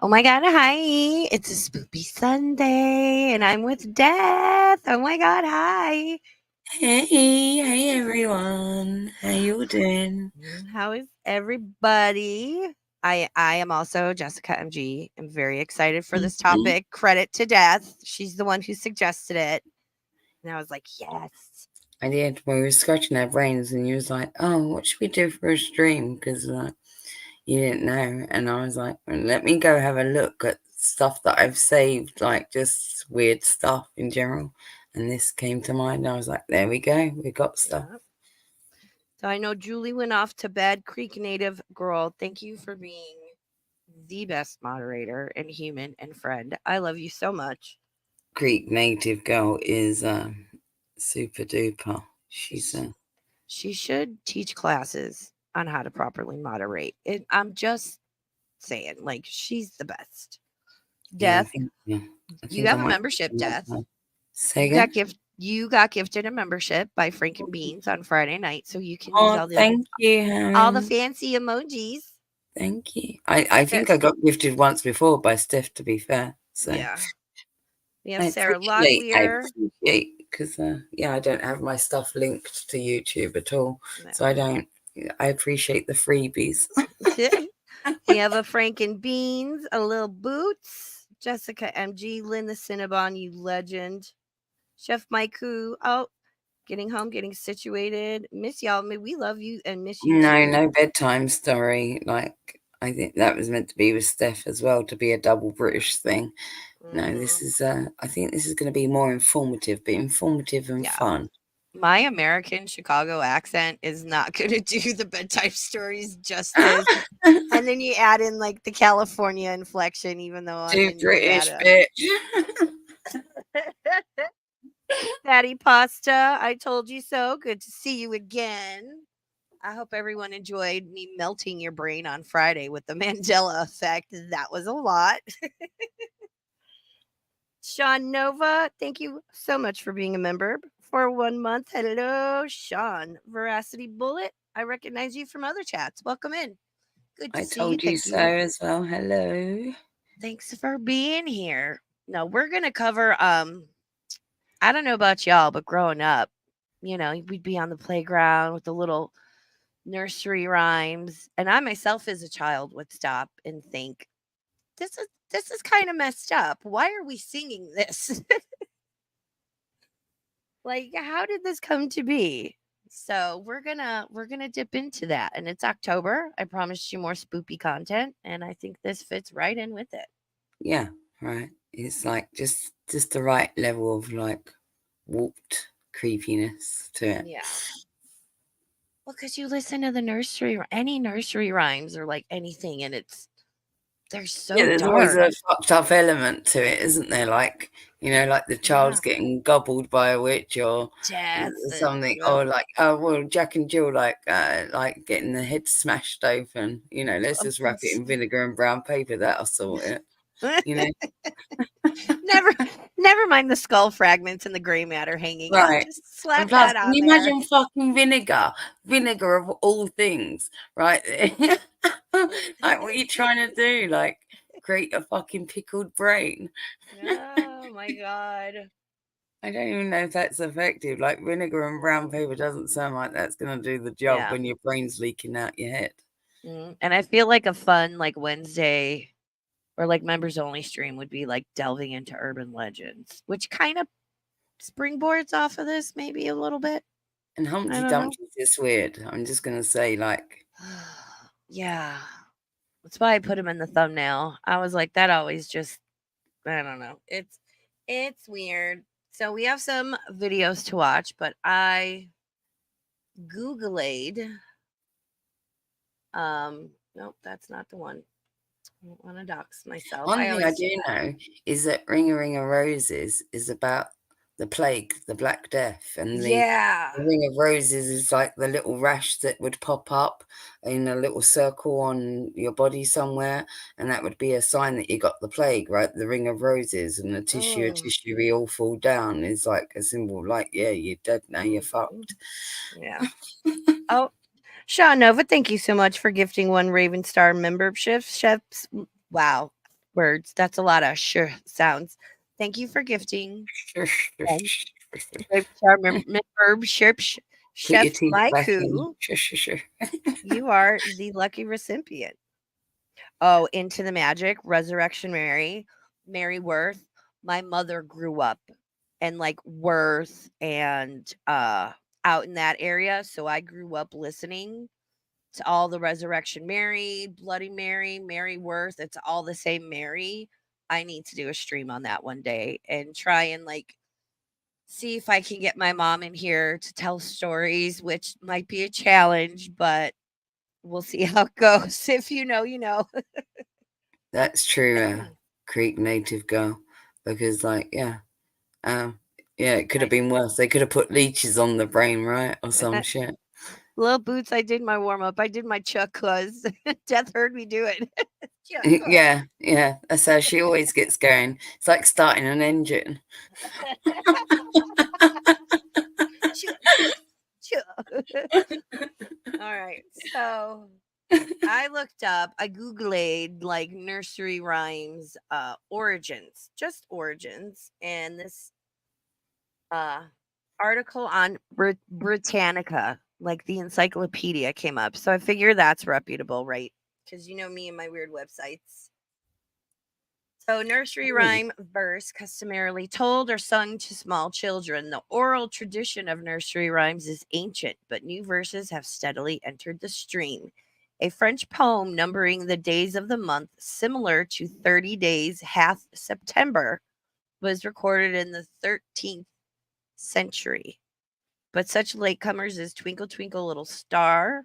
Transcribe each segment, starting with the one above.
Oh my God, hi. It's a spoopy Sunday and I'm with Death. Oh my God, hi. Hey everyone. How you doing? How is everybody? I am also Jessica MG. I'm very excited for this Mhm. topic. Credit to Death. She's the one who suggested it. And I was like, yes. I did. We were scratching our brains, and you was like, "Oh, what should we do for a stream?" Because you didn't know, and I was like, well, "Let me go have a look at stuff that I've saved, like just weird stuff in general." And this came to mind. I was like, "There we go. We got stuff." Yeah. So I know Julie went off to bed. Creek native girl, thank you for being the best moderator and human and friend. I love you so much. Greek native girl is super duper. She's She should teach classes on how to properly moderate. I'm just saying, like, she's the best. yeah. Death, I you think I have a might. membership, Death. Say again. You got gifted a membership by Frank and Beans on Friday night, so you can use Oh, thank you, all the Helen. fancy emojis. Thank you. I think I got gifted once before by Steph, to be fair. So Yeah. We have Sarah I Locklear. appreciate because yeah, I don't have my stuff linked to YouTube at all, so I No. don't. I appreciate the freebies. We have a Frank and Beans, a little Boots, Jessica MG, Linda Cinnabon, you legend. Chef Maiku. Oh, getting home, getting situated. Miss y'all. We love you and miss you No, too. no bedtime story. Like I think that was meant to be with Steph as well, to be a double British thing. No, this Mhm. is. I think this is going to be more informative, but informative and Yeah. fun. My American Chicago accent is not going to do the bedtime stories justice. And then you add in like the California inflection, even though I'm Too in British, Nevada. bitch. Patty Pasta, I told you so. Good to see you again. I hope everyone enjoyed me melting your brain on Friday with the Mandela effect. That was a lot. Sean Nova, thank you so much for being a member for 1 month. Hello, Sean. Veracity Bullet, I recognize you from other chats. Welcome in. Good to I see you. told you Thank so you. as well. Hello. Thanks for being here. No, we're gonna cover I don't know about y'all, but growing up, we'd be on the playground with the little nursery rhymes. And I myself as a child would stop and think, this is kind of messed up. Why are we singing this? Like, how did this come to be? So we're gonna dip into that. And it's October. I promised you more spoopy content, and I think this fits right in with it. Yeah, right. It's like just the right level of like warped creepiness to it. Yeah. Well, because you listen to any nursery rhymes or like anything, and they're Yeah, so there's always dark. a fucked up element to it, isn't there? Like, like the child's Yeah. getting gobbled by a witch or Death and something, or like, oh well, Jack and Jill like getting the head smashed open. Let's just wrap it in vinegar and brown paper. That'll sort it. You know, never never mind the skull fragments and the gray matter hanging out. right? Just And slap plus, that can on you there. imagine fucking vinegar of all things, right? Like, what are you trying to do? Like, create a fucking pickled brain? Oh my god. I don't even know if that's effective. Like, vinegar and brown paper doesn't sound like that's going to do the job Yeah. when your brain's leaking out your head. And I feel like a fun like Wednesday or like members only stream would be like delving into urban legends, which kind of springboards off of this maybe a little bit. And I Humpty don't know. Dumpty's just weird. I'm just going to say, like, Yeah. That's why I put him in the thumbnail. I was like, that always just I don't know. It's weird. So we have some videos to watch, but I Googled. Nope, that's not the one. I don't want to dox myself. one I thing I always do do that. know is that Ring a Ring of Roses is about the plague, the Black Death, and the Yeah. Ring of Roses is like the little rash that would pop up in a little circle on your body somewhere, and that would be a sign that you got the plague, right? The Ring of Roses, and the Oh. tissue we all fall down is like a symbol, like, yeah, you're dead now, you're fucked. Yeah. Oh, Sean Nova, thank you so much for gifting one Raven Star membership. Chefs, wow. words. That's a lot of sounds. Thank you for gifting. And Verb Put your Chef teeth back in. Laiku, you are the lucky recipient. Oh, Into the Magic, Resurrection Mary, Mary Worth. My mother grew up in like Worth and out in that area. So I grew up listening to all the Resurrection Mary, Bloody Mary, Mary Worth. It's all the same Mary. I need to do a stream on that one day and try and like see if I can get my mom in here to tell stories, which might be a challenge, but we'll see how it goes. If you know, you know. That's true, Creek native girl. Because, like, um, yeah, it could have Right. been worse. They could have put leeches on the brain, right, or some shit. Little boots, I did my warm up. I did my chuck cuz Death heard me do it. Chuck cuz. Yeah, yeah. That's how she always gets going. It's like starting an engine. Chuck, chuck, chuck. All right. So I looked up, I Googled like nursery rhymes origins, just origins, and this uh article on Britannica, like the encyclopedia came up. So I figure that's reputable, right? Because you know me and my weird websites. So, nursery Ooh, rhyme verse customarily told or sung to small children. The oral tradition of nursery rhymes is ancient, but new verses have steadily entered the stream. A French poem numbering the days of the month, similar to 30 days hath September, was recorded in the 13th century. But such latecomers as Twinkle Twinkle Little Star,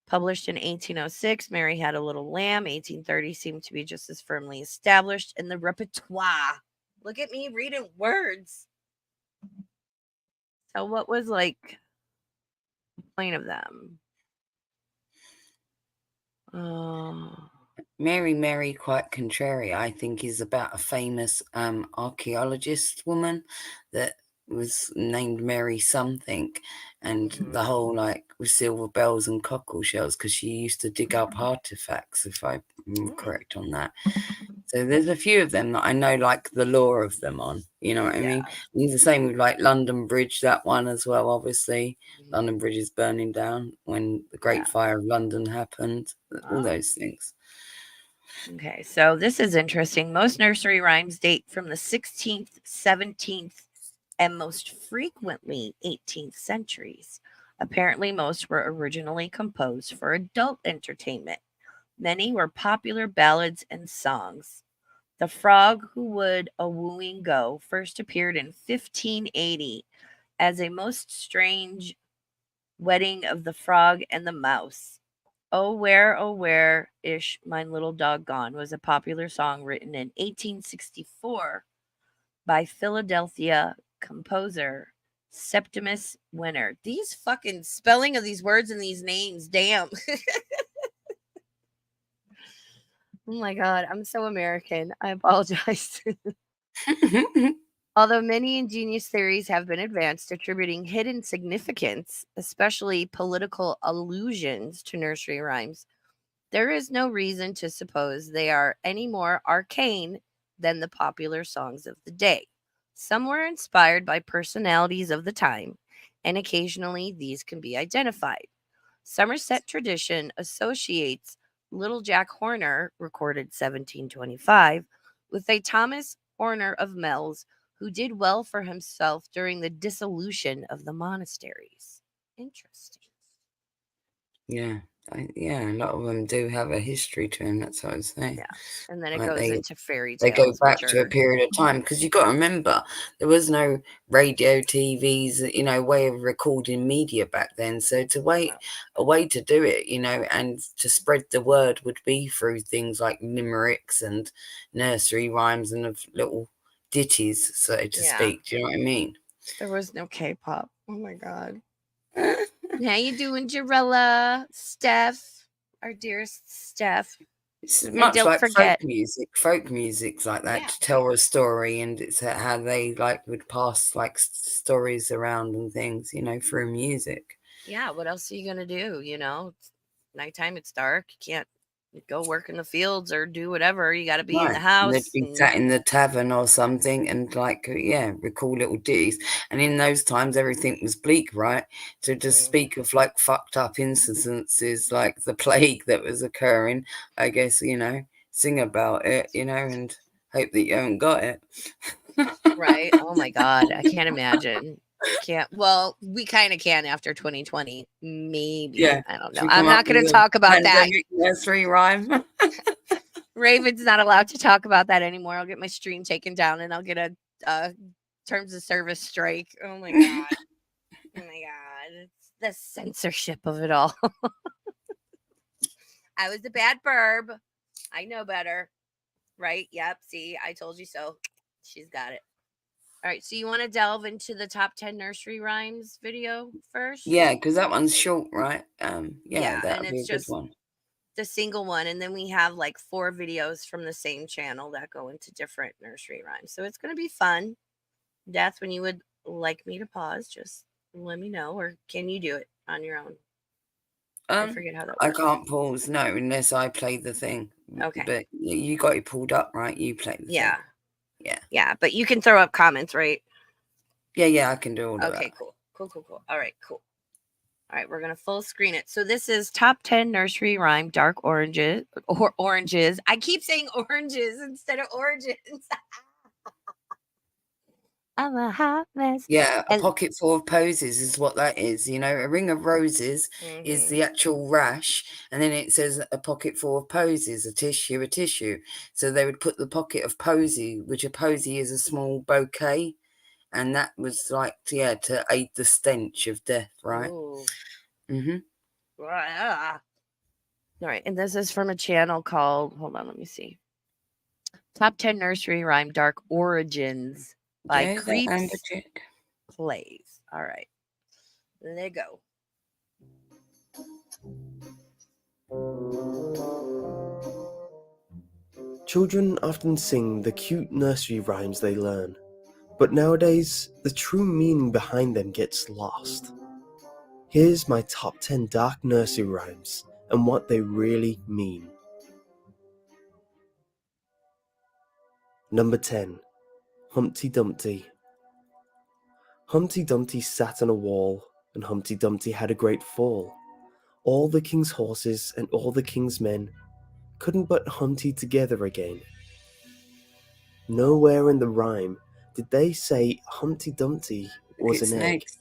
published in 1806, Mary Had a Little Lamb, 1830, seemed to be just as firmly established in the repertoire. Look at me reading words. So, what was like the point of them? Oh, Mary Mary Quite Contrary, I think, is about a famous archaeologist woman that was named Mary something, and the mhm. whole like with silver bells and cockle shells because she used to dig up artifacts, if I'm Mm, correct on that. So there's a few of them that I know like the lore of them on. You know what I yeah. mean? And it's the same with like London Bridge, that one as well. Obviously, Mhm. London Bridge is burning down when the Yeah. Great Fire of London happened. All Oh, those things. okay. So, this is interesting. Most nursery rhymes date from the 16th, 17th, and most frequently 18th centuries. Apparently, most were originally composed for adult entertainment. Many were popular ballads and songs. The Frog Who Would a Wooing Go first appeared in 1580 as a most strange wedding of the frog and the mouse. Oh, where ish mine little dog gone was a popular song written in 1864 by Philadelphia composer Septimus Winter. These fucking spelling of these words and these names, damn. Oh my god, I'm so American. I apologize. Although many ingenious theories have been advanced attributing hidden significance, especially political allusions to nursery rhymes, there is no reason to suppose they are any more arcane than the popular songs of the day. Some were inspired by personalities of the time, and occasionally these can be identified. Somerset tradition associates Little Jack Horner, recorded 1725, with a Thomas Horner of Mells, who did well for himself during the dissolution of the monasteries. Interesting. Yeah, yeah, a lot of them do have a history to them. That's what I was saying. Yeah. And then it Like goes into fairy they go tales, which back to a are, period of time because you got to remember there was no radio, TVs, way of recording media back then. So to wait a way to do it, and to spread the word would be through things like limericks and nursery rhymes and of little ditties, so to yeah, speak. Do you know what I mean? there was no K-pop. Oh my god. How you doing, Jarella? Steph, our dearest Steph. It's And much don't like folk forget, music. Folk music's like that yeah, to tell a story, and it's how they like would pass like stories around and things, through music. yeah, what else are you gonna do? It's nighttime, it's dark. You can't. go work in the fields or do whatever. You got to be in the Right. And they'd house. be And sat in the tavern or something and like, yeah, recall little ditties. And in those times, everything was bleak, right? To just Mhm. speak of like fucked up instances like the plague that was occurring, I guess, sing about it, and hope that you haven't got it. Right. Oh my God. I can't imagine. Can't. Well, we kind of can after 2020. Maybe. Yeah. I don't Should know. we I'm come up not with going to a talk about that. pandemic nursery rhyme? Raven's not allowed to talk about that anymore. I'll get my stream taken down and I'll get a uh, terms of service strike. Oh my God. Oh my God. It's the censorship of it all. I was a bad burb. I know better. Right? Yep. See, I told you so. She's got it. All right. So you want to delve into the top 10 nursery rhymes video Yeah, first? because that one's short, right? Yeah, Yeah. And that'll be it's a good just one. the single one. And then we have like 4 videos from the same channel that go into different nursery rhymes. So it's going to be fun. Death, when you would like me to pause, just let me know. Or can you do it on your own? I forget how that I works. can't pause, no, unless I play the thing. Okay. But you got it pulled up, right? You play the thing. Yeah. Yeah. Yeah. But you can throw up comments, right? Yeah, I can do all of that. Okay, cool. Cool. All right, cool. All right, we're gonna full screen it. So this is top 10 nursery rhyme dark oranges or oranges. I keep saying oranges instead of origins. I'm a hot mess. Yeah, a And pocket full of posies is what that is. A ring of roses is mhm. the actual rash, and then it says a pocket full of posies, a tissue, a tissue. So they would put the pocket of posy, which a posy is a small bouquet, and that was like, yeah, to aid the stench of death, right? Ooh. Mm-hmm. Ah. All right, and this is from a channel called, hold on, let me see. Top 10 nursery rhyme dark origins by Yeah, that amber Creeps chick. Plays. All right. Let go. Children often sing the cute nursery rhymes they learn, but nowadays, the true meaning behind them gets lost. Here's my top 10 dark nursery rhymes and what they really mean. Number 10. Humpty Dumpty. Humpty Dumpty sat on a wall, and Humpty Dumpty had a great fall. All the king's horses and all the king's men couldn't but Humpty together again. Nowhere in the rhyme did they say Humpty Dumpty Look, was it's an egg. next.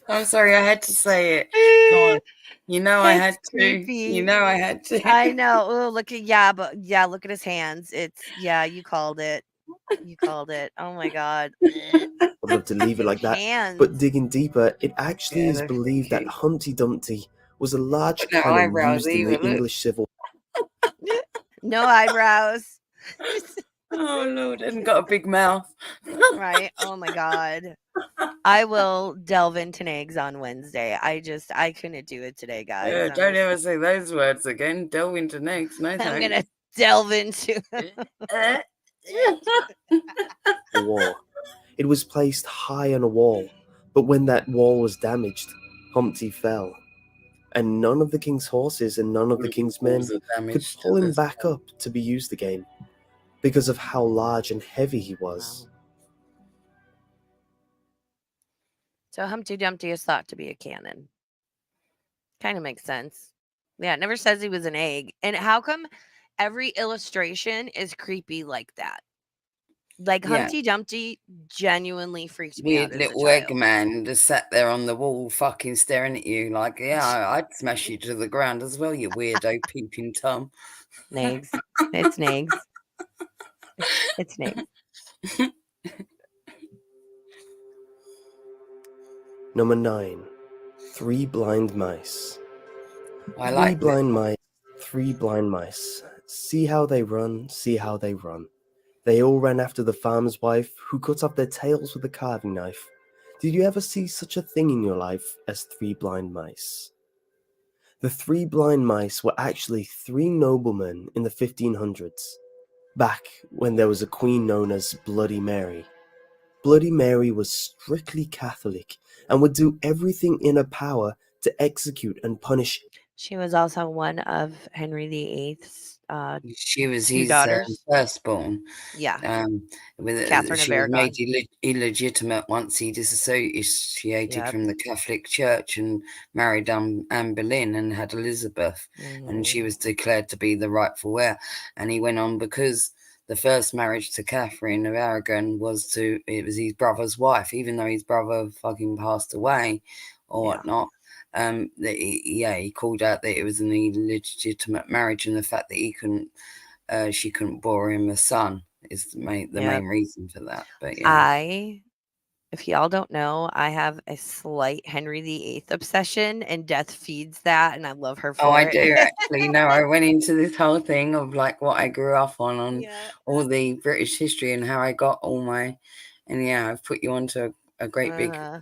I'm sorry, I had to say it. Come on. I It's had to. creepy. I had to. I know. Oh, look at but yeah, look at his hands. It's yeah, you called it. You called it. Oh my god. Ugh. I'd love to leave it like that, but Hands. digging deeper, it actually Yeah, is they're believed that freaky. Humpty Dumpty was a large But no cannon eyebrows used in the either, look. English Civil No eyebrows. Oh, Lord, hasn't got a big mouth. Right. Oh my god. I will delve into eggs on Wednesday. I couldn't do it today, guys. Don't ever say those words again. Delve into next. No I'm thanks. gonna delve into War. It was placed high on a wall, but when that wall was damaged, Humpty fell, and none of the king's horses and none of All the of his king's balls men are could damaged pull at him this back point. up to be used again because of how large and heavy he was. Wow. So Humpty Dumpty is thought to be a cannon. Kind of makes sense. Yeah, it never says he was an egg. And how come every illustration is creepy like that? Like Yeah, Humpty Dumpty genuinely freaked me out weird as a little child. Eggman just sat there on the wall fucking staring at you like, yeah, I'd smash you to the ground as well, you weirdo peeping Tom. Nags. It's nags. It's nags. Number 9. Three blind mice. I Three like this. blind mice, 3 blind mice. See how they run, see how they run. They all ran after the farmer's wife, who cut off their tails with a carving knife. Did you ever see such a thing in your life as 3 blind mice? The 3 blind mice were actually 3 noblemen in the 1500s, back when there was a queen known as Bloody Mary. Bloody Mary was strictly Catholic and would do everything in her power to execute and punish. She was also one of Henry VIII's She was two his daughters. firstborn. Yeah, With Catherine of she was made Aragon. illegitimate once he disassociated Yep. from the Catholic Church and married Anne Boleyn and had Elizabeth, and she Mhm. was declared to be the rightful heir. And he went on because the first marriage to Catherine of Aragon it was his brother's wife, even though his brother fucking passed away or Yeah. whatnot. He called out that it was an illegitimate marriage, and the fact that she couldn't bore him a son is the main Yep. reason for that. But yeah, If y'all don't know, I have a slight Henry VIII obsession, and Death feeds that, and I love her oh, for I it. do actually. No, I went into this whole thing of like what I grew up on Yeah. all the British history and how I got all my, and yeah, I've put you onto a great big Uh,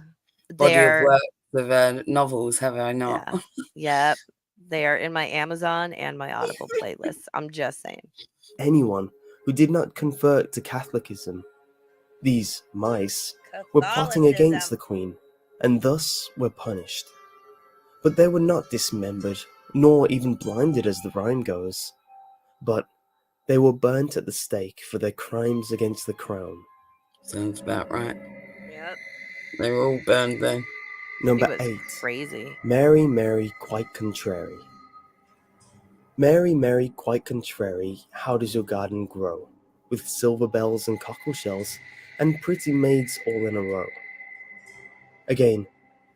body of they're work of novels, have I not? yeah. Yep. They are in my Amazon and my Audible playlists. I'm just saying. Anyone who did not convert to Catholicism. These mice were plotting against the Queen, and thus were punished. But they were not dismembered, nor even blinded as the rhyme goes, but they were burnt at the stake for their crimes against the crown. Sounds about right. Yep. They were all burned then. It Number was 8. crazy. Mary, Mary, quite contrary. Mary, Mary, quite contrary, how does your garden grow? With silver bells and cockle shells, and pretty maids all in a row. Again,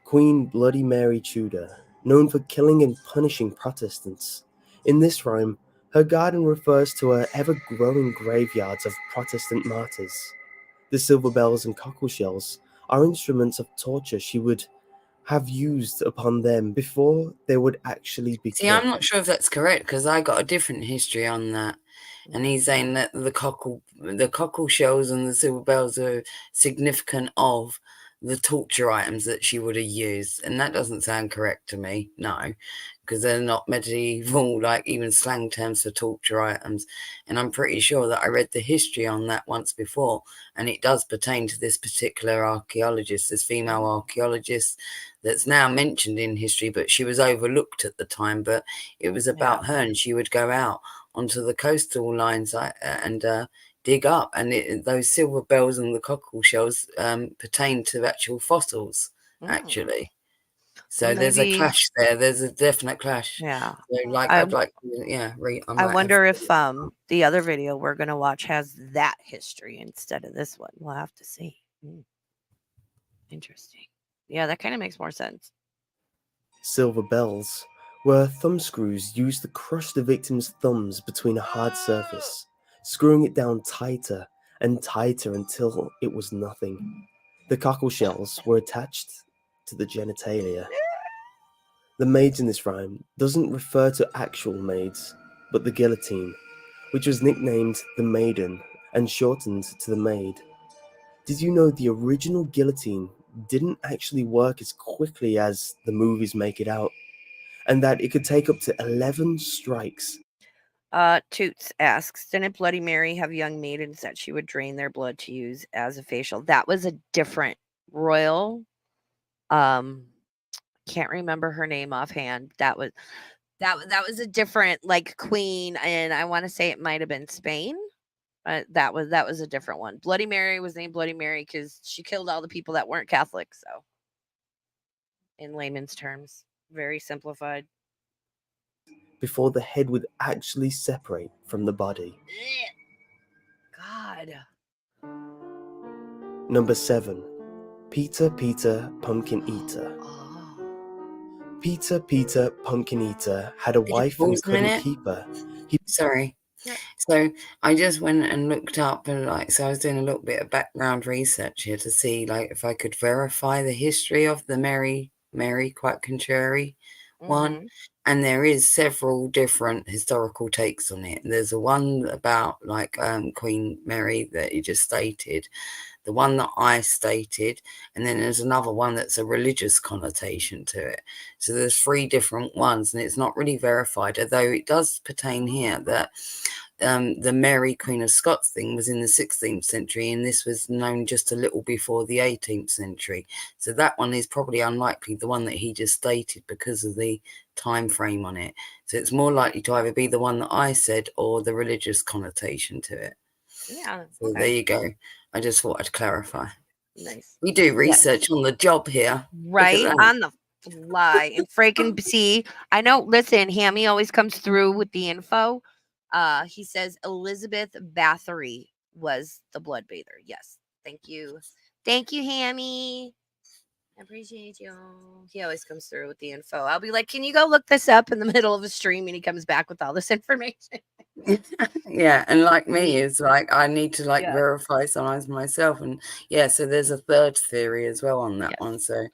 Queen Bloody Mary Tudor, known for killing and punishing Protestants. In this rhyme, her garden refers to her ever-growing graveyards of Protestant martyrs. The silver bells and cockle shells are instruments of torture she would have used upon them before they would actually be See, I'm killed. not sure if that's correct because I got a different history on that. And he's saying that the cockle shells and the silver bells are significant of the torture items that she would have used, and that doesn't sound correct to me. No, because they're not medieval, like even slang terms for torture items. And I'm pretty sure that I read the history on that once before, and it does pertain to this particular archaeologist, this female archaeologist that's now mentioned in history, but she was overlooked at the time. But it was Yeah. about her, and she would go out onto the coastal lines and dig up, and those silver bells and the cockle shells pertain to actual fossils, actually. So Well, there's a maybe. clash there. There's a definite clash. Yeah. So, like, I I'd like, yeah, I I might have. wonder if the other video we're gonna watch has that history instead of this one. We'll have to see. Interesting. Yeah, that kind of makes more sense. Silver bells were thumbscrews used to crush the victim's thumbs between a hard surface, screwing it down tighter and tighter until it was nothing. The cockle shells were attached to the genitalia. The maids in this rhyme doesn't refer to actual maids, but the guillotine, which was nicknamed the Maiden and shortened to the Maid. Did you know the original guillotine didn't actually work as quickly as the movies make it out, and that it could take up to 11 strikes? Toots asks, didn't Bloody Mary have young maidens that she would drain their blood to use as a facial? That was a different royal. Can't remember her name offhand. That was a different like queen, and I want to say it might have been Spain. That was a different one. Bloody Mary was named Bloody Mary because she killed all the people that weren't Catholic. So, in layman's terms, very simplified. Before the head would actually separate from the body. God. Number 7. Peter, Peter, Pumpkin Eater. Oh. Peter, Peter, Pumpkin Eater had a Could you wife and pause a couldn't minute? keep her. Sorry. Yep. So I just went and looked up, and so I was doing a little bit of background research here to see like if I could verify the history of the Mary quite contrary one. Mhm. And there is several different historical takes on it. There's a one about like Queen Mary that you just stated, the one that I stated, and then there's another one that's a religious connotation to it. So there's 3 different ones, and it's not really verified, although it does pertain here that the Mary Queen of Scots thing was in the 16th century, and this was known just a little before the 18th century. So that one is probably unlikely, the one that he just stated, because of the time frame on it. So it's more likely to either be the one that I said or the religious connotation to it. Yeah. So there you go. I just thought I'd clarify. Nice. We do research on the job here. Right Look at that. on the fly. And freaking see, I know, listen, Hammy always comes through with the info. He says Elizabeth Bathory was the blood bather. Yes. Thank you. Thank you, Hammy. I appreciate you. He always comes through with the info. I'll be like, can you go look this up in the middle of a stream? And he comes back with all this information. Yeah, and like me, it's like I need to Yeah. verify sometimes myself, and yeah, so there's a third theory as well on that Yes. one. So,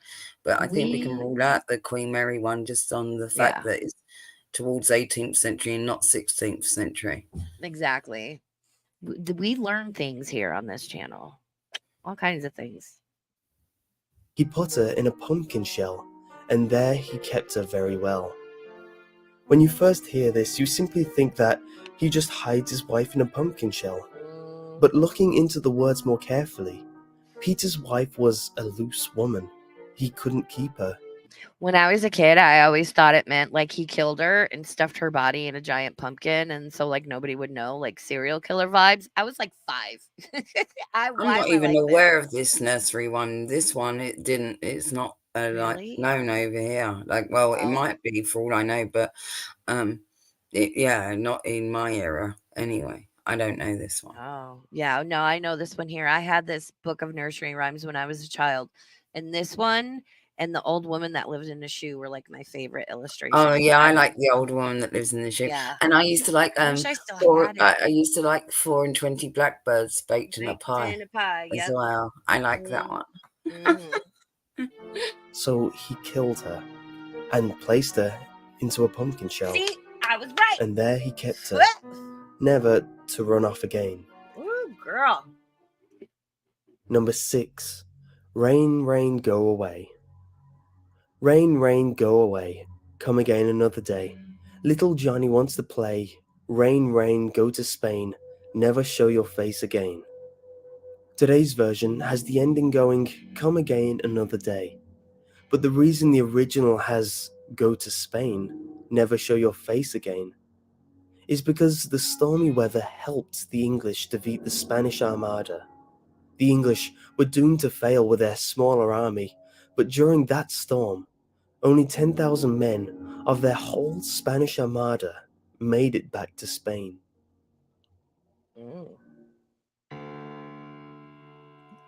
but I think we can rule out the Queen Mary one just on the fact that it's towards 18th century and not 16th century. Exactly. We learn things here on this channel, all kinds of things. He put her in a pumpkin shell, and there he kept her very well. When you first hear this, you simply think that he just hides his wife in a pumpkin shell. But looking into the words more carefully, Peter's wife was a loose woman. He couldn't keep her. When I was a kid, I always thought it meant like he killed her and stuffed her body in a giant pumpkin, and so like nobody would know, like serial killer vibes. I was like 5. I'm not even aware of this nursery one. This one, it's not Really? known over here. Like, well, it might be for all I know, but not in my era anyway. I don't know this one. Oh, yeah. No, I know this one here. I had this book of nursery rhymes when I was a child, and this one and the old woman that lived in the shoe were like my favorite illustrations. Oh yeah, I like the old woman that lives in the shoe. Yeah. And I used to like I wish I still had it. I used to like 4 and 20 blackbirds baked in a pie as Yep. well. I like that one. So he killed her and placed her into a pumpkin shell. See, I was right. And there he kept her, never to run off again. Ooh, girl. Number 6. Rain, rain, go away. Rain, rain, go away. Come again another day. Little Johnny wants to play. Rain, rain, go to Spain. Never show your face again. Today's version has the ending going, come again another day. But the reason the original has go to Spain, never show your face again, is because the stormy weather helped the English defeat the Spanish Armada. The English were doomed to fail with their smaller army, but during that storm, only 10,000 men of their whole Spanish Armada made it back to Spain.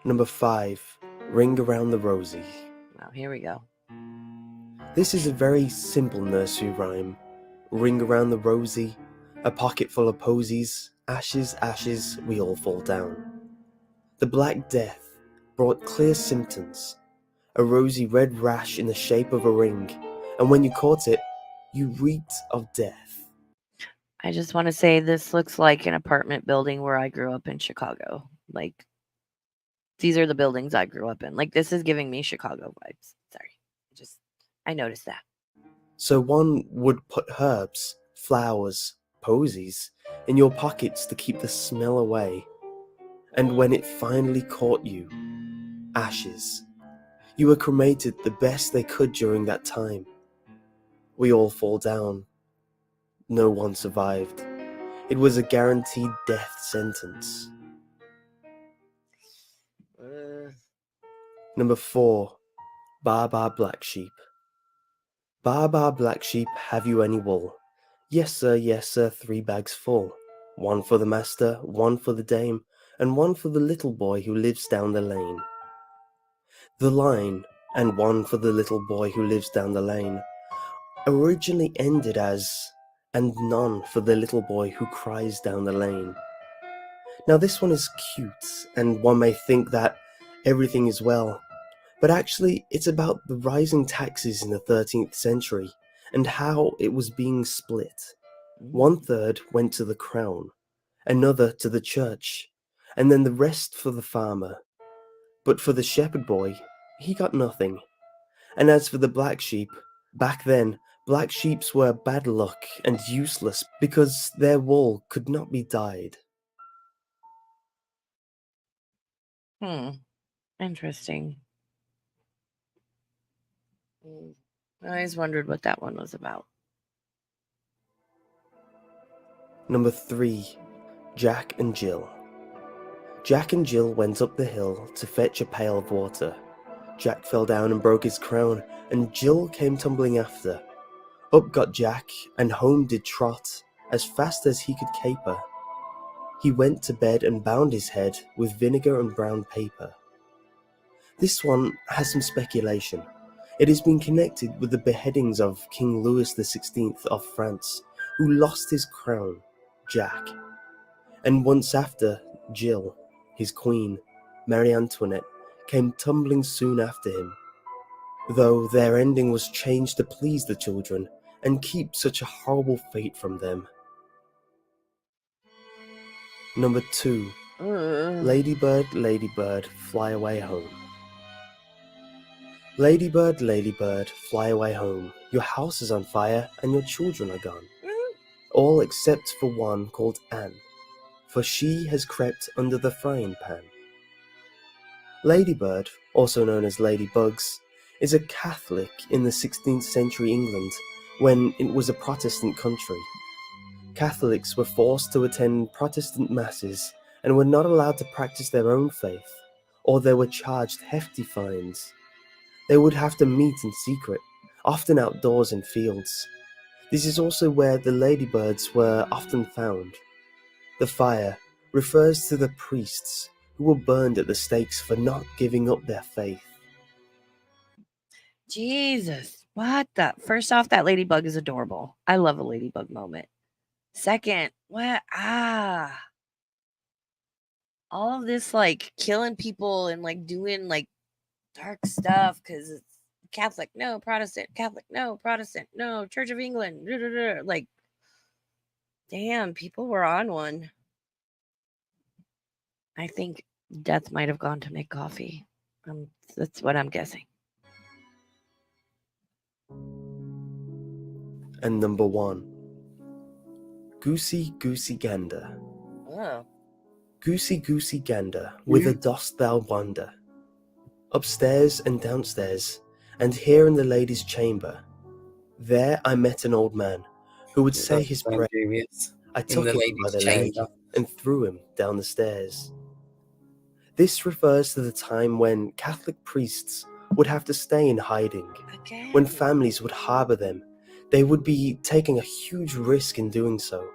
Number 5. Ring Around the Rosie. Well, here we go. This is a very simple nursery rhyme. Ring around the rosy, a pocket full of posies, ashes, ashes, we all fall down. The Black Death brought clear symptoms, a rosy red rash in the shape of a ring, and when you caught it, you reeked of death. I just want to say this looks like an apartment building where I grew up in Chicago. Like, these are the buildings I grew up in. Like, this is giving me Chicago vibes. Sorry. I noticed that. So one would put herbs, flowers, posies in your pockets to keep the smell away. And when it finally caught you, ashes. You were cremated the best they could during that time. We all fall down. No one survived. It was a guaranteed death sentence. Number 4. Bar Bar Black Sheep. Bar Bar Black Sheep, have you any wool? Yes sir, 3 bags full. 1 for the master, 1 for the dame, and 1 for the little boy who lives down the lane. The line, and 1 for the little boy who lives down the lane, originally ended as, and none for the little boy who cries down the lane. Now this one is cute, and one may think that everything is well, but actually it's about the rising taxes in the 13th century and how it was being split. 1/3 went to the crown, another to the church, and then the rest for the farmer. But for the shepherd boy, he got nothing. And as for the black sheep, back then, Black sheeps were bad luck and useless because their wool could not be dyed. Interesting. I always wondered what that one was about. Number 3. Jack and Jill. Jack and Jill went up the hill to fetch a pail of water. Jack fell down and broke his crown, and Jill came tumbling after. Up got Jack, and home did trot, as fast as he could caper. He went to bed and bound his head with vinegar and brown paper. This one has some speculation. It has been connected with the beheadings of King Louis XVI of France, who lost his crown, Jack. And once after, Jill, his queen, Marie Antoinette, came tumbling soon after him, though their ending was changed to please the children and keep such a horrible fate from them. Number 2. Ladybird, ladybird, fly away home. Ladybird, ladybird, fly away home. Your house is on fire and your children are gone. All except for one called Anne, for she has crept under the frying pan. Ladybird, also known as ladybugs, is a Catholic in the 16th century England when it was a Protestant country. Catholics were forced to attend Protestant masses and were not allowed to practice their own faith, or they were charged hefty fines. They would have to meet in secret, often outdoors in fields. This is also where the ladybirds were often found. The fire refers to the priests who were burned at the stakes for not giving up their faith. Jesus, what the? First off, that ladybug is adorable. I love a ladybug moment. Second, what? All of this like killing people and like doing like dark stuff because it's Catholic, no Protestant, Catholic, no Protestant, no Church of England. Like, damn, people were on one. I think Death might have gone to make coffee. That's what I'm guessing. And number 1. Goosey, goosey gander. Oh. Goosey, goosey gander, whither dost thou wander? Upstairs and downstairs, and here in the lady's chamber. There I met an old man, who would say his prayer. I took him by the leg and threw him down the stairs. This refers to the time when Catholic priests would have to stay in hiding. When families would harbour them, they would be taking a huge risk in doing so.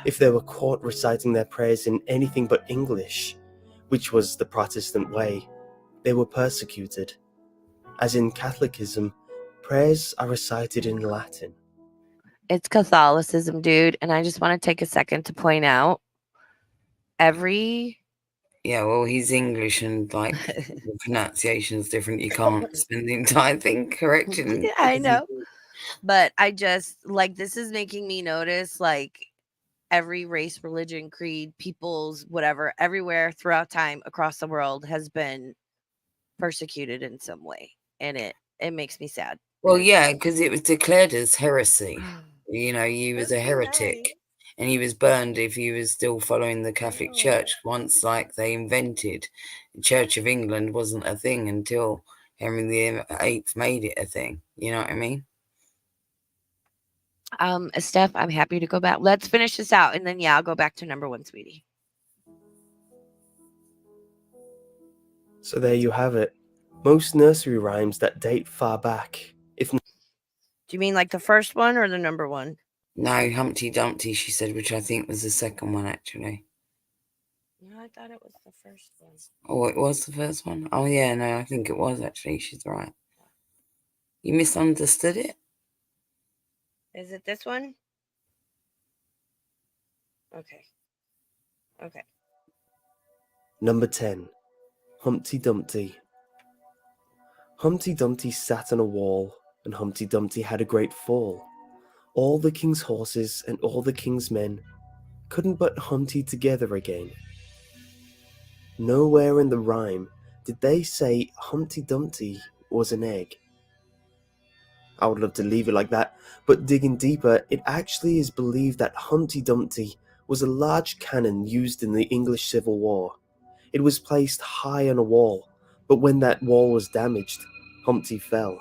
If they were caught reciting their prayers in anything but English, which was the Protestant way, they were persecuted. As in Catholicism, prayers are recited in Latin. It's Catholicism, dude, and I just want to take a second to point out Yeah, well, he's English and like the pronunciation's different. You can't spend the entire thing correcting. I know. But I just like this is making me notice like every race, religion, creed, peoples, whatever, everywhere throughout time across the world has been persecuted in some way. And it makes me sad. Well, yeah, because it was declared as heresy. You know, he was a heretic and he was burned if he was still following the Catholic Church. Once, like, they invented the Church of England wasn't a thing until Henry VIII made it a thing. You know what I mean? Steph, I'm happy to go back. Let's finish this out, and then I'll go back to number 1, sweetie. So there you have it. Most nursery rhymes that date far back. Do you mean like the first one or the number 1? No, Humpty Dumpty, she said, which I think was the second one, actually. No, I thought it was the first one. Oh, it was the first one? Oh, yeah, no, I think it was, actually. She's right. You misunderstood it? Is it this one? Okay. Number 10. Humpty Dumpty. Humpty Dumpty sat on a wall, and Humpty Dumpty had a great fall. All the king's horses and all the king's men couldn't but Humpty together again. Nowhere in the rhyme did they say Humpty Dumpty was an egg. I would love to leave it like that, but digging deeper, it actually is believed that Humpty Dumpty was a large cannon used in the English Civil War. It was placed high on a wall, but when that wall was damaged, Humpty fell,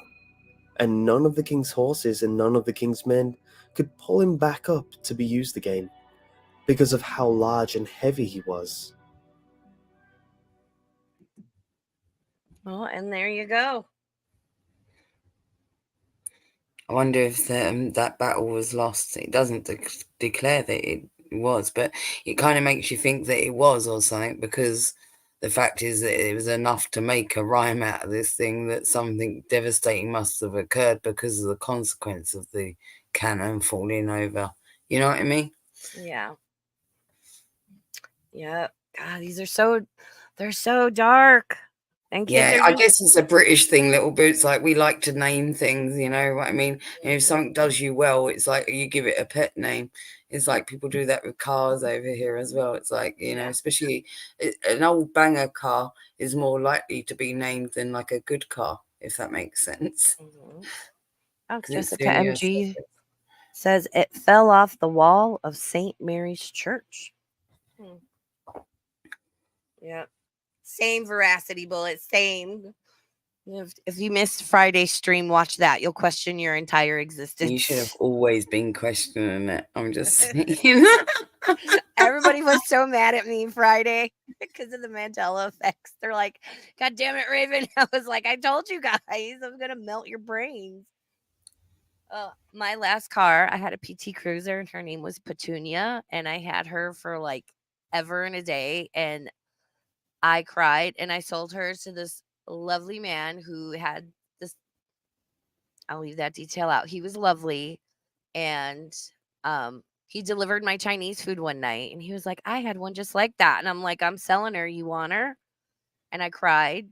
and none of the king's horses and none of the king's men could pull him back up to be used again, because of how large and heavy he was. Well, and there you go. I wonder if that battle was lost. It doesn't declare that it was, but it kind of makes you think that it was or something, because the fact is that it was enough to make a rhyme out of this thing, that something devastating must have occurred because of the consequence of the cannon falling over. You know what I mean? Yeah. Yeah. God, they're so dark. And kids Yeah, are I just guess it's a British thing, little boots. Like, we like to name things, you know what I mean? And if something does you well, it's like you give it a pet name. It's like people do that with cars over here as well. It's like, yeah. especially an old banger car is more likely to be named than like a good car, if that makes sense. Mhm. Oh, 'Cause it's Jessica the MG says it fell off the wall of St. Mary's Church. Hmm. Yeah. Same veracity bullet. Same. If you missed Friday's stream, watch that. You'll question your entire you should have existence. always been questioning it. I'm just saying. Everybody was so mad at me Friday because of the Mandela effects. They're like, God damn it, Raven. I was like, I told you guys, I'm going to melt your brains. My last car, I had a PT Cruiser and her name was Petunia. And I had her for like ever and a day. And I cried and I sold her to this lovely man who had this. I'll leave that detail out. He was lovely. And he delivered my Chinese food one night and he was like, I had one just like that. And I'm like, I'm selling her. You want her? And I cried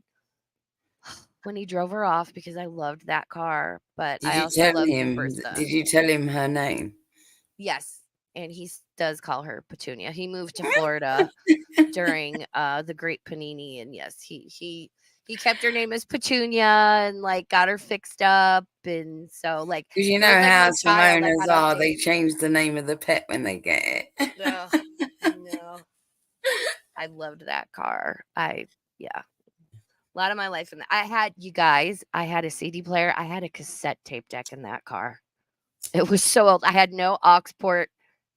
when he drove her off because I loved that car, but Did I you also tell loved the him? Did person. you tell him her name? Yes. And does call her Petunia. He moved to Florida during the Great Panini, and yes, he kept her name as Petunia and like got her fixed up, and so like Because you it was know like how my child. I Simonas had a are, they thing. change the name of the pet when they get it. Ugh, no, I loved that car. Yeah, a lot of my life in that. I had a CD player. I had a cassette tape deck in that car. It was so old. I had no aux port,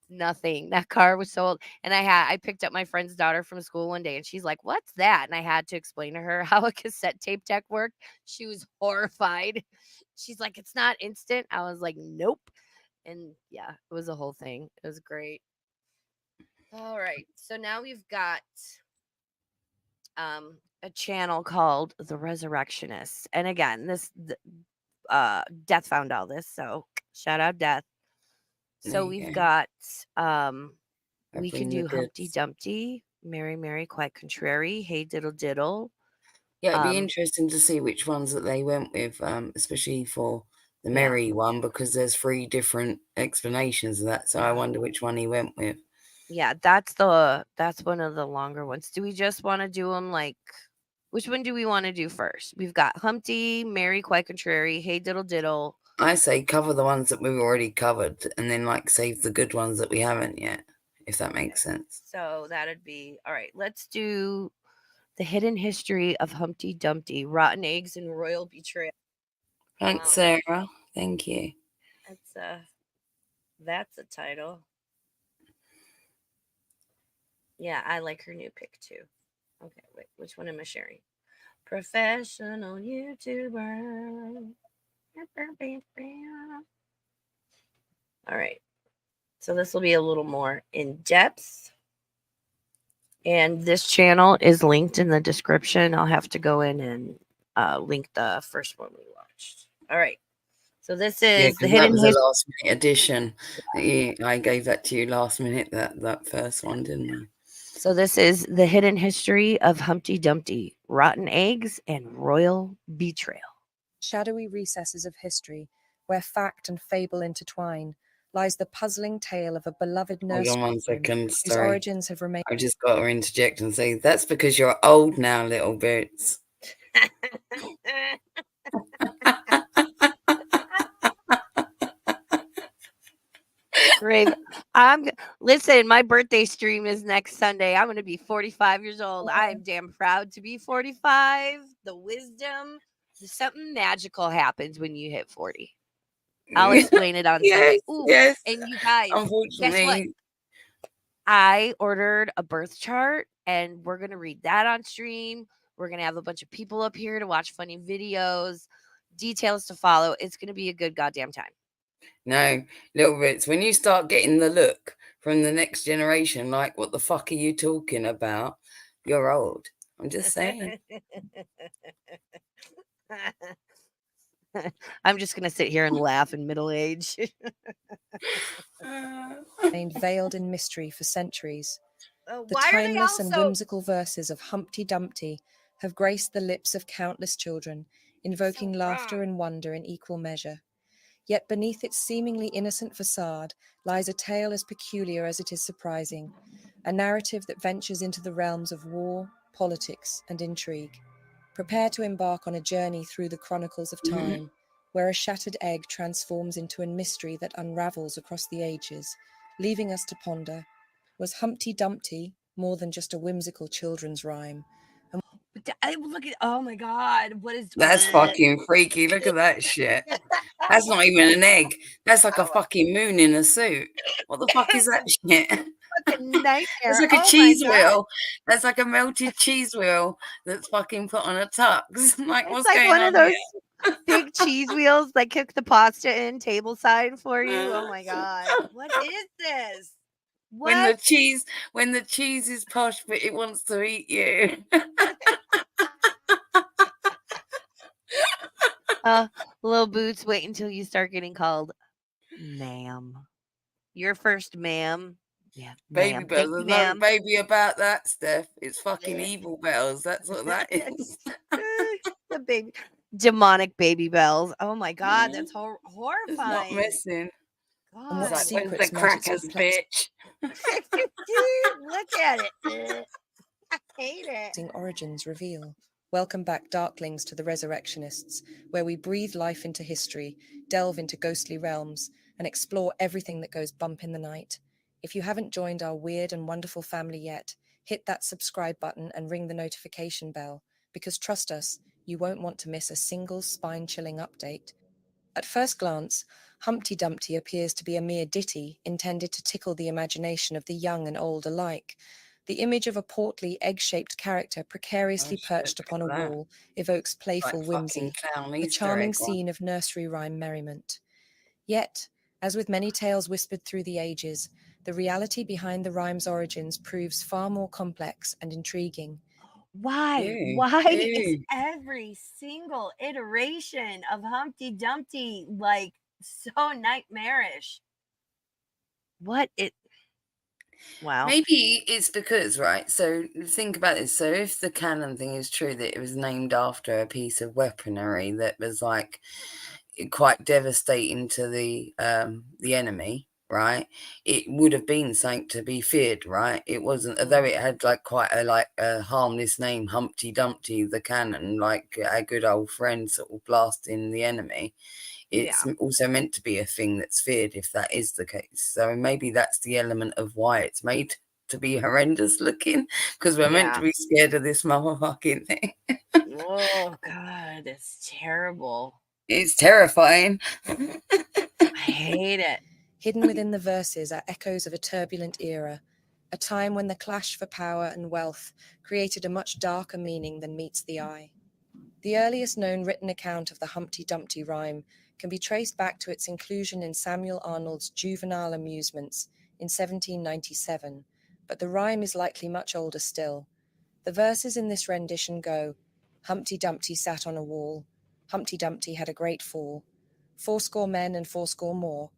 nothing. That car was so old. And I picked up my friend's daughter from school one day and she's like, "What's that?" And I had to explain to her how a cassette tape deck worked. She was horrified. She's like, "It's not instant." I was like, "Nope." And yeah, it was a whole thing. It was great. All right. So now we've got a channel called The Resurrectionists. And again, Death found all this, so shout out Death. There So you we've go. got I we can bring the do Humpty goods. Dumpty, Mary Mary Quite Contrary, Hey Diddle Diddle. Yeah, it'd be Um interesting to see which ones that they went with, especially for the yeah. Merry one, because there's 3 different explanations of that. So I wonder which one he went with. Yeah, that's one of the longer ones. Do we just want to do them like which one do we want to do first? We've got Humpty, Mary Quite Contrary, Hey Diddle Diddle. I say cover the ones that we've already covered, and then like save the good ones that we haven't yet, if that makes sense. So that'd be all right. Let's do The Hidden History of Humpty Dumpty, Rotten Eggs and Royal Betrayal. Thanks, Wow. Sarah. Thank you. That's a title. Yeah, I like her new pick too. Okay, wait, which one am I sharing? Professional YouTuber. All right. So this will be a little more in depth. And this channel is linked in the description. I'll have to go in and link the first one we watched. All right. So this Yeah, is The because that Hidden was a History. last minute addition. Yeah, I gave that to you last minute, that first one, didn't I? So this is The Hidden History of Humpty Dumpty, Rotten Eggs and Royal Betrayal. Shadowy recesses of history, where fact and fable intertwine, lies the puzzling tale of a beloved Hold on nursery 1 rhyme second, whose sorry. origins have remained. I just got to interject and say, that's because you're old now, little boots. Rave. Listen, my birthday stream is next Sunday. I'm gonna be 45 years old. I am damn proud to be 45. The wisdom, something magical happens when you hit 40. I'll explain it on Sunday. Yes, Ooh, yes. and you guys, guess what? Unfortunately, I ordered a birth chart and we're going to read that on stream. We're going to have a bunch of people up here to watch funny videos, details to follow. It's going to be a good goddamn time. no, little bits. When you start getting the look from the next generation, like, what the fuck are you talking about? You're old. I'm just saying. I'm just going to sit here and laugh in middle age. Remained veiled in mystery for centuries. The Why are they timeless and also whimsical verses of Humpty Dumpty have graced the lips of countless children, invoking laughter and wonder in equal measure. Yet beneath its seemingly innocent facade lies a tale as peculiar as it is surprising, a narrative that ventures into the realms of war, politics, and intrigue. Prepare to embark on a journey through the chronicles of time, where a shattered egg transforms into a mystery that unravels across the ages, leaving us to ponder, was Humpty Dumpty more than just a whimsical children's rhyme? Look at, oh my God, what is That's fucking freaky. Look at that shit. That's not even an egg. That's like a fucking moon in a suit. What the fuck is that shit? fucking nightmare? It's like a Oh my cheese God. wheel. That's like a melted cheese wheel that's fucking put on a tux. Like, It's what's like going one on of those here? big cheese wheels that cook the pasta in table side for you. Oh my God. What is this? When What? the cheese is posh, but it wants to eat you. Little Boots, wait until you start getting called ma'am. Your first ma'am. Yeah, Baby ma'am. bells. Thank There's you, no ma'am. baby about that, Steph. It's fucking evil bells. That's what that is. The baby demonic baby bells. Oh my God, that's It's not horrifying. messing. And It's what like, when's the secrets might its crackers, perplexing bitch? Look at it. I hate it. origins reveal? Welcome back, Darklings, to the Resurrectionists, where we breathe life into history, delve into ghostly realms, and explore everything that goes bump in the night. If you haven't joined our weird and wonderful family yet, hit that subscribe button and ring the notification bell, because trust us, you won't want to miss a single spine-chilling update. At first glance, Humpty Dumpty appears to be a mere ditty intended to tickle the imagination of the young and old alike. The image of a portly, egg-shaped character precariously perched upon a wall evokes playful Like fucking whimsy, clown a Easter charming egg one. scene of nursery rhyme merriment. Yet, as with many tales whispered through the ages, the reality behind the rhyme's origins proves far more complex and intriguing. Why? Ew, Why is ew. every single iteration of Humpty Dumpty like so nightmarish? What it? Wow. Maybe it's because, right? So think about this. So if the canon thing is true that it was named after a piece of weaponry that was like quite devastating to the enemy, right? It would have been something to be feared, right? It wasn't, although it had like quite a harmless name, Humpty Dumpty, the cannon, like a good old friend sort of blasting the enemy. It's also meant to be a thing that's feared if that is the case. So maybe that's the element of why it's made to be horrendous looking, because we're meant to be scared of this motherfucking thing. Oh God, that's terrible. It's terrifying. I hate it. Hidden within the verses are echoes of a turbulent era, a time when the clash for power and wealth created a much darker meaning than meets the eye. The earliest known written account of the Humpty Dumpty rhyme can be traced back to its inclusion in Samuel Arnold's Juvenile Amusements in 1797, but the rhyme is likely much older still. The verses in this rendition go, Humpty Dumpty sat on a wall, Humpty Dumpty had a great fall, fourscore men and fourscore more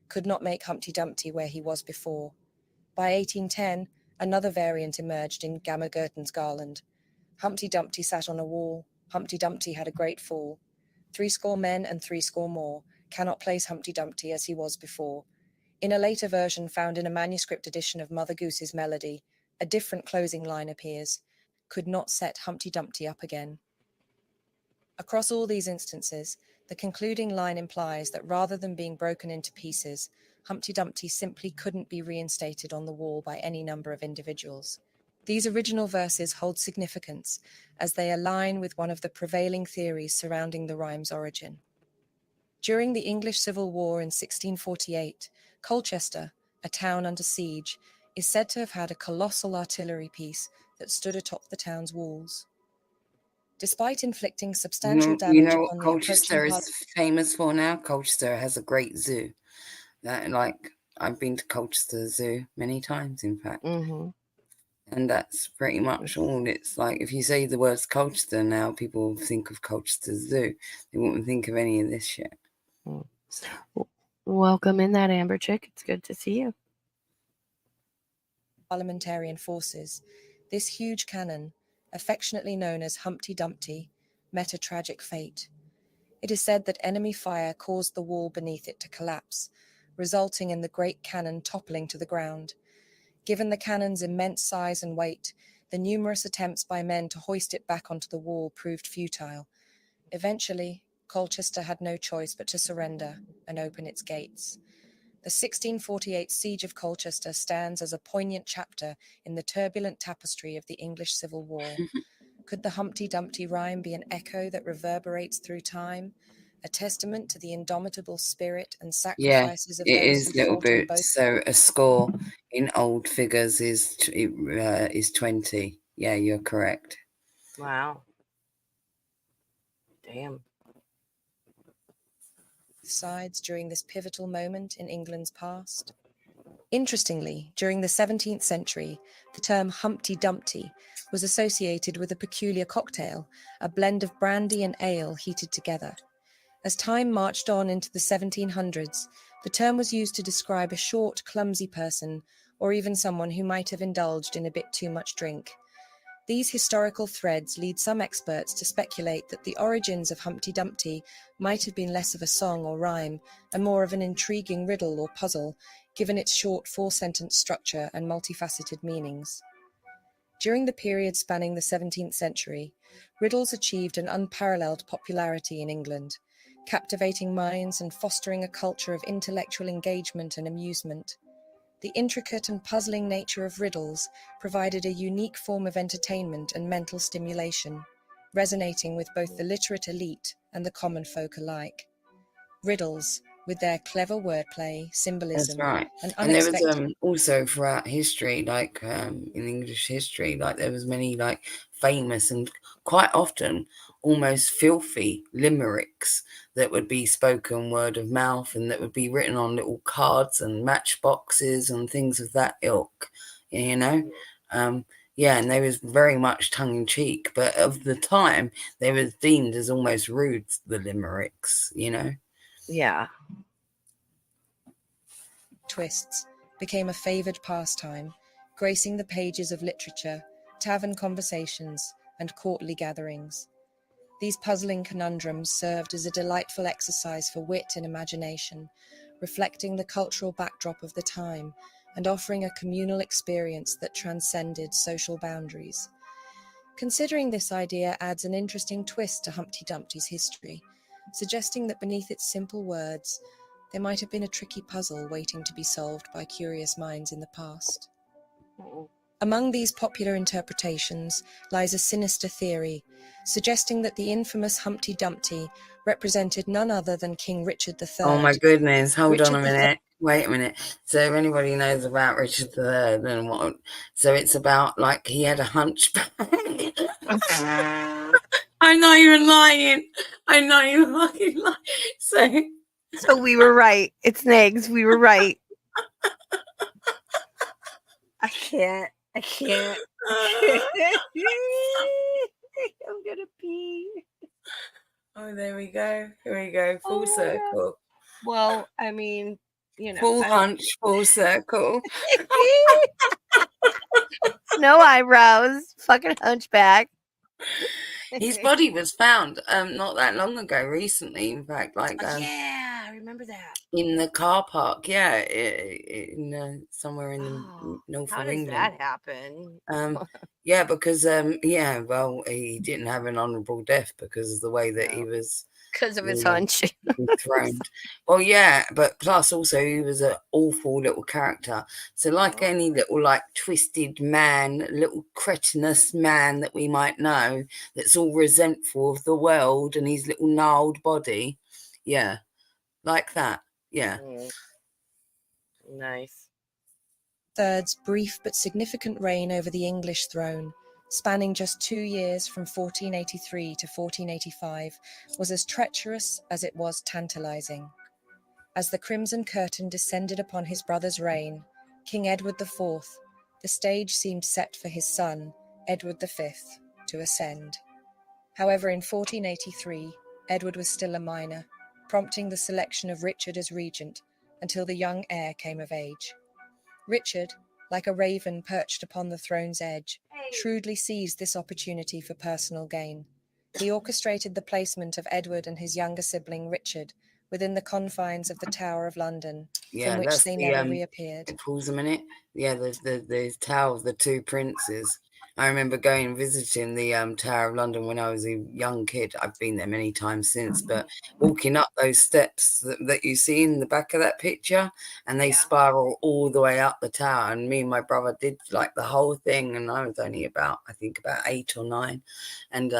could not make Humpty Dumpty where he was before. By 1810, another variant emerged in Gamma Gurton's Garland. Humpty Dumpty sat on a wall, Humpty Dumpty had a great fall. Threescore men and threescore more cannot place Humpty Dumpty as he was before. In a later version found in a manuscript edition of Mother Goose's Melody, a different closing line appears, could not set Humpty Dumpty up again. Across all these instances, the concluding line implies that rather than being broken into pieces, Humpty Dumpty simply couldn't be reinstated on the wall by any number of individuals. These original verses hold significance as they align with one of the prevailing theories surrounding the rhyme's origin. During the English Civil War in 1648, Colchester, a town under siege, is said to have had a colossal artillery piece that stood atop the town's walls. Despite inflicting substantial You damage know what upon the Colchester approaching is famous for now? Colchester has a great zoo. I've been to Colchester Zoo many times, in fact. Mm-hmm. And that's pretty much all. It's like, if you say the words Colchester now, people think of Colchester Zoo. They wouldn't think of any of this shit. Welcome in that Amber Chick. It's good to see you. Parliamentarian forces, this huge cannon, affectionately known as Humpty Dumpty, met a tragic fate. It is said that enemy fire caused the wall beneath it to collapse, resulting in the great cannon toppling to the ground. Given the cannon's immense size and weight, the numerous attempts by men to hoist it back onto the wall proved futile. Eventually, Colchester had no choice but to surrender and open its gates. The 1648 siege of Colchester stands as a poignant chapter in the turbulent tapestry of the English Civil War. Could the Humpty Dumpty rhyme be an echo that reverberates through time, a testament to the indomitable spirit and Yeah, sacrifices of it those is, who little fought on both? boots. So a score in old figures is 20. Yeah, you're correct. Wow. Damn. Sides during this pivotal moment in England's past? Interestingly, during the 17th century, the term Humpty Dumpty was associated with a peculiar cocktail, a blend of brandy and ale heated together. As time marched on into the 1700s, the term was used to describe a short, clumsy person, or even someone who might have indulged in a bit too much drink. These historical threads lead some experts to speculate that the origins of Humpty Dumpty might have been less of a song or rhyme, and more of an intriguing riddle or puzzle, given its short four-sentence structure and multifaceted meanings. During the period spanning the 17th century, riddles achieved an unparalleled popularity in England, captivating minds and fostering a culture of intellectual engagement and amusement. The intricate and puzzling nature of riddles provided a unique form of entertainment and mental stimulation, resonating with both the literate elite and the common folk alike. Riddles, with their clever wordplay, That's symbolism, right. and And there was unexpected... also throughout history, like in English history, like there was many like famous and quite often almost filthy limericks that would be spoken word of mouth and that would be written on little cards and matchboxes and things of that ilk, you know. Yeah, and they was very much tongue in cheek, but of the time they were deemed as almost rude, the limericks, you know. Yeah. Twists became a favoured pastime, gracing the pages of literature, tavern conversations, and courtly gatherings. These puzzling conundrums served as a delightful exercise for wit and imagination, reflecting the cultural backdrop of the time and offering a communal experience that transcended social boundaries. Considering this idea adds an interesting twist to Humpty Dumpty's history, suggesting that beneath its simple words, there might have been a tricky puzzle waiting to be solved by curious minds in the past. Among these popular interpretations lies a sinister theory, suggesting that the infamous Humpty Dumpty represented none other than King Richard III. Oh my goodness, hold on a Richard III minute. Wait a minute. So if anybody knows about Richard III, then what? So it's about like he had a hunchback. I know you're lying. I know you're fucking lying. So we were right. It's Nags. We were right. I can't. I'm gonna pee. Oh, there we go. Here we go. Full circle. Well, I mean, you know, Full hunch, full circle. no eyebrows, fucking hunchback. His body was found not that long ago, recently, in fact. Like yeah, I remember remember that. in the car park. Yeah, in somewhere in the Oh, north how of does England. that happen? Yeah, because yeah, well, he didn't have an honourable death because of the way that he No, was because of his you know, hunch. dethroned. Well, yeah, but plus also he was an awful little character. So like Oh, any little like twisted man, little cretinous man that we might know, that's all resentful of the world and his little gnarled body. Yeah, like that. Yeah. nice. Third's brief but significant reign over the English throne, spanning just 2 years from 1483 to 1485, was as treacherous as it was tantalizing. As the Crimson Curtain descended upon his brother's reign, King Edward IV, the stage seemed set for his son, Edward V, to ascend. However, in 1483, Edward was still a minor, prompting the selection of Richard as regent until the young heir came of age. Richard, like a raven perched upon the throne's edge, shrewdly seized this opportunity for personal gain. He orchestrated the placement of Edward and his younger sibling Richard within the confines of the Tower of London, Yeah, from which that's they the never reappeared. pause a minute. Yeah, the Tower of the Two Princes. I remember going and visiting the Tower of London when I was a young kid. I've been there many times since, but walking up those steps that you see in the back of that picture, and they spiral all the way up the tower. And me and my brother did like the whole thing, and I was only about, I think, about 8 or 9, and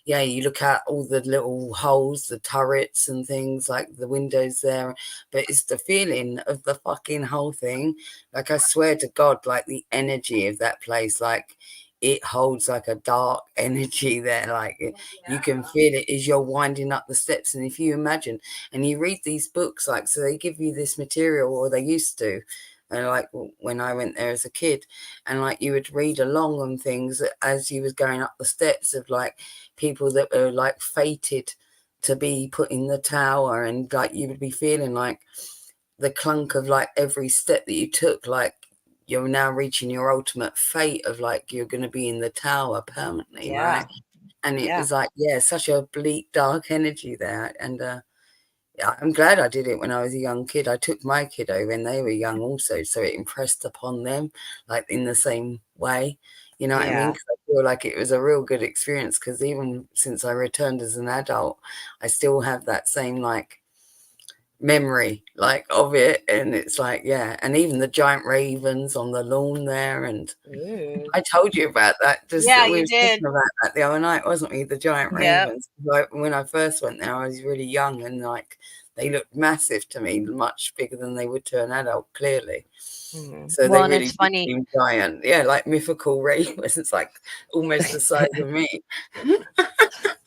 yeah, you look at all the little holes, the turrets and things, like the windows there, but it's the feeling of the fucking whole thing. Like, I swear to God, like the energy of that place, like it holds like a dark energy there. Like you can feel it as you're winding up the steps. And if you imagine, and you read these books, like, so they give you this material, or they used to, and like when I went there as a kid, and like you would read along on things as you was going up the steps of like people that were like fated to be put in the tower, and like you would be feeling like the clunk of like every step that you took, like you're now reaching your ultimate fate of like you're going to be in the tower permanently, Yeah. right? And it Yeah. was like, yeah, such a bleak dark energy there. And yeah, I'm glad I did it when I was a young kid. I took my kiddo when they were young also, so it impressed upon them like in the same way, you know what I mean? Yeah. 'Cause I feel like it was a real good experience, because even since I returned as an adult, I still have that same like memory like of it. And it's like, yeah, and even the giant ravens on the lawn there, and Ooh. I told you about that. Just Yeah, we you were did. talking about that the other night, wasn't we? The giant Yep. ravens. Like when I first went there, I was really young, and like they looked massive to me, much bigger than they would to an adult, clearly. So Well, they and really it's did funny seem giant. Yeah, like mythical ravens. It's like almost the size of me.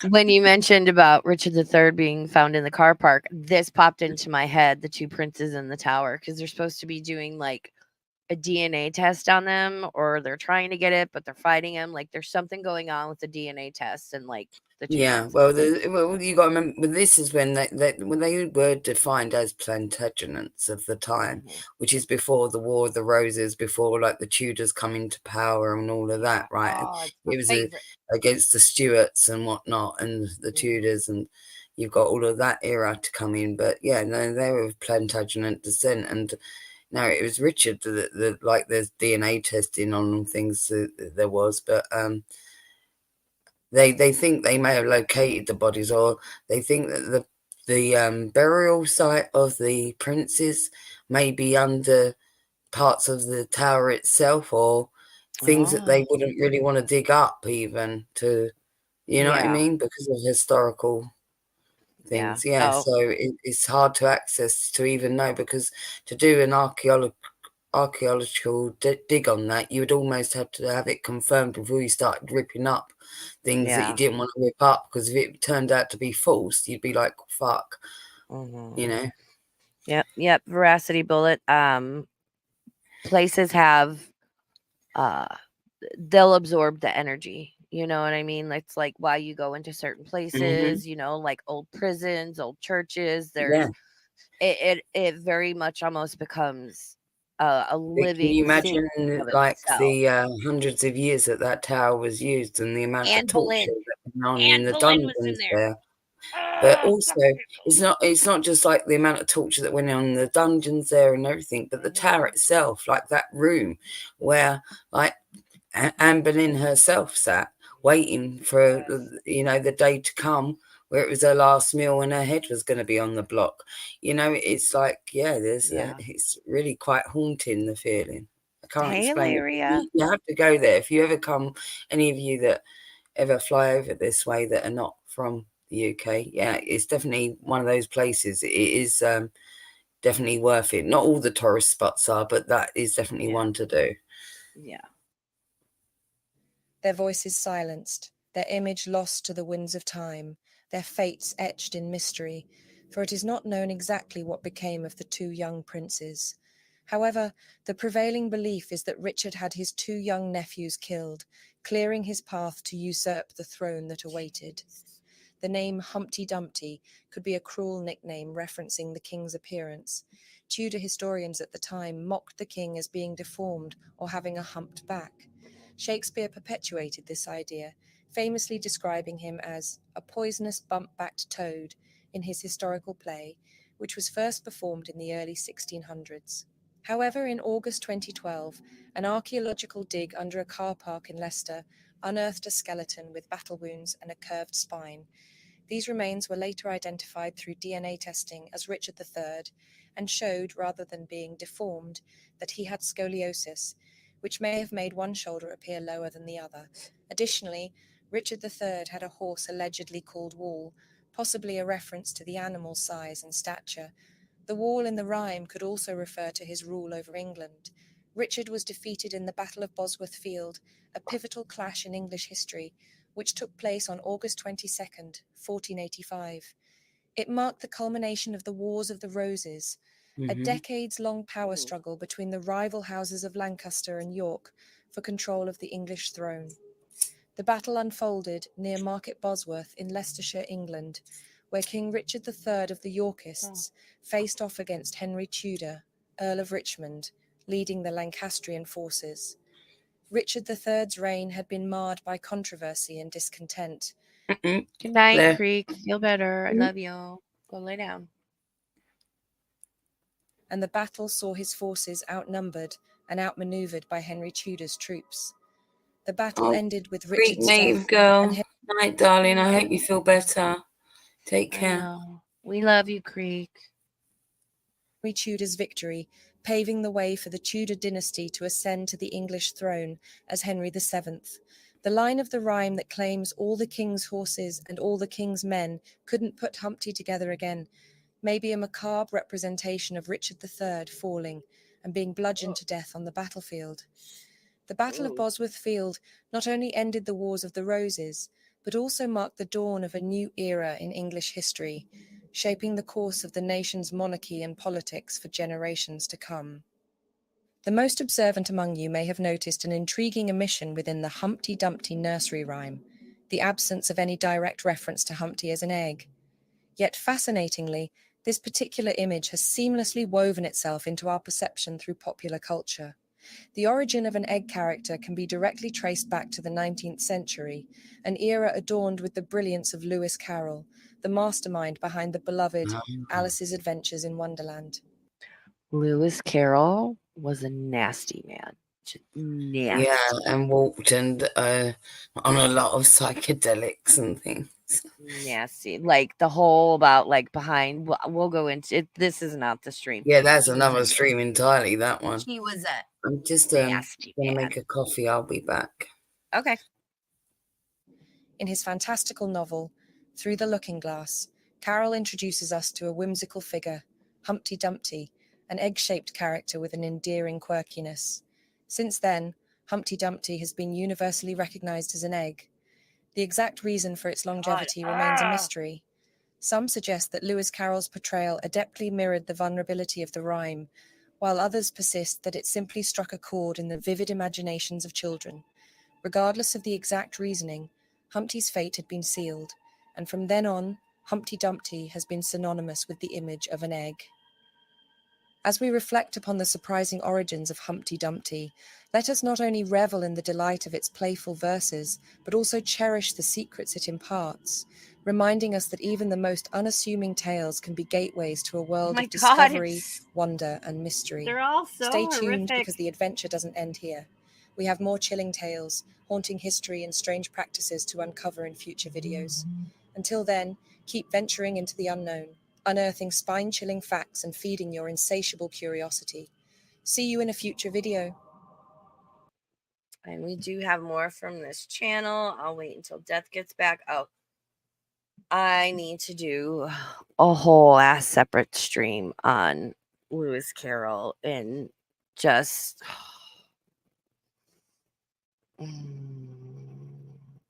when you mentioned about Richard III being found in the car park, this popped into my head, the two princes in the tower, because they're supposed to be doing like a DNA test on them, or they're trying to get it, but they're fighting him. Like there's something going on with the DNA test and like the two Yeah, princes. well, you got to remember, but this is when when they were defined as Plantagenets of the time, which is before the War of the Roses, before like the Tudors come into power and all of that, right? Oh, it's my It was favorite. against the Stuarts and whatnot, and the Tudors, and you've got all of that era to come in. But yeah, no, they were of Plantagenet descent, and no, it was Richard that like there's DNA testing on things that there was, but they think they may have located the bodies, or they think that the burial site of the princes may be under parts of the tower itself, or things that they Oh, wouldn't really want to dig up, even to, you know what I yeah, mean, because of historical yeah. things. Yeah, Oh, so it's hard to access to even know, because to do an archaeological dig on that, you would almost have to have it confirmed before you started ripping up things that you yeah. didn't want to rip up, because if it turned out to be false, you'd be like, fuck, Mhm. you know. Yep. Veracity bullet. Places have uh they'll absorb the energy. You know what I mean? It's like why you go into certain Hmm. places, like old prisons, old churches. Yeah. It very much almost becomes a Can you living thing imagine of like itself. the hundreds of years that that tower was used, and the amount of Anne torture Boleyn. that went on in Anne the Boleyn was in dungeons there. there? But also, it's not just like the amount of torture that went on in the dungeons there and everything, but the tower itself, like that room where like Anne Boleyn herself sat waiting for the day to come where it was her last meal and her head was going to be on the block. It's like, it's really quite haunting, the feeling. I can't Hey, explain it. Laria. You have to go there if you ever come. Any of you that ever fly over this way that are not from the UK, it's definitely one of those places. It is definitely worth it. Not all the tourist spots are, but that is definitely one to do. Yeah. Their voices silenced, their image lost to the winds of time, their fates etched in mystery, for it is not known exactly what became of the two young princes. However, the prevailing belief is that Richard had his two young nephews killed, clearing his path to usurp the throne that awaited. The name Humpty Dumpty could be a cruel nickname referencing the king's appearance. Tudor historians at the time mocked the king as being deformed or having a humped back. Shakespeare perpetuated this idea, famously describing him as a poisonous bump-backed toad in his historical play, which was first performed in the early 1600s. However, in August 2012, an archaeological dig under a car park in Leicester unearthed a skeleton with battle wounds and a curved spine. These remains were later identified through DNA testing as Richard III and showed, rather than being deformed, that he had scoliosis, which may have made one shoulder appear lower than the other. Additionally, Richard III had a horse allegedly called Wall, possibly a reference to the animal's size and stature. The wall in the rhyme could also refer to his rule over England. Richard was defeated in the Battle of Bosworth Field, a pivotal clash in English history, which took place on August 22nd, 1485. It marked the culmination of the Wars of the Roses, a decades-long power struggle between the rival houses of Lancaster and York for control of the English throne. The battle unfolded near Market Bosworth in Leicestershire, England, where King Richard III of the Yorkists faced off against Henry Tudor, Earl of Richmond, leading the Lancastrian forces. Richard III's reign had been marred by controversy and discontent. Good night, There. Creek. Feel better. I love you. Go lay down. And the battle saw his forces outnumbered and outmaneuvered by Henry Tudor's troops. The battle ended with Greek Richard's native death girl. and Night, darling. I hope you feel better. Take I care. know. We love you, Creek. Henry Tudor's victory, paving the way for the Tudor dynasty to ascend to the English throne as Henry VII. The line of the rhyme that claims all the king's horses and all the king's men couldn't put Humpty together again may be a macabre representation of Richard III falling and being bludgeoned to death on the battlefield. The Battle of Bosworth Field not only ended the Wars of the Roses, but also marked the dawn of a new era in English history, shaping the course of the nation's monarchy and politics for generations to come. The most observant among you may have noticed an intriguing omission within the Humpty Dumpty nursery rhyme, the absence of any direct reference to Humpty as an egg. Yet fascinatingly, this particular image has seamlessly woven itself into our perception through popular culture. The origin of an egg character can be directly traced back to the 19th century, an era adorned with the brilliance of Lewis Carroll, the mastermind behind the beloved Alice's Adventures in Wonderland. Lewis Carroll was a nasty man. Just nasty. Yeah, and walked and on a lot of psychedelics and things. Nasty. Like the whole about like behind. We'll go into it. This is not the stream. Yeah, that's another stream entirely, that one. He was a I'm just nasty going to man. make a coffee. I'll be back. Okay. In his fantastical novel, Through the Looking Glass, Carroll introduces us to a whimsical figure, Humpty Dumpty, an egg-shaped character with an endearing quirkiness. Since then, Humpty Dumpty has been universally recognized as an egg. The exact reason for its longevity remains a mystery. Some suggest that Lewis Carroll's portrayal adeptly mirrored the vulnerability of the rhyme, while others persist that it simply struck a chord in the vivid imaginations of children. Regardless of the exact reasoning, Humpty's fate had been sealed, and from then on, Humpty Dumpty has been synonymous with the image of an egg. As we reflect upon the surprising origins of Humpty Dumpty, let us not only revel in the delight of its playful verses, but also cherish the secrets it imparts. reminding us that even the most unassuming tales can be gateways to a world my of God, discovery, wonder, and mystery. they're all so Stay tuned horrific. because the adventure doesn't end here. We have more chilling tales, haunting history, and strange practices to uncover in future videos. Until then, keep venturing into the unknown, unearthing spine-chilling facts and feeding your insatiable curiosity. See you in a future video. And we do have more from this channel. I'll wait until Death gets back. Oh, I need to do a whole ass separate stream on Lewis Carroll and just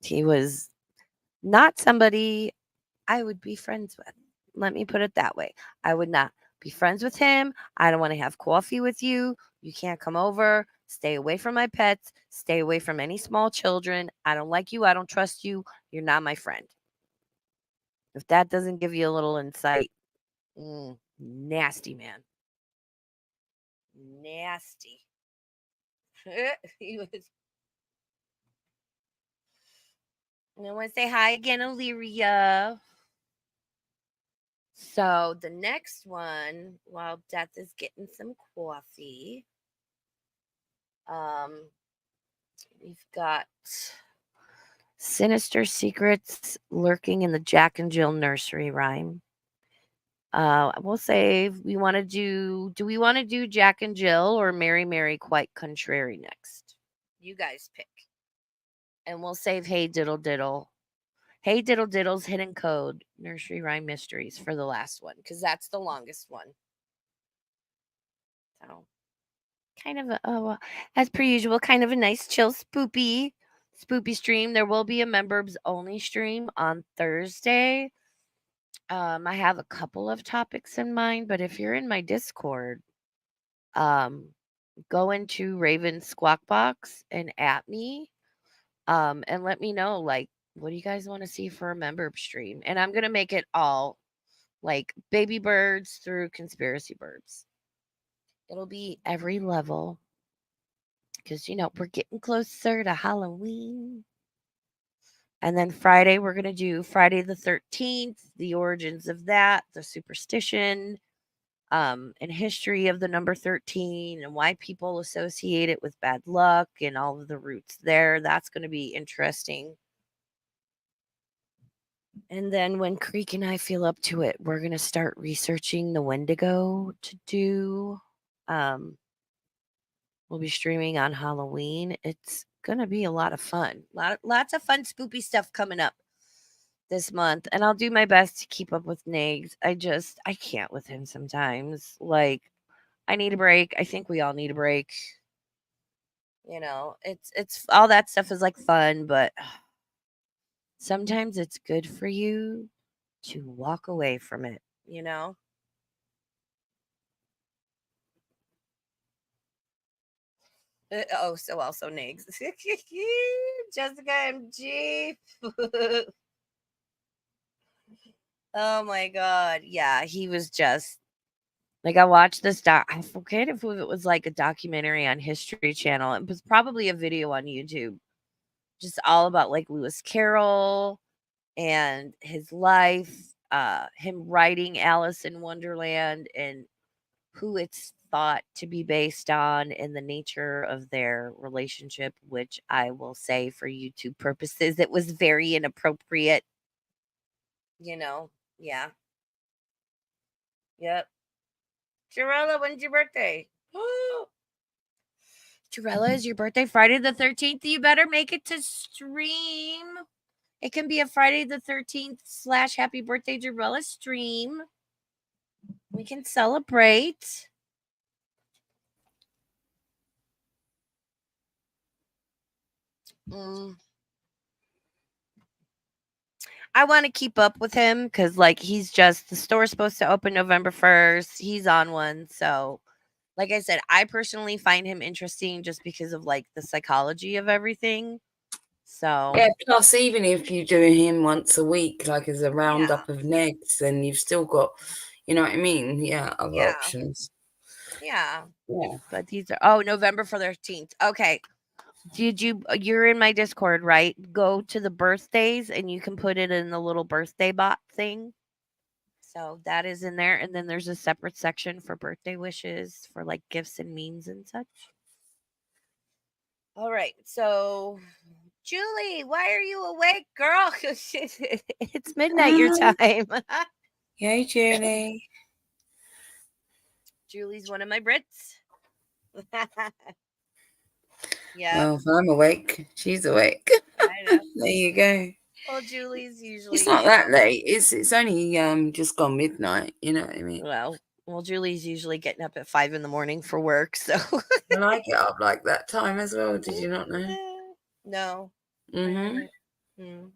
he was not somebody I would be friends with. Let me put it that way. I would not be friends with him. I don't want to have coffee with you. You can't come over. Stay away from my pets. Stay away from any small children. I don't like you. I don't trust you. You're not my friend. If that doesn't give you a little insight, nasty man. Nasty. He was. And I want to say hi again, Illyria. So the next one, while Death is getting some coffee, we've got sinister secrets lurking in the Jack and Jill nursery rhyme. We'll save. We want to do. Do we want to do Jack and Jill or Mary Mary Quite Contrary next? You guys pick. And we'll save Hey Diddle Diddle. Hey Diddle Diddle's Hidden Code Nursery Rhyme Mysteries for the last one because that's the longest one. So, kind of a, as per usual, kind of a nice, chill, spoopy stream. There will be a members only stream on Thursday. I have a couple of topics in mind, but if you're in my Discord, go into Raven's Squawk Box and at me, and let me know, like, what do you guys want to see for a member stream? And I'm gonna make it all like baby birds through conspiracy birds. It'll be every level because we're getting closer to Halloween. And then Friday, we're going to do Friday the 13th, the origins of that, the superstition, and history of the number 13 and why people associate it with bad luck and all of the roots there. That's going to be interesting. And then when Creek and I feel up to it, we're going to start researching the Wendigo to do. We'll be streaming on Halloween. It's gonna be a lot of fun. Lots of fun, spoopy stuff coming up this month, and I'll do my best to keep up with Nags. I can't with him sometimes. Like, I need a break. I think we all need a break. It's all that stuff is like fun, but sometimes it's good for you to walk away from it. Oh, so also Nags. Jessica MG. Oh my God. Yeah, he was just like, I watched this I forget if it was like a documentary on History Channel. It was probably a video on YouTube, just all about like Lewis Carroll and his life, him writing Alice in Wonderland and who it's thought to be based on and the nature of their relationship, which I will say for YouTube purposes, it was very inappropriate. Yeah. Yep. Jarella, when's your birthday? Jarella, is your birthday Friday the 13th? You better make it to stream. It can be a Friday the 13th / happy birthday Jarella stream. We can celebrate. I want to keep up with him because, like, the store's supposed to open November 1st. He's on one. So, like I said, I personally find him interesting just because of, like, the psychology of everything. So, Yeah, plus even if you do him once a week, like as a roundup yeah. of negs, then you've still got, you know what I mean? Yeah, other Yeah. options. Yeah. Yeah. But these are, November 13th. Okay. You're in my Discord, right? Go to the birthdays and you can put it in the little birthday bot thing. So that is in there. And then there's a separate section for birthday wishes, for like gifts and memes and such. All right. So, Julie, why are you awake, girl? It's midnight your time. Yay, Julie. Julie's one of my Brits. Yeah, Well, if I'm awake, she's awake. I know. There you go. Well, Julie's usually. It's not that late. It's only just gone midnight. You know what I mean? Well, Julie's usually getting up at 5 in the morning for work, so. And I get up like that time as well. Did you not know? No. Mm-hmm.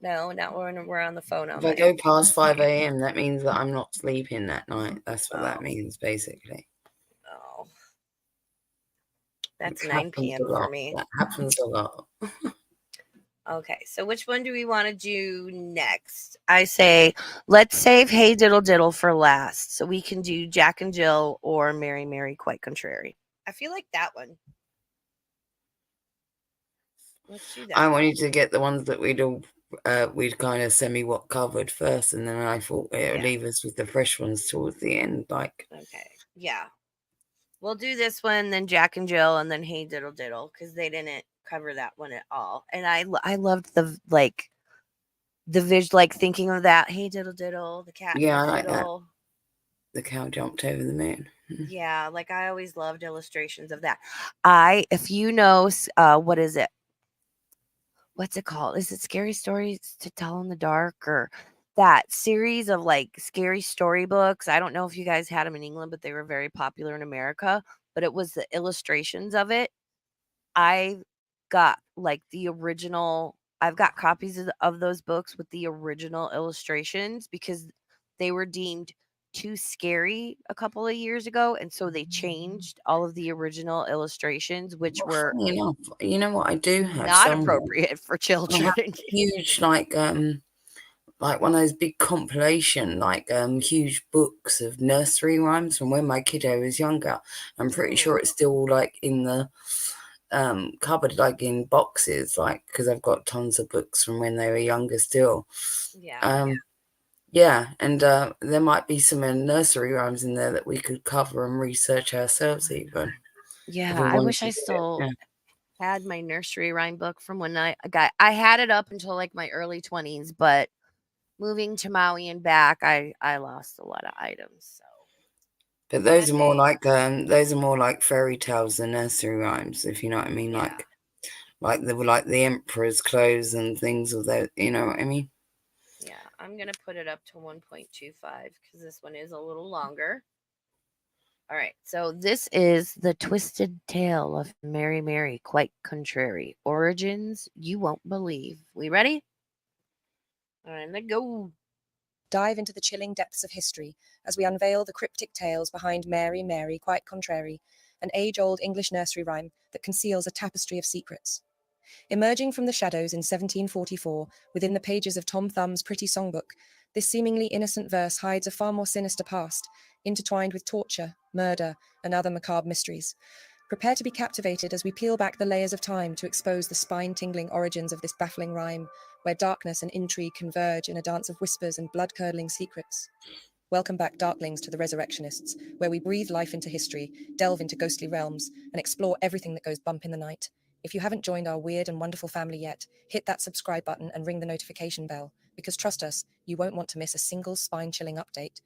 No, not when we're on the phone all If I night. go past 5 a.m., that means that I'm not sleeping that night. That's what that Oh. means, basically. Oh. That's It 9 happens p.m. a lot. for me. That happens a lot. Okay, so which one do we want to do next? I say let's save Hey Diddle Diddle for last, so we can do Jack and Jill or Mary Mary Quite Contrary. I feel like that one. Let's do that. I wanted to get the ones that we'd kind of semi-what covered first, and then I thought it would leave us with the fresh ones towards the end. Like, okay, yeah, we'll do this one, then Jack and Jill, and then Hey Diddle Diddle, because they didn't cover that one at all. And I loved the like thinking of that. Hey Diddle Diddle, the cat. yeah, I like that. The cow jumped over the moon. Yeah, like I always loved illustrations of that. If you know, what is it? What's it called? Is it Scary Stories to Tell in the Dark, or that series of like scary storybooks? I don't know if you guys had them in England, but they were very popular in America. But it was the illustrations of it. I got like the original. I've got copies of those books with the original illustrations because they were deemed too scary a couple of years ago, and so they changed all of the original illustrations, which were Funny enough, you know what I do have? not Somewhere? appropriate for I children. have huge, like one of those big compilation, huge books of nursery rhymes from when my kiddo was younger. I'm pretty sure it's still like in the cupboard, like in boxes, like because I've got tons of books from when they were younger still. Yeah, and there might be some nursery rhymes in there that we could cover and research ourselves even. Yeah, I wish I still had my nursery rhyme book from when I had it up until like my early 20s, but moving to Maui and back, I lost a lot of items. So, but those are more like fairy tales than nursery rhymes, if you know what I mean. Yeah. Like the emperor's clothes and things of that. You know what I mean? Yeah, I'm gonna put it up to 1.25 because this one is a little longer. All right, so this is The Twisted Tale of Mary Mary Quite Contrary. Origins you won't believe. We ready? All right, let's go. Dive into the chilling depths of history as we unveil the cryptic tales behind Mary Mary Quite Contrary, an age-old English nursery rhyme that conceals a tapestry of secrets. Emerging from the shadows in 1744, within the pages of Tom Thumb's pretty songbook, this seemingly innocent verse hides a far more sinister past, intertwined with torture, murder, and other macabre mysteries. Prepare to be captivated as we peel back the layers of time to expose the spine-tingling origins of this baffling rhyme, where darkness and intrigue converge in a dance of whispers and blood-curdling secrets. Welcome back, Darklings, to the Resurrectionists, where we breathe life into history, delve into ghostly realms, and explore everything that goes bump in the night. If you haven't joined our weird and wonderful family yet, hit that subscribe button and ring the notification bell, because trust us, you won't want to miss a single spine-chilling update.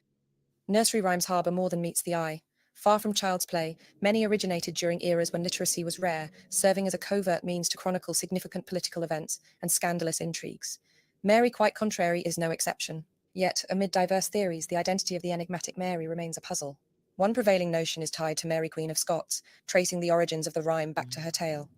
Nursery rhymes harbour more than meets the eye. Far from child's play, many originated during eras when literacy was rare, serving as a covert means to chronicle significant political events and scandalous intrigues. Mary Quite Contrary is no exception. Yet, amid diverse theories, the identity of the enigmatic Mary remains a puzzle. One prevailing notion is tied to Mary Queen of Scots, tracing the origins of the rhyme back to her tale.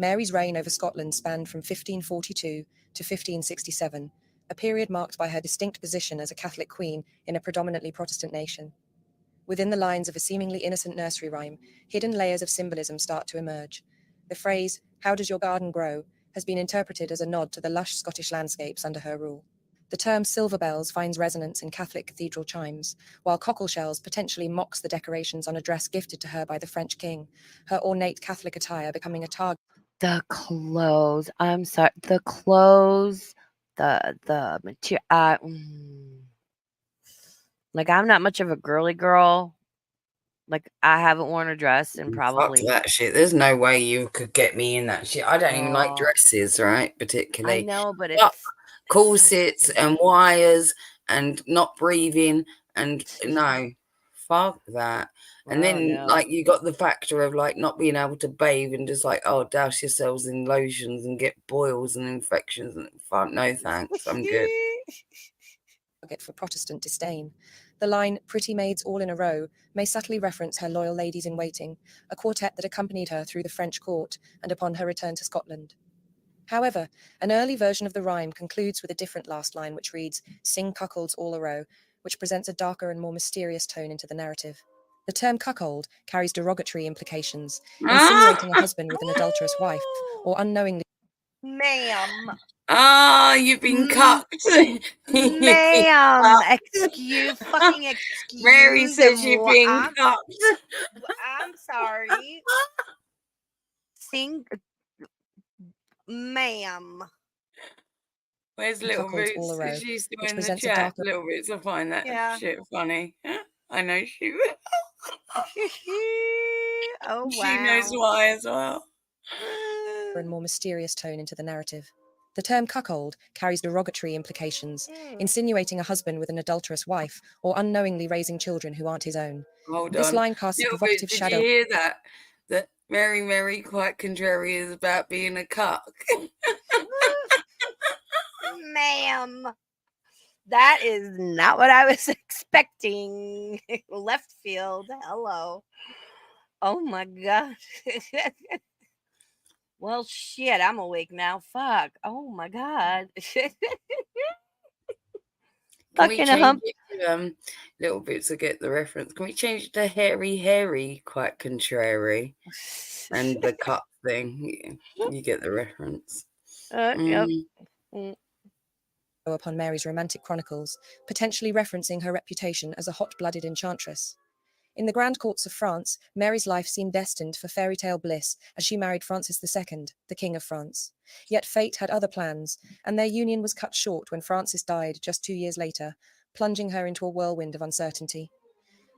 Mary's reign over Scotland spanned from 1542 to 1567, a period marked by her distinct position as a Catholic queen in a predominantly Protestant nation. Within the lines of a seemingly innocent nursery rhyme, hidden layers of symbolism start to emerge. The phrase, "How does your garden grow?" has been interpreted as a nod to the lush Scottish landscapes under her rule. The term silver bells finds resonance in Catholic cathedral chimes, while cockleshells potentially mocks the decorations on a dress gifted to her by the French king, her ornate Catholic attire becoming a target. The clothes. I'm sorry. The clothes. The material. Like, I'm not much of a girly girl. Like, I haven't worn a dress in Fuck probably. that shit. There's no way you could get me in that shit. I don't even like Oh, dresses, right? I Particularly. know, but Fuck it's so corsets and pretty. wires and not breathing and no. Fuck that. And Oh then no. like you got the factor of like not being able to bathe and just like, oh, douse yourselves in lotions and get boils and infections and fuck no thanks. I'm good. Target for Protestant disdain. The line, "Pretty maids all in a row," may subtly reference her loyal ladies in waiting, a quartet that accompanied her through the French court and upon her return to Scotland. However, an early version of the rhyme concludes with a different last line which reads, "Sing cuckolds all a row," which presents a darker and more mysterious tone into the narrative. The term cuckold carries derogatory implications, insinuating a husband with an adulterous wife, or unknowingly. Ma'am. Ah, you've been cucked. You've been Ma'am. cucked. Mary Excuse says you've moi. been cucked. I'm sorry. Sing, ma'am. Where's Little Cuckolds all a Boots? row, Is she still which in the presents a chat? darker. Little Boots, I find that Yeah. shit funny. I know she will. Oh, She knows wow. why as well. And more mysterious tone into the narrative. The term cuckold carries derogatory implications, insinuating a husband with an adulterous wife, or unknowingly raising children who aren't his own. Hold This on. line casts a Little Boots, provocative did shadow. you hear that? That Mary, Mary, quite contrary is about being a cuck. Ma'am. That is not what I was expecting. Left field. Hello. Oh my god. Well, shit, I'm awake now. Fuck. Oh my god. Can we Fucking change hump. it to Little Boots to get the reference? Can we change it to hairy, hairy, quite contrary? And the cup thing. You get the reference. Yep. Mm. Upon Mary's romantic chronicles, potentially referencing her reputation as a hot-blooded enchantress. In the grand courts of France, Mary's life seemed destined for fairy tale bliss as she married Francis II, the King of France. Yet fate had other plans, and their union was cut short when Francis died just 2 years later, plunging her into a whirlwind of uncertainty.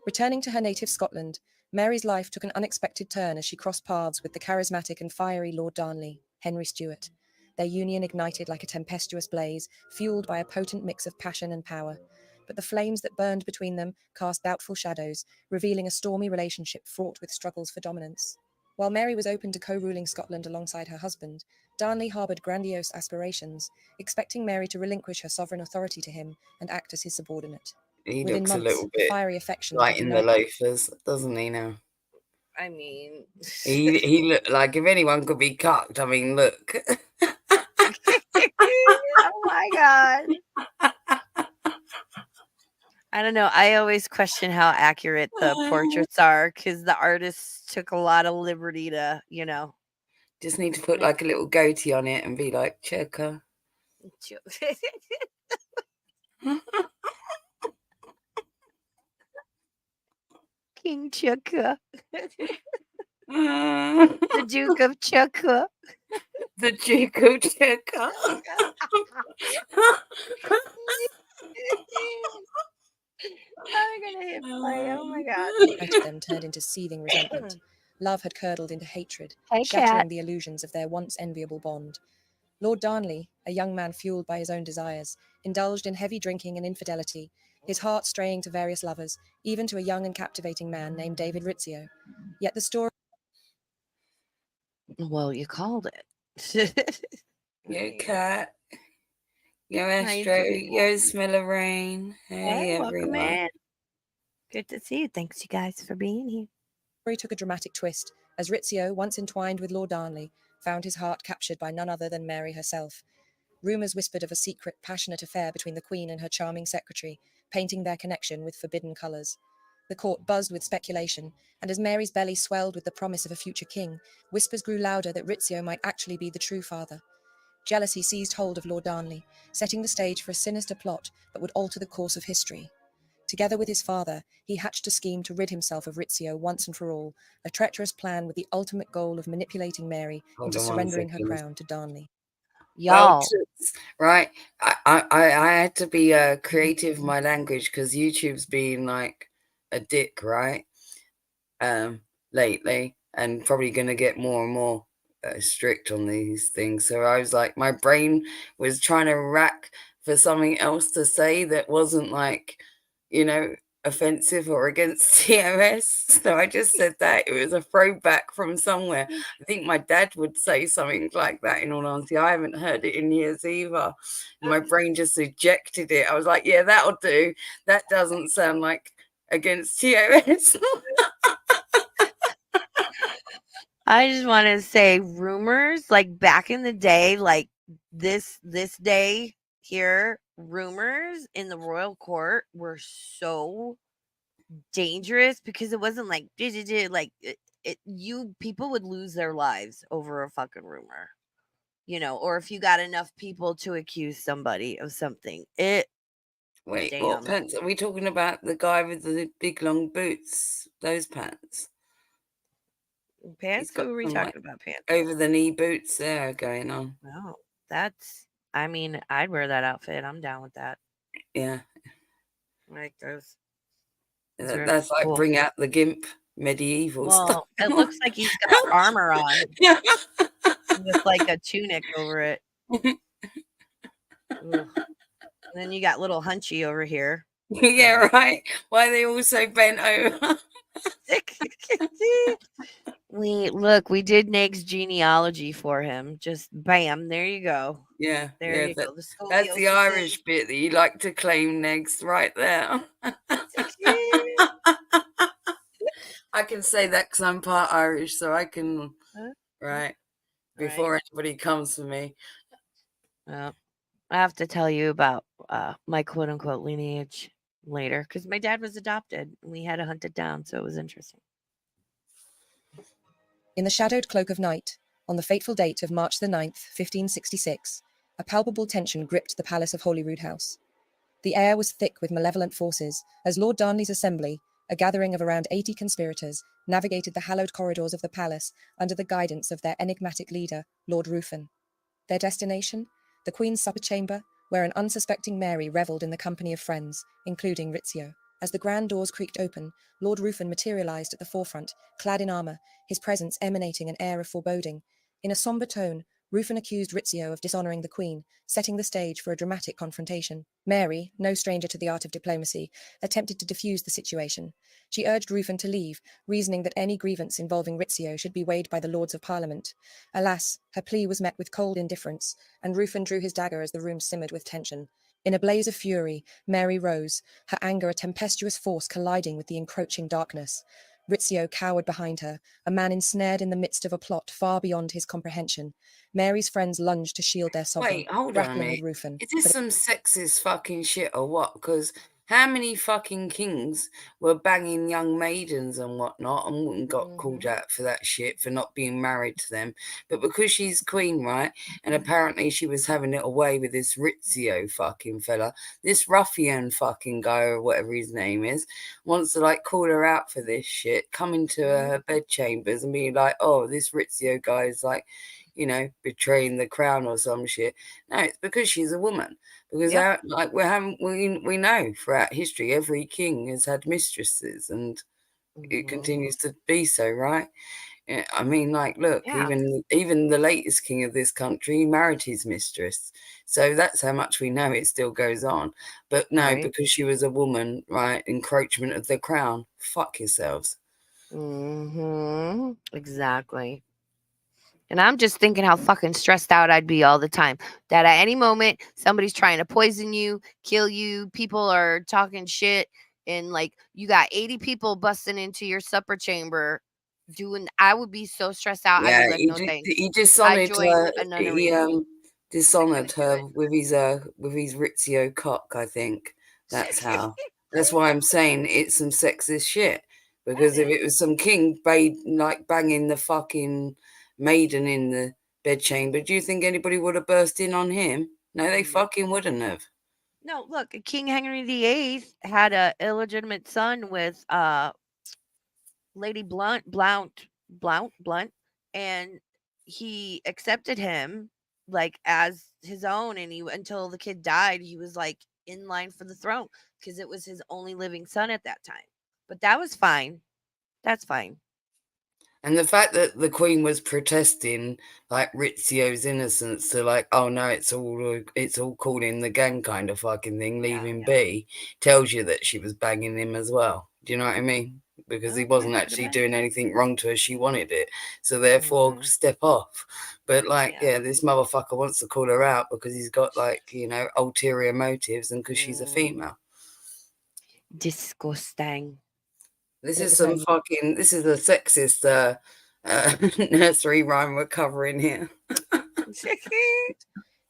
Returning to her native Scotland, Mary's life took an unexpected turn as she crossed paths with the charismatic and fiery Lord Darnley, Henry Stuart. Their union ignited like a tempestuous blaze, fueled by a potent mix of passion and power. But the flames that burned between them cast doubtful shadows, revealing a stormy relationship fraught with struggles for dominance. While Mary was open to co-ruling Scotland alongside her husband, Darnley harboured grandiose aspirations, expecting Mary to relinquish her sovereign authority to him and act as his subordinate. He Within looks a months, little bit fiery affections like would in the unite. loafers, doesn't he now? I mean, He looked like if anyone could be cucked, I mean, look. oh my god. I don't know. I always question how accurate the portraits are because the artists took a lot of liberty to, Just need to put like a little goatee on it and be like, checker. King Chukka. The Duke of Chukka. The Duke of Checker. I'm gonna hit play. Oh my god. United them turned into seething resentment. Love had curdled into hatred, Hey, shattering cat. the illusions of their once enviable bond. Lord Darnley, a young man fueled by his own desires, indulged in heavy drinking and infidelity, his heart straying to various lovers, even to a young and captivating man named David Rizzio. Yet the story. Well, you called it. Yo, cat. Yo, How you Astro. doing? Yo, Smell of Rain. Hey, Hey, welcome everyone. in. Good to see you. Thanks, you guys, for being here. story took a dramatic twist, as Rizzio, once entwined with Lord Darnley, found his heart captured by none other than Mary herself. Rumours whispered of a secret, passionate affair between the Queen and her charming secretary, painting their connection with forbidden colours. The court buzzed with speculation, and as Mary's belly swelled with the promise of a future king, whispers grew louder that Rizzio might actually be the true father. Jealousy seized hold of Lord Darnley, setting the stage for a sinister plot that would alter the course of history. Together with his father, he hatched a scheme to rid himself of Rizzio once and for all, a treacherous plan with the ultimate goal of manipulating Mary Hold into on one surrendering her second. crown to Darnley. Well, Y'all, right. I had to be creative in my language because YouTube's been like a dick, right? Lately, and probably gonna get more and more strict on these things. So I was like, my brain was trying to rack for something else to say that wasn't like, you know, offensive or against TOS. So I just said that. It was a throwback from somewhere. I think my dad would say something like that, in all honesty. I haven't heard it in years either. My brain just ejected it. I was like, yeah, that'll do. That doesn't sound like against TOS. I just want to say rumors like back in the day, like this day here, rumors in the royal court were so dangerous because it wasn't like like you people would lose their lives over a fucking rumor, or if you got enough people to accuse somebody of something. Wait, what Damn. pants? Are we talking about the guy with the big long boots? Those pants? He's Pants? got Who are we some like talking about? Pants? over the knee boots there going on. No, I mean, I'd wear that outfit. I'm down with that. Yeah, Like those. that's like Cool. bring out the gimp medieval stuff. Well, it looks like he's got armor on Yeah. with like a tunic over it. Ugh. And then you got little Hunchy over here. Yeah, right. Why are they all so bent over? We did Nate's genealogy for him. Just bam, there you go. Yeah, There yeah. you go. The That's the scoliosis. Irish bit that you like to claim next, right there. I can say that because I'm part Irish, so I can, right, before anybody comes for me. I have to tell you about my quote unquote lineage later because my dad was adopted. We had to hunt it down, so it was interesting. In the shadowed cloak of night, on the fateful date of March the 9th, 1566, a palpable tension gripped the palace of Holyrood House. The air was thick with malevolent forces as Lord Darnley's assembly, a gathering of around 80 conspirators, navigated the hallowed corridors of the palace under the guidance of their enigmatic leader, Lord Ruthven. Their destination? The Queen's supper chamber, where an unsuspecting Mary revelled in the company of friends, including Rizzio. As the grand doors creaked open, Lord Ruthven materialised at the forefront, clad in armour, his presence emanating an air of foreboding. In a sombre tone, Ruthven accused Rizzio of dishonouring the Queen, setting the stage for a dramatic confrontation. Mary, no stranger to the art of diplomacy, attempted to defuse the situation. She urged Ruthven to leave, reasoning that any grievance involving Rizzio should be weighed by the Lords of Parliament. Alas, her plea was met with cold indifference, and Ruthven drew his dagger as the room simmered with tension. In a blaze of fury, Mary rose, her anger a tempestuous force colliding with the encroaching darkness. Rizzio cowered behind her, a man ensnared in the midst of a plot far beyond his comprehension. Mary's friends lunged to shield their sovereign, Wait, hold on a grappling minute. with Ruthven. Is this some sexist fucking shit or what? Because how many fucking kings were banging young maidens and whatnot and got called out for that shit for not being married to them? But because she's queen, right? And apparently she was having it away with this Rizzio fucking fella, this ruffian fucking guy or whatever his name is, wants to like call her out for this shit, come into her bedchambers and be like, oh, this Rizzio guy is like, betraying the crown or some shit. No, it's because she's a woman. Because we know throughout history, every king has had mistresses, and it continues to be so, right? I mean, like, look, even the latest king of this country married his mistress, so that's how much we know. It still goes on, but no, because she was a woman, right? Encroachment of the crown. Fuck yourselves. Exactly. And I'm just thinking how fucking stressed out I'd be all the time. That at any moment, somebody's trying to poison you, kill you, people are talking shit, and like you got 80 people busting into your supper chamber I would be so stressed out. I'd be like, no thanks. He I dishonored join her. a nunnery. He dishonored her with his Rizzio cock. I think that's how. That's why I'm saying it's some sexist shit. Because if it was some king banging the fucking maiden in the bed chamber, do you think anybody would have burst in on him? No, they Mm. fucking wouldn't have. No, look, King Henry VIII had a illegitimate son with Lady Blount, and he accepted him like as his own, and he until the kid died, he was like in line for the throne because it was his only living son at that time. But that was fine. That's fine. And the fact that the Queen was protesting like Rizzio's innocence to like, oh no, it's all calling the gang kind of fucking thing, leave him be, tells you that she was banging him as well. Do you know what I mean? Because he wasn't actually doing anything wrong to her. She wanted it. So therefore step off. But like, yeah, this motherfucker wants to call her out because he's got like, you know, ulterior motives and because she's a female. Disgusting. This is some fucking, this is a sexist nursery rhyme we're covering here.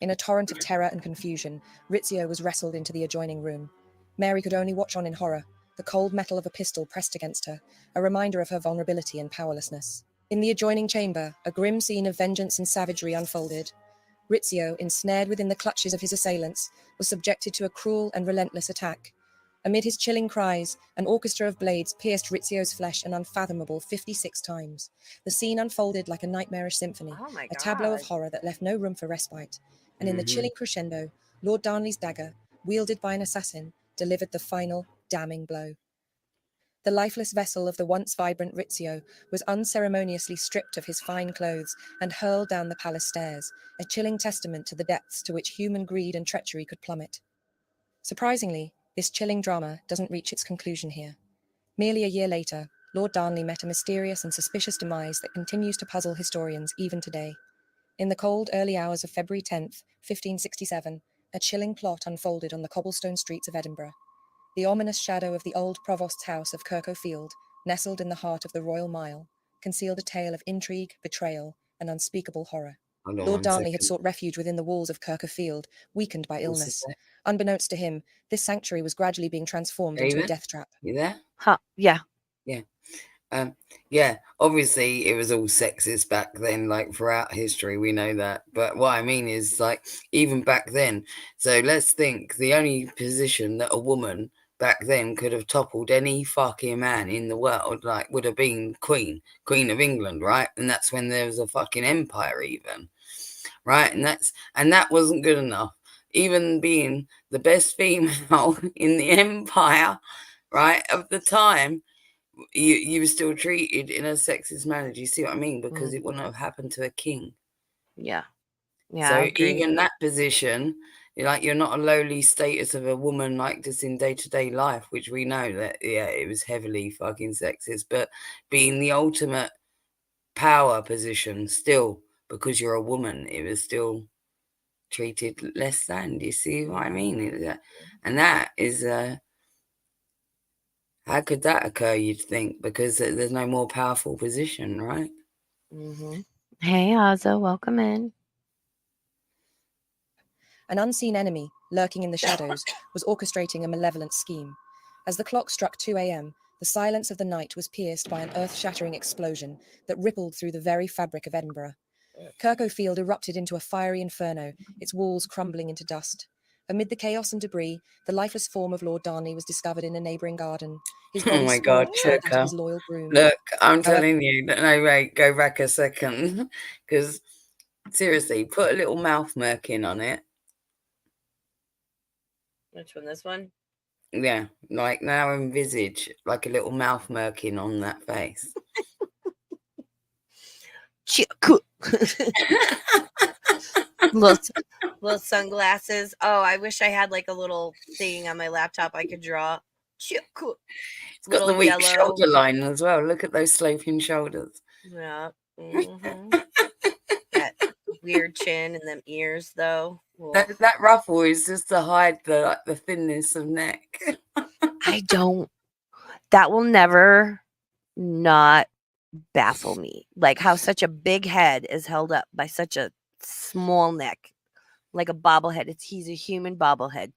In a torrent of terror and confusion, Rizzio was wrestled into the adjoining room. Mary could only watch on in horror, the cold metal of a pistol pressed against her, a reminder of her vulnerability and powerlessness. In the adjoining chamber, a grim scene of vengeance and savagery unfolded. Rizzio, ensnared within the clutches of his assailants, was subjected to a cruel and relentless attack. Amid his chilling cries, an orchestra of blades pierced Rizzio's flesh an unfathomable 56 times. The scene unfolded like a nightmarish symphony, a tableau of horror that left no room for respite. And in the chilling crescendo, Lord Darnley's dagger, wielded by an assassin, delivered the final, damning blow. The lifeless vessel of the once vibrant Rizzio was unceremoniously stripped of his fine clothes and hurled down the palace stairs, a chilling testament to the depths to which human greed and treachery could plummet. Surprisingly, this chilling drama doesn't reach its conclusion here. Merely a year later, Lord Darnley met a mysterious and suspicious demise that continues to puzzle historians even today. In the cold early hours of February 10th, 1567, a chilling plot unfolded on the cobblestone streets of Edinburgh. The ominous shadow of the old provost's house of Kirkhofield, nestled in the heart of the Royal Mile, concealed a tale of intrigue, betrayal, and unspeakable horror. Lord Darnley had sought refuge within the walls of Kirkhofield, weakened by illness. Unbeknownst to him, this sanctuary was gradually being transformed into a death trap. You there? Huh, yeah. Yeah. Yeah, obviously it was all sexist back then, like throughout history, we know that. But what I mean is, like, even back then, so let's think the only position that a woman back then could have toppled any fucking man in the world, like, would have been Queen of England, right? And that's when there was a fucking empire, even, right? And that wasn't good enough. Even being the best female in the empire, right, of the time, you were still treated in a sexist manner. Do you see what I mean? Because it wouldn't have happened to a king. Yeah. So even that position, like, you're not a lowly status of a woman, like just in day-to-day life, which we know that, yeah, it was heavily fucking sexist, but being the ultimate power position still, because you're a woman, it was still treated less than. Do you see what I mean? And that is how could that occur, you'd think? Because there's no more powerful position, right? Hey, Ozzo, welcome in. An unseen enemy, lurking in the shadows, was orchestrating a malevolent scheme. As the clock struck 2 a.m., the silence of the night was pierced by an earth-shattering explosion that rippled through the very fabric of Edinburgh. Kirkhofield erupted into a fiery inferno, its walls crumbling into dust. Amid the chaos and debris, the lifeless form of Lord Darnley was discovered in a neighbouring garden. His body Oh my God, turned into his loyal groom. Look, I'm telling you, no, wait, go back a second, because seriously, put a little mouth merkin on it. Which one? This one? Yeah, like now envisage like a little mouth merkin on that face. little sunglasses. Oh, I wish I had like a little thing on my laptop I could draw. It's got the weak shoulder line as well. Look at those sloping shoulders. Yeah. That weird chin and them ears, though. That ruffle is just to hide the thinness of neck. That will never not baffle me. Like how such a big head is held up by such a small neck, like a bobblehead. He's a human bobblehead.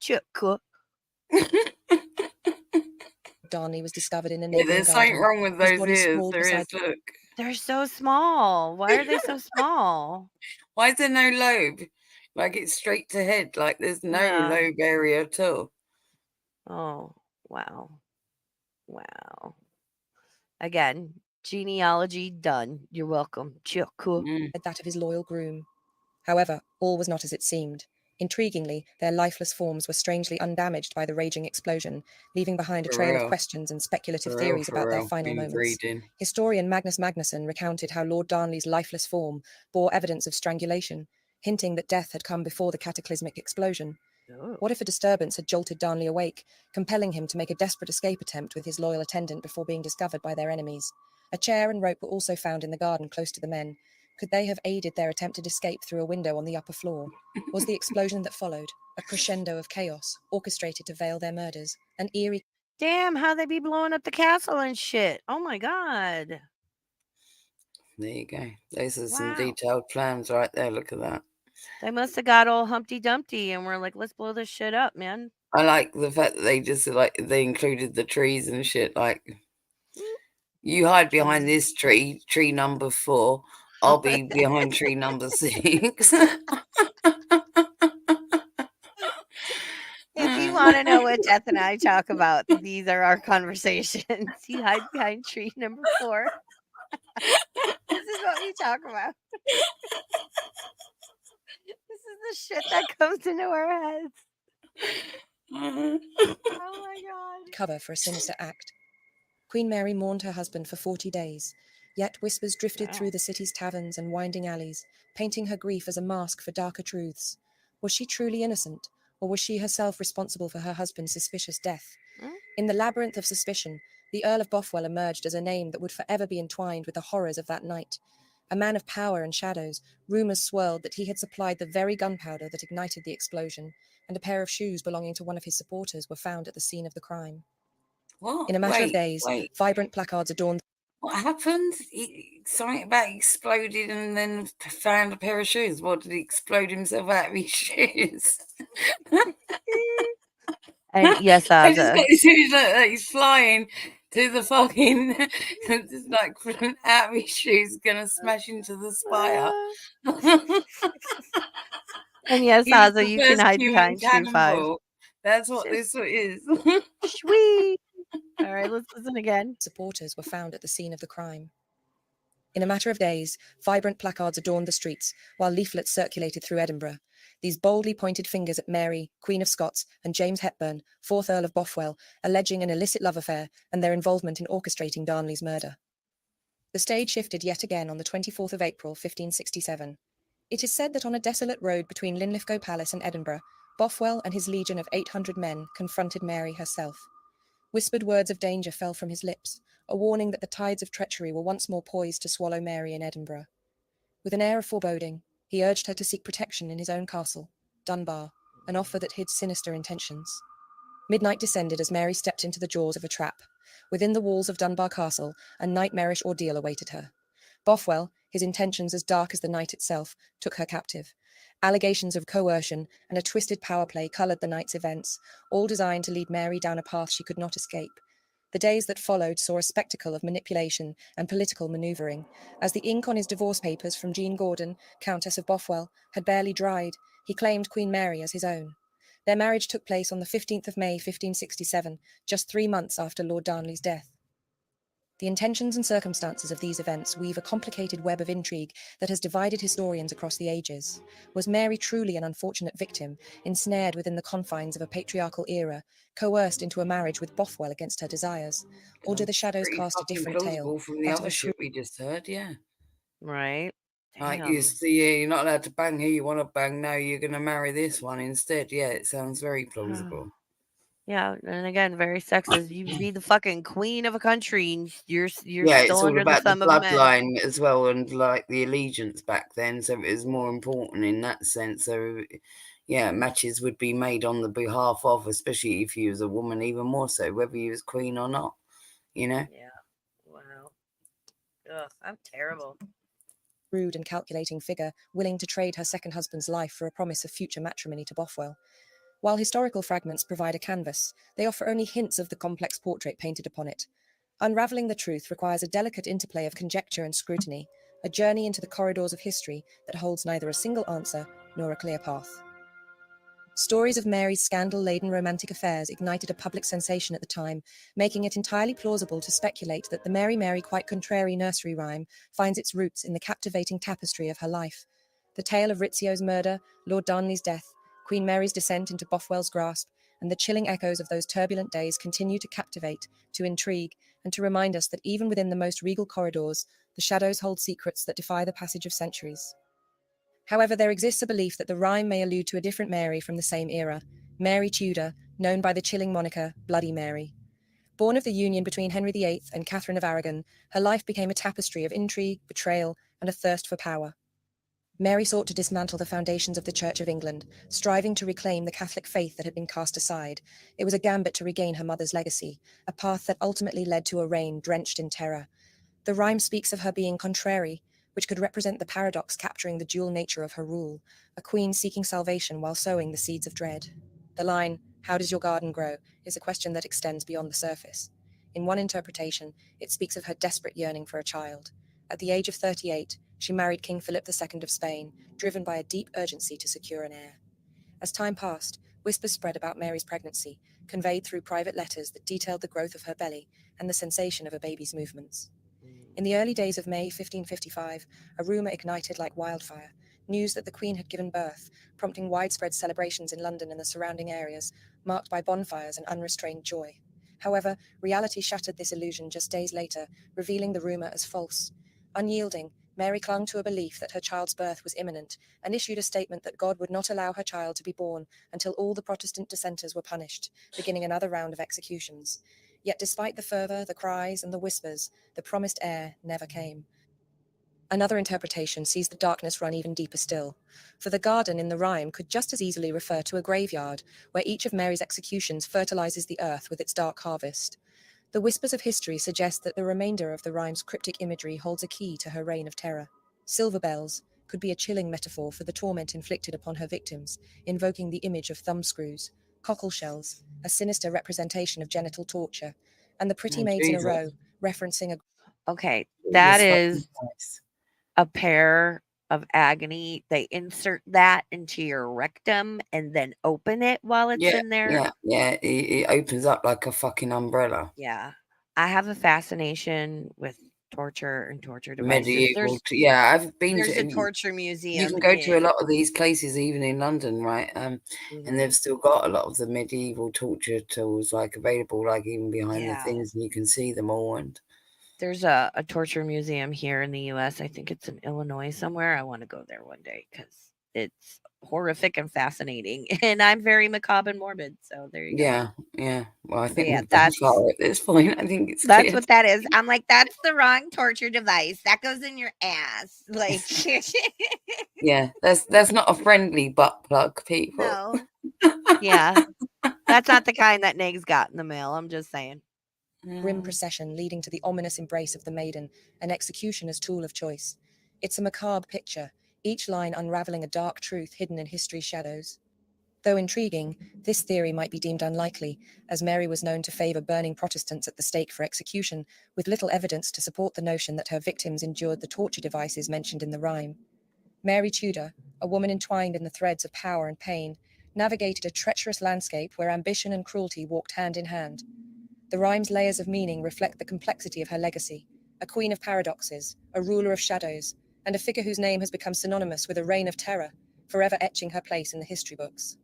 Darnley was discovered in a neighboring There's something wrong with those ears. There is, look. They're so small. Why are they so small? Why is there no lobe? Like it's straight to head. Like there's no No. lobe area at all. Oh, wow. Wow. Again, genealogy done. You're welcome. Choco. That of his loyal groom. However, all was not as it seemed. Intriguingly, their lifeless forms were strangely undamaged by the raging explosion, leaving behind a For trail of real. questions and speculative For theories real. about their final Been moments. reading. Historian Magnus Magnusson recounted how Lord Darnley's lifeless form bore evidence of strangulation, hinting that death had come before the cataclysmic explosion. Oh. What if a disturbance had jolted Darnley awake, compelling him to make a desperate escape attempt with his loyal attendant before being discovered by their enemies? A chair and rope were also found in the garden close to the men. Could they have aided their attempted escape through a window on the upper floor? Was the explosion that followed a crescendo of chaos, orchestrated to veil their murders, an eerie... Damn, how they be blowing up the castle and shit. Oh my god. There you go. Those are some Wow. detailed plans right there. Look at that. They must have got all Humpty Dumpty and we're like, let's blow this shit up, man. I like the fact that they just like they included the trees and shit. Like you hide behind this tree number 4. I'll be behind tree number 6. If you want to know what Death and I talk about, these are our conversations. You hide behind tree number 4. This is what we talk about. This is the shit that comes into our heads. Oh my god. cover for a sinister act. Queen Mary mourned her husband for 40 days, yet whispers drifted Wow. through the city's taverns and winding alleys, painting her grief as a mask for darker truths. Was she truly innocent, or was she herself responsible for her husband's suspicious death? In the labyrinth of suspicion, the Earl of Bothwell emerged as a name that would forever be entwined with the horrors of that night. A man of power and shadows, rumours swirled that he had supplied the very gunpowder that ignited the explosion, and a pair of shoes belonging to one of his supporters were found at the scene of the crime. What? In a matter of days, vibrant placards adorned... What happened? Something about exploded and then found a pair of shoes. What, did he explode himself out of his shoes? And yes, I just Ozzy. got this image like he's flying to the fucking, just like out of his shoes, gonna smash into the spire. And yes, He was Ozzy, the you can first hide human behind shoe 5. cannonball. That's what this is. Sweet. All right, let's listen again. Supporters were found at the scene of the crime. In a matter of days, vibrant placards adorned the streets, while leaflets circulated through Edinburgh. These boldly pointed fingers at Mary, Queen of Scots, and James Hepburn, 4th Earl of Bothwell, alleging an illicit love affair and their involvement in orchestrating Darnley's murder. The stage shifted yet again on the 24th of April, 1567. It is said that on a desolate road between Linlithgow Palace and Edinburgh, Bothwell and his legion of 800 men confronted Mary herself. Whispered words of danger fell from his lips, a warning that the tides of treachery were once more poised to swallow Mary in Edinburgh. With an air of foreboding, he urged her to seek protection in his own castle, Dunbar, an offer that hid sinister intentions. Midnight descended as Mary stepped into the jaws of a trap. Within the walls of Dunbar Castle, a nightmarish ordeal awaited her. Bothwell, his intentions as dark as the night itself, took her captive. Allegations of coercion and a twisted power play coloured the night's events, all designed to lead Mary down a path she could not escape. The days that followed saw a spectacle of manipulation and political manoeuvring. As the ink on his divorce papers from Jean Gordon, Countess of Bothwell, had barely dried, he claimed Queen Mary as his own. Their marriage took place on the 15th of May, 1567, just 3 months after Lord Darnley's death. The intentions and circumstances of these events weave a complicated web of intrigue that has divided historians across the ages. Was Mary truly an unfortunate victim, ensnared within the confines of a patriarchal era, coerced into a marriage with Bothwell against her desires? Or do the shadows Pretty cast a fucking different tale? plausible from the That of other a shit we just heard, yeah. Right. Like Damn. you're not allowed to bang who you want to bang. No, you're going to marry this one instead. Yeah, it sounds very plausible. Yeah, and again, very sexist. You be the fucking queen of a country, and you're Yeah, still it's all under the about the thumb of men. bloodline as well, and like the allegiance back then, so it was more important in that sense. So, yeah, matches would be made on the behalf of, especially if you was a woman, even more so, whether you was queen or not. You know. Yeah. Wow. Ugh, I'm terrible. rude and calculating figure, willing to trade her second husband's life for a promise of future matrimony to Bothwell. While historical fragments provide a canvas, they offer only hints of the complex portrait painted upon it. Unravelling the truth requires a delicate interplay of conjecture and scrutiny, a journey into the corridors of history that holds neither a single answer nor a clear path. Stories of Mary's scandal-laden romantic affairs ignited a public sensation at the time, making it entirely plausible to speculate that the Mary Mary Quite Contrary nursery rhyme finds its roots in the captivating tapestry of her life. The tale of Rizzio's murder, Lord Darnley's death, Queen Mary's descent into Bothwell's grasp, and the chilling echoes of those turbulent days continue to captivate, to intrigue, and to remind us that even within the most regal corridors, the shadows hold secrets that defy the passage of centuries. However, there exists a belief that the rhyme may allude to a different Mary from the same era, Mary Tudor, known by the chilling moniker Bloody Mary. Born of the union between Henry VIII and Catherine of Aragon, her life became a tapestry of intrigue, betrayal, and a thirst for power. Mary sought to dismantle the foundations of the Church of England, striving to reclaim the Catholic faith that had been cast aside. It was a gambit to regain her mother's legacy, a path that ultimately led to a reign drenched in terror. The rhyme speaks of her being contrary, which could represent the paradox capturing the dual nature of her rule, a queen seeking salvation while sowing the seeds of dread. The line, "How does your garden grow?" is a question that extends beyond the surface. In one interpretation, it speaks of her desperate yearning for a child. At the age of 38, she married King Philip II of Spain, driven by a deep urgency to secure an heir. As time passed, whispers spread about Mary's pregnancy, conveyed through private letters that detailed the growth of her belly and the sensation of a baby's movements. In the early days of May 1555, a rumour ignited like wildfire, news that the Queen had given birth, prompting widespread celebrations in London and the surrounding areas, marked by bonfires and unrestrained joy. However, reality shattered this illusion just days later, revealing the rumour as false. Unyielding, Mary clung to a belief that her child's birth was imminent and issued a statement that God would not allow her child to be born until all the Protestant dissenters were punished, beginning another round of executions. Yet despite the fervour, the cries, and the whispers, the promised heir never came. Another interpretation sees the darkness run even deeper still, for the garden in the rhyme could just as easily refer to a graveyard, where each of Mary's executions fertilizes the earth with its dark harvest. The whispers of history suggest that the remainder of the rhyme's cryptic imagery holds a key to her reign of terror. Silver bells could be a chilling metaphor for the torment inflicted upon her victims, invoking the image of thumbscrews, cockle shells, a sinister representation of genital torture, and the pretty maids in a row, referencing a... Okay, that is a pair of agony. They insert that into your rectum and then open it while it's in there. Yeah, it opens up like a fucking umbrella. Yeah. I have a fascination with torture and torture devices. Medieval, I've been There's to a torture museum. You can go to a lot of these places, even in London, right? And they've still got a lot of the medieval torture tools like available, like even behind the things, and you can see them all. And there's a torture museum here in the US. I think it's in Illinois somewhere. I want to go there one day because it's horrific and fascinating. And I'm very macabre and morbid. So there you go. Yeah. Well, I think that's at this point. I think it's that's what that is. I'm like, that's the wrong torture device. That goes in your ass. Like, yeah, that's not a friendly butt plug, people. No. Yeah, that's not the kind that Nag's got in the mail. I'm just saying. Grim procession leading to the ominous embrace of the maiden, an executioner's tool of choice. It's a macabre picture, each line unraveling a dark truth hidden in history's shadows. Though intriguing, this theory might be deemed unlikely, as Mary was known to favour burning Protestants at the stake for execution, with little evidence to support the notion that her victims endured the torture devices mentioned in the rhyme. Mary Tudor, a woman entwined in the threads of power and pain, navigated a treacherous landscape where ambition and cruelty walked hand in hand. The rhyme's layers of meaning reflect the complexity of her legacy, a queen of paradoxes, a ruler of shadows, and a figure whose name has become synonymous with a reign of terror, forever etching her place in the history books.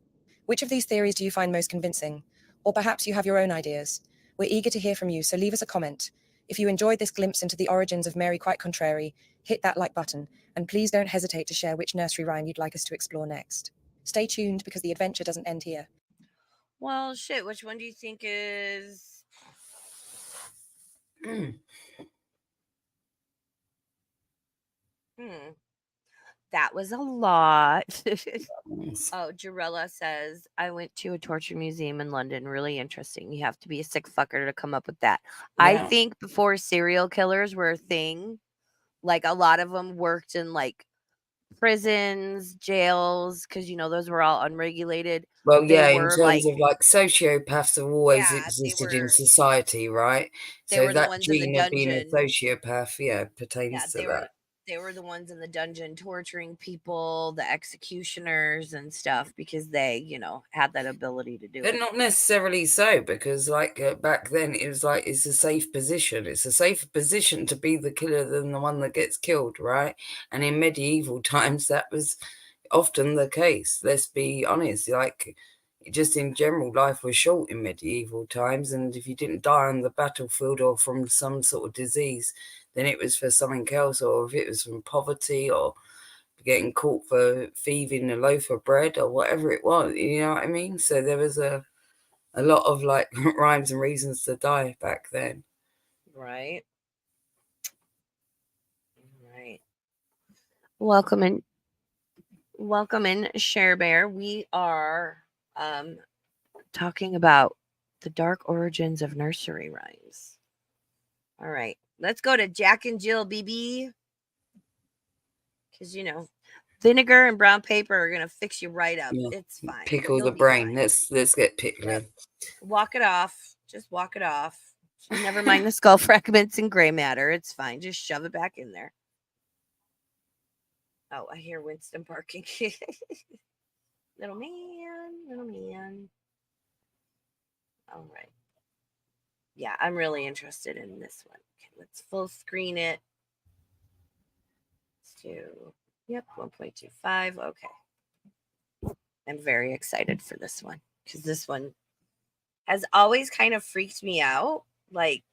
Which of these theories do you find most convincing? Or perhaps you have your own ideas? We're eager to hear from you, so leave us a comment. If you enjoyed this glimpse into the origins of Mary Quite Contrary, hit that like button, and please don't hesitate to share which nursery rhyme you'd like us to explore next. Stay tuned because the adventure doesn't end here. Well, shit, which one do you think is... That was a lot. Oh, Jarella says, I went to a torture museum in London. Really interesting. You have to be a sick fucker to come up with that. Yeah. I think before serial killers were a thing, like a lot of them worked in like prisons, jails, because those were all unregulated. Well, in terms of like sociopaths have always existed in society, right? So that gene of being a sociopath, pertains to that. they were the ones in the dungeon torturing people, the executioners and stuff, because they, had that ability to do But it. not necessarily so, because like back then it was like it's a safe position. It's a safer position to be the killer than the one that gets killed, right? And in medieval times, that was often the case. Let's be honest. Like, just in general, life was short in medieval times, and if you didn't die on the battlefield or from some sort of disease, then it was for something else, or if it was from poverty or getting caught for thieving a loaf of bread or whatever it was, you know what I mean? So there was a lot of like rhymes and reasons to die back then. Right. Right. Welcome in, Share Bear. We are talking about the dark origins of nursery rhymes. All right, let's go to Jack and Jill, BB. Because vinegar and brown paper are gonna fix you right up. Yeah. It's fine. Pickle You'll the be brain. fine. Let's get pickling. Yep. Walk it off. Just walk it off. Never mind the skull fragments and gray matter. It's fine. Just shove it back in there. Oh, I hear Winston barking. Little man. All right. Yeah, I'm really interested in this one. Okay, let's full screen it. Let's do, 1.25. Okay. I'm very excited for this one because this one has always kind of freaked me out. Like,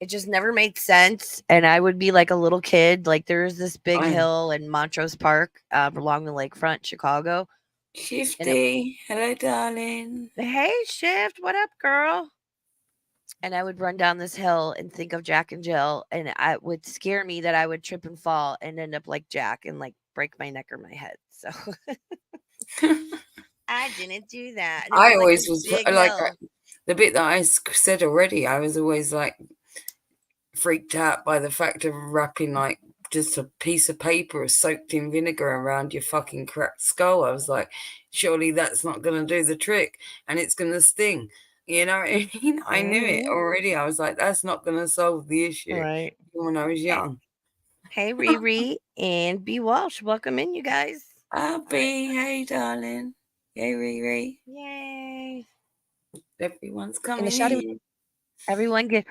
it just never made sense. And I would be like a little kid. Like, there's this big hill in Montrose Park along the lakefront, Chicago. Shifty. Hello, darling. Hey, Shift. What up, girl? And I would run down this hill and think of Jack and Jill. And it would scare me that I would trip and fall and end up like Jack and like break my neck or my head. So I didn't do that. And it I was always like was big like hill. the bit that I said already. I was always like freaked out by the fact of wrapping like just a piece of paper soaked in vinegar around your fucking cracked skull. I was like, surely that's not going to do the trick, and it's going to sting. You know what I mean? I knew it already. I was like, that's not going to solve the issue. Right. When I was young. Hey, Riri and B. Walsh. Welcome in, you guys. Abby, hey, darling. Yay, Riri. Yay. Everyone's coming In the shadow. Everyone get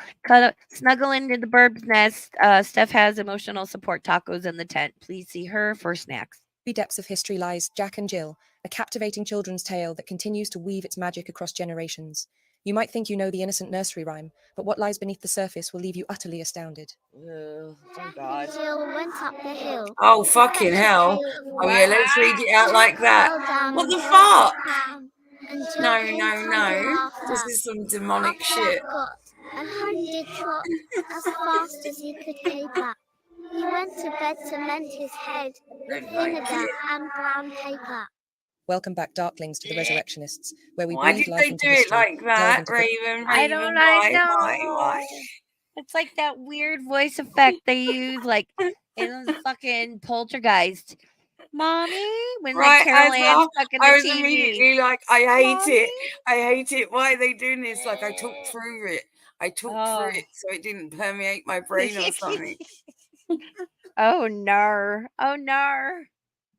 snuggle into the bird's nest. Steph has emotional support tacos in the tent. Please see her for snacks. Depths of history lies Jack and Jill, a captivating children's tale that continues to weave its magic across generations. You might think you know the innocent nursery rhyme, but what lies beneath the surface will leave you utterly astounded. Oh, God. Jill went up the hill. Oh, fucking hell. Oh, yeah, let's read it out like that. What the fuck? No. This is some demonic shit. Got 100 trot as fast as he could caper. He went to bed to mend his head with vinegar and brown paper. Welcome back, Darklings, to the Resurrectionists, where we Why breathe did life they into do it history. like that, delve into Raven? I don't Why? It's like that weird voice effect they use, like in the fucking Poltergeist. Mommy, when like Right, Carol as Ann's well, stuck in the I was TV. immediately like, I hate it. Mommy? I hate it. Why are they doing this? Like, I talked through it. Oh. So it didn't permeate my brain or something. Oh, no. Oh, no.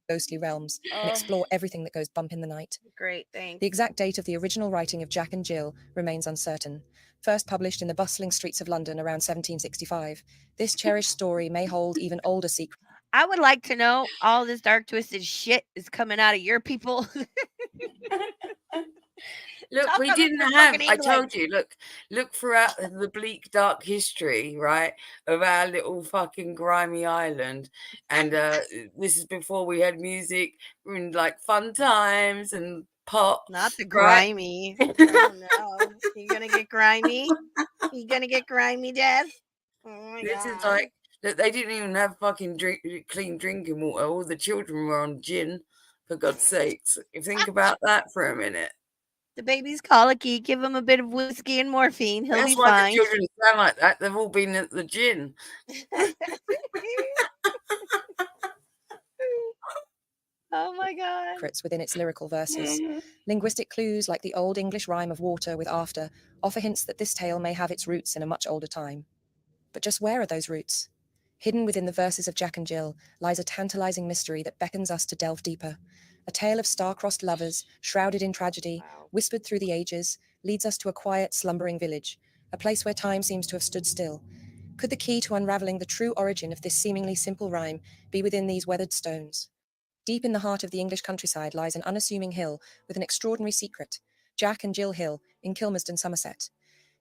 ghostly realms and explore everything that goes bump in the night. Great, thanks. The exact date of the original writing of Jack and Jill remains uncertain. First published in the bustling streets of London around 1765, this cherished story may hold even older secrets. I would like to know all this dark twisted shit is coming out of your people. Look, Talk we about didn't the have, fucking I English. told you, look throughout the bleak, dark history, right, of our little fucking grimy island. And this is before we had music and like fun times and pop. Not the right? grimy. Oh no. You gonna get grimy? You gonna get grimy, Dev? Oh my This God. is like, that they didn't even have fucking clean drinking water. All the children were on gin, for God's sakes. You think about that for a minute. The baby's colicky. Give him a bit of whiskey and morphine. He'll That's be why fine. the children sound like that. They've all been at the gin. Oh my God. Within its lyrical verses. Linguistic clues like the Old English rhyme of water with after offer hints that this tale may have its roots in a much older time. But just where are those roots? Hidden within the verses of Jack and Jill lies a tantalizing mystery that beckons us to delve deeper. A tale of star-crossed lovers, shrouded in tragedy, whispered through the ages, leads us to a quiet, slumbering village, a place where time seems to have stood still. Could the key to unraveling the true origin of this seemingly simple rhyme be within these weathered stones? Deep in the heart of the English countryside lies an unassuming hill with an extraordinary secret, Jack and Jill Hill in Kilmersdon, Somerset.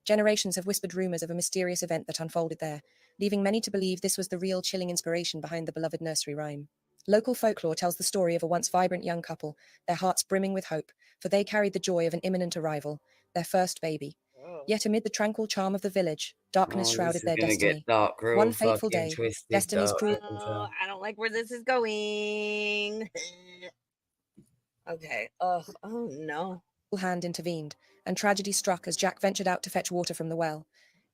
Generations have whispered rumours of a mysterious event that unfolded there, leaving many to believe this was the real chilling inspiration behind the beloved nursery rhyme. Local folklore tells the story of a once vibrant young couple, their hearts brimming with hope, for they carried the joy of an imminent arrival, their first baby. Yet amid the tranquil charm of the village, darkness Oh, this shrouded is their going to get destiny. dark, real One fateful fucking day, twisted destiny's dark. cruel Oh, I don't like where this is going. Okay. Oh no. hand intervened, and tragedy struck as Jack ventured out to fetch water from the well.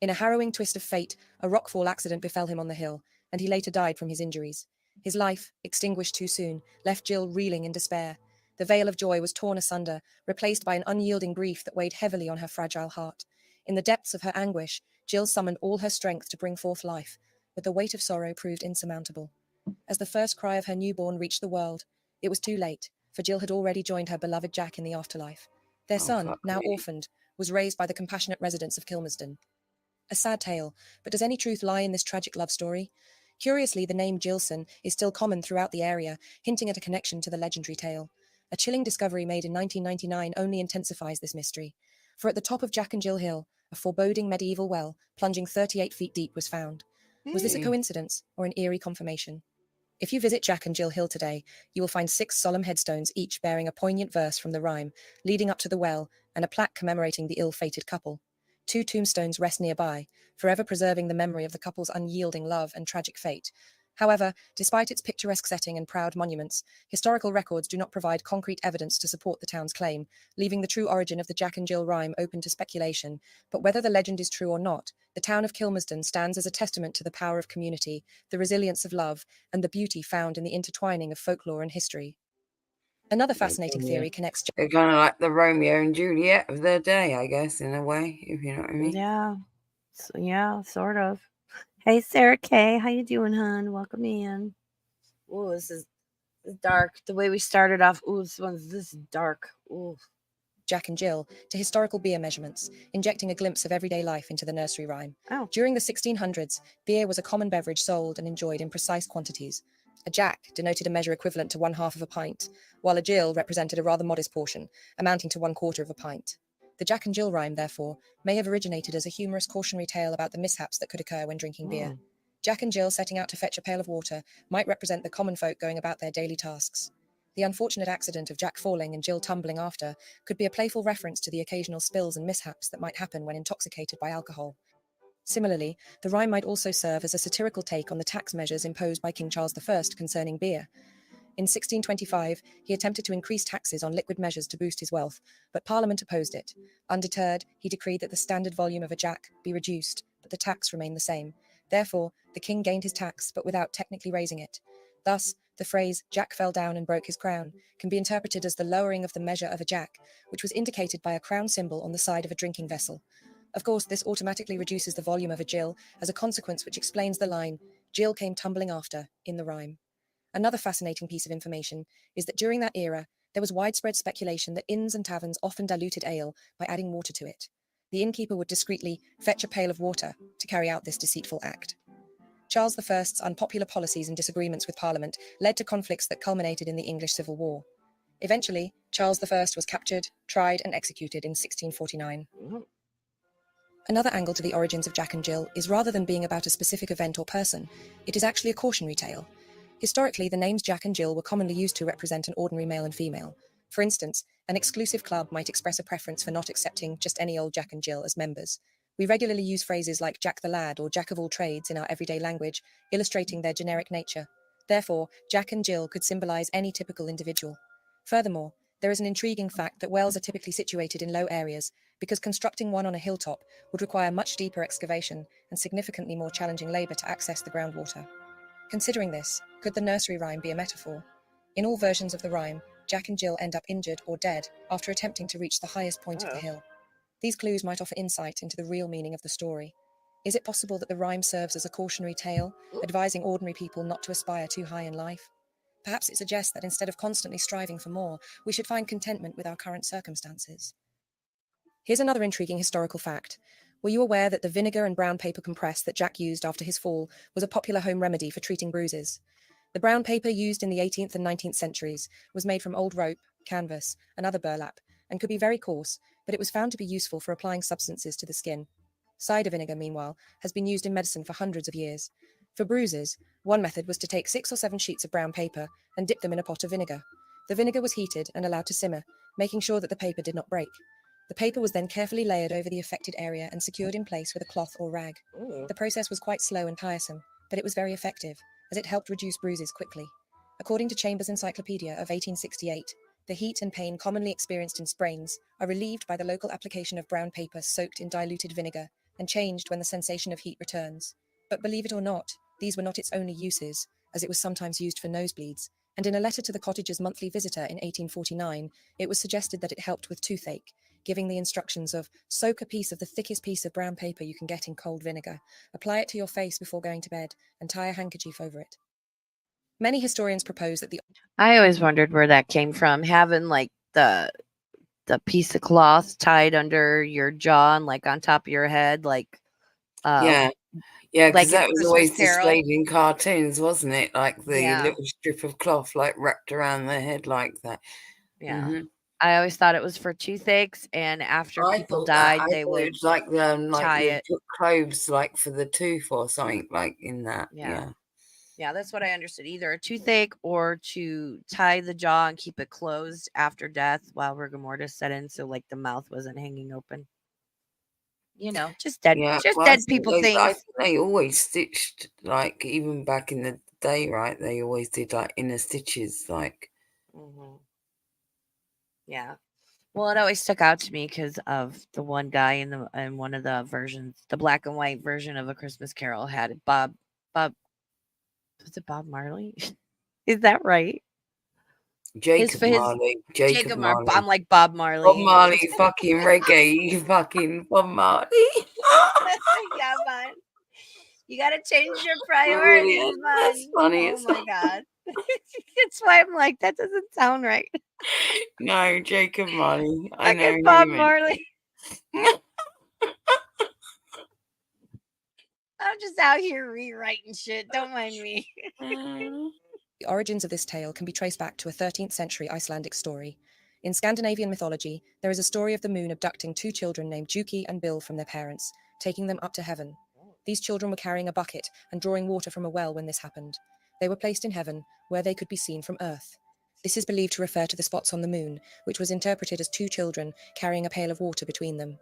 In a harrowing twist of fate, a rockfall accident befell him on the hill, and he later died from his injuries. His life, extinguished too soon, left Jill reeling in despair. The veil of joy was torn asunder, replaced by an unyielding grief that weighed heavily on her fragile heart. In the depths of her anguish, Jill summoned all her strength to bring forth life, but the weight of sorrow proved insurmountable. As the first cry of her newborn reached the world, it was too late, for Jill had already joined her beloved Jack in the afterlife. Their Oh, son, fuck now me. orphaned, was raised by the compassionate residents of Kilmersdon. A sad tale, but does any truth lie in this tragic love story? Curiously, the name Jilson is still common throughout the area, hinting at a connection to the legendary tale. A chilling discovery made in 1999 only intensifies this mystery. For at the top of Jack and Jill Hill, a foreboding medieval well, plunging 38 feet deep, was found. Was this a coincidence or an eerie confirmation? If you visit Jack and Jill Hill today, you will find 6 solemn headstones, each bearing a poignant verse from the rhyme, leading up to the well, and a plaque commemorating the ill-fated couple. 2 tombstones rest nearby, forever preserving the memory of the couple's unyielding love and tragic fate. However, despite its picturesque setting and proud monuments, historical records do not provide concrete evidence to support the town's claim, leaving the true origin of the Jack and Jill rhyme open to speculation. But whether the legend is true or not, the town of Kilmersdon stands as a testament to the power of community, the resilience of love, and the beauty found in the intertwining of folklore and history. Another fascinating theory connects They're kind of like the Romeo and Juliet of their day, I guess, in a way, if you know what I mean. Yeah. Yeah, sort of. Hey, Sarah Kay, how you doing, hon? Welcome in. Oh, this is dark. The way we started off. Ooh, this is dark. Ooh. Jack and Jill to historical beer measurements, injecting a glimpse of everyday life into the nursery rhyme. Oh. During the 1600s, beer was a common beverage sold and enjoyed in precise quantities. A Jack denoted a measure equivalent to 1/2 of a pint, while a Jill represented a rather modest portion, amounting to 1/4 of a pint. The Jack and Jill rhyme, therefore, may have originated as a humorous cautionary tale about the mishaps that could occur when drinking beer. Jack and Jill setting out to fetch a pail of water might represent the common folk going about their daily tasks. The unfortunate accident of Jack falling and Jill tumbling after could be a playful reference to the occasional spills and mishaps that might happen when intoxicated by alcohol. Similarly, the rhyme might also serve as a satirical take on the tax measures imposed by King Charles I concerning beer. In 1625, he attempted to increase taxes on liquid measures to boost his wealth, but Parliament opposed it. Undeterred, he decreed that the standard volume of a Jack be reduced, but the tax remained the same. Therefore, the king gained his tax, but without technically raising it. Thus, the phrase, Jack fell down and broke his crown, can be interpreted as the lowering of the measure of a Jack, which was indicated by a crown symbol on the side of a drinking vessel. Of course, this automatically reduces the volume of a Jill, as a consequence which explains the line, Jill came tumbling after, in the rhyme. Another fascinating piece of information is that during that era, there was widespread speculation that inns and taverns often diluted ale by adding water to it. The innkeeper would discreetly fetch a pail of water to carry out this deceitful act. Charles I's unpopular policies and disagreements with Parliament led to conflicts that culminated in the English Civil War. Eventually, Charles I was captured, tried, and executed in 1649. Another angle to the origins of Jack and Jill is rather than being about a specific event or person, it is actually a cautionary tale. Historically, the names Jack and Jill were commonly used to represent an ordinary male and female. For instance, an exclusive club might express a preference for not accepting just any old Jack and Jill as members. We regularly use phrases like Jack the Lad or Jack of all trades in our everyday language, illustrating their generic nature. Therefore, Jack and Jill could symbolize any typical individual. Furthermore, there is an intriguing fact that wells are typically situated in low areas, because constructing one on a hilltop would require much deeper excavation and significantly more challenging labor to access the groundwater. Considering this, could the nursery rhyme be a metaphor? In all versions of the rhyme, Jack and Jill end up injured or dead after attempting to reach the highest point of the hill. These clues might offer insight into the real meaning of the story. Is it possible that the rhyme serves as a cautionary tale, advising ordinary people not to aspire too high in life? Perhaps it suggests that instead of constantly striving for more, we should find contentment with our current circumstances. Here's another intriguing historical fact. Were you aware that the vinegar and brown paper compress that Jack used after his fall was a popular home remedy for treating bruises? The brown paper used in the 18th and 19th centuries was made from old rope, canvas, and other burlap, and could be very coarse, but it was found to be useful for applying substances to the skin. Cider vinegar, meanwhile, has been used in medicine for hundreds of years. For bruises, one method was to take 6 or 7 sheets of brown paper and dip them in a pot of vinegar. The vinegar was heated and allowed to simmer, making sure that the paper did not break. The paper was then carefully layered over the affected area and secured in place with a cloth or rag. The process was quite slow and tiresome, but it was very effective, as it helped reduce bruises quickly. According to Chambers' Encyclopedia of 1868, the heat and pain commonly experienced in sprains are relieved by the local application of brown paper soaked in diluted vinegar and changed when the sensation of heat returns. But believe it or not, these were not its only uses, as it was sometimes used for nosebleeds, and in a letter to the cottager's monthly visitor in 1849, it was suggested that it helped with toothache, giving the instructions of soak a piece of the thickest piece of brown paper you can get in cold vinegar, apply it to your face before going to bed, and tie a handkerchief over it. Many historians propose that the I always wondered where that came from, having like the piece of cloth tied under your jaw and like on top of your head, like Yeah, because like in that was Christmas always Carol. displayed in cartoons, wasn't it? Like the Yeah, little strip of cloth, like wrapped around their head, like that. yeah. hmm I always thought it was for toothaches, and after I people thought that. died, I they thought it would was like tie you it. put cloves like for the tooth or something like in that. Yeah. Yeah, Yeah, that's what I understood. Either a toothache or to tie the jaw and keep it closed after death while rigor mortis set in, so like the mouth wasn't hanging open. Just yeah. just Well, dead people I things. think they always stitched like even back in the day, right? They always did like inner stitches, like. Hmm. Yeah. Well, it always stuck out to me because of the one guy in one of the versions, the black and white version of A Christmas Carol had Bob was it Bob Marley? Is that right? His Jacob Jacob Marley. I'm like Bob Bob Marley. Marley, fucking reggae, you fucking Bob Marley. Yeah, man. You gotta change your priorities, Brilliant. That's man. funny Oh as my god. That's why I'm like, that doesn't sound right. No, Jacob Marley. I know Fucking who Bob you Marley. meant. I'm just out here rewriting shit. Don't mind me. The origins of this tale can be traced back to a 13th century Icelandic story. In Scandinavian mythology, there is a story of the moon abducting 2 children named Juki and Bill from their parents, taking them up to heaven. These children were carrying a bucket and drawing water from a well when this happened. They were placed in heaven, where they could be seen from Earth. This is believed to refer to the spots on the moon, which was interpreted as 2 children carrying a pail of water between them.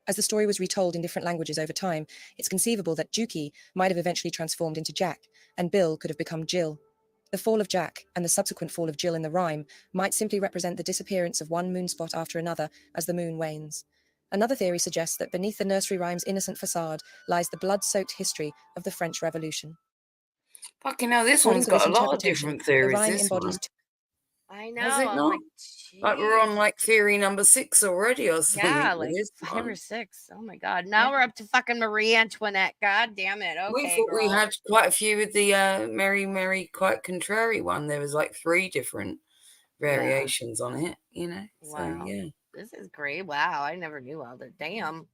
As the story was retold in different languages over time, it's conceivable that Juki might have eventually transformed into Jack, and Bill could have become Jill. The fall of Jack and the subsequent fall of Jill in the rhyme might simply represent the disappearance of one moonspot after another as the moon wanes. Another theory suggests that beneath the Nursery Rhymes' innocent facade lies the blood-soaked history of the French Revolution. Fucking hell, this According one's to this got a lot of interpretation, different the theories, rhyme this embodies one. I Has know. it I'm not? like, Like we're on jeez. like theory number 6 already or something Yeah, with like this 5 or one. 6. Oh my god. Now we're up to fucking Marie Antoinette. God damn it. We Okay, thought we girl. had quite a few with the Mary, Mary, quite contrary one. There was like 3 different Yeah. variations on it, you know? So, Wow. yeah. This is great. Wow. I never knew all that. Damn.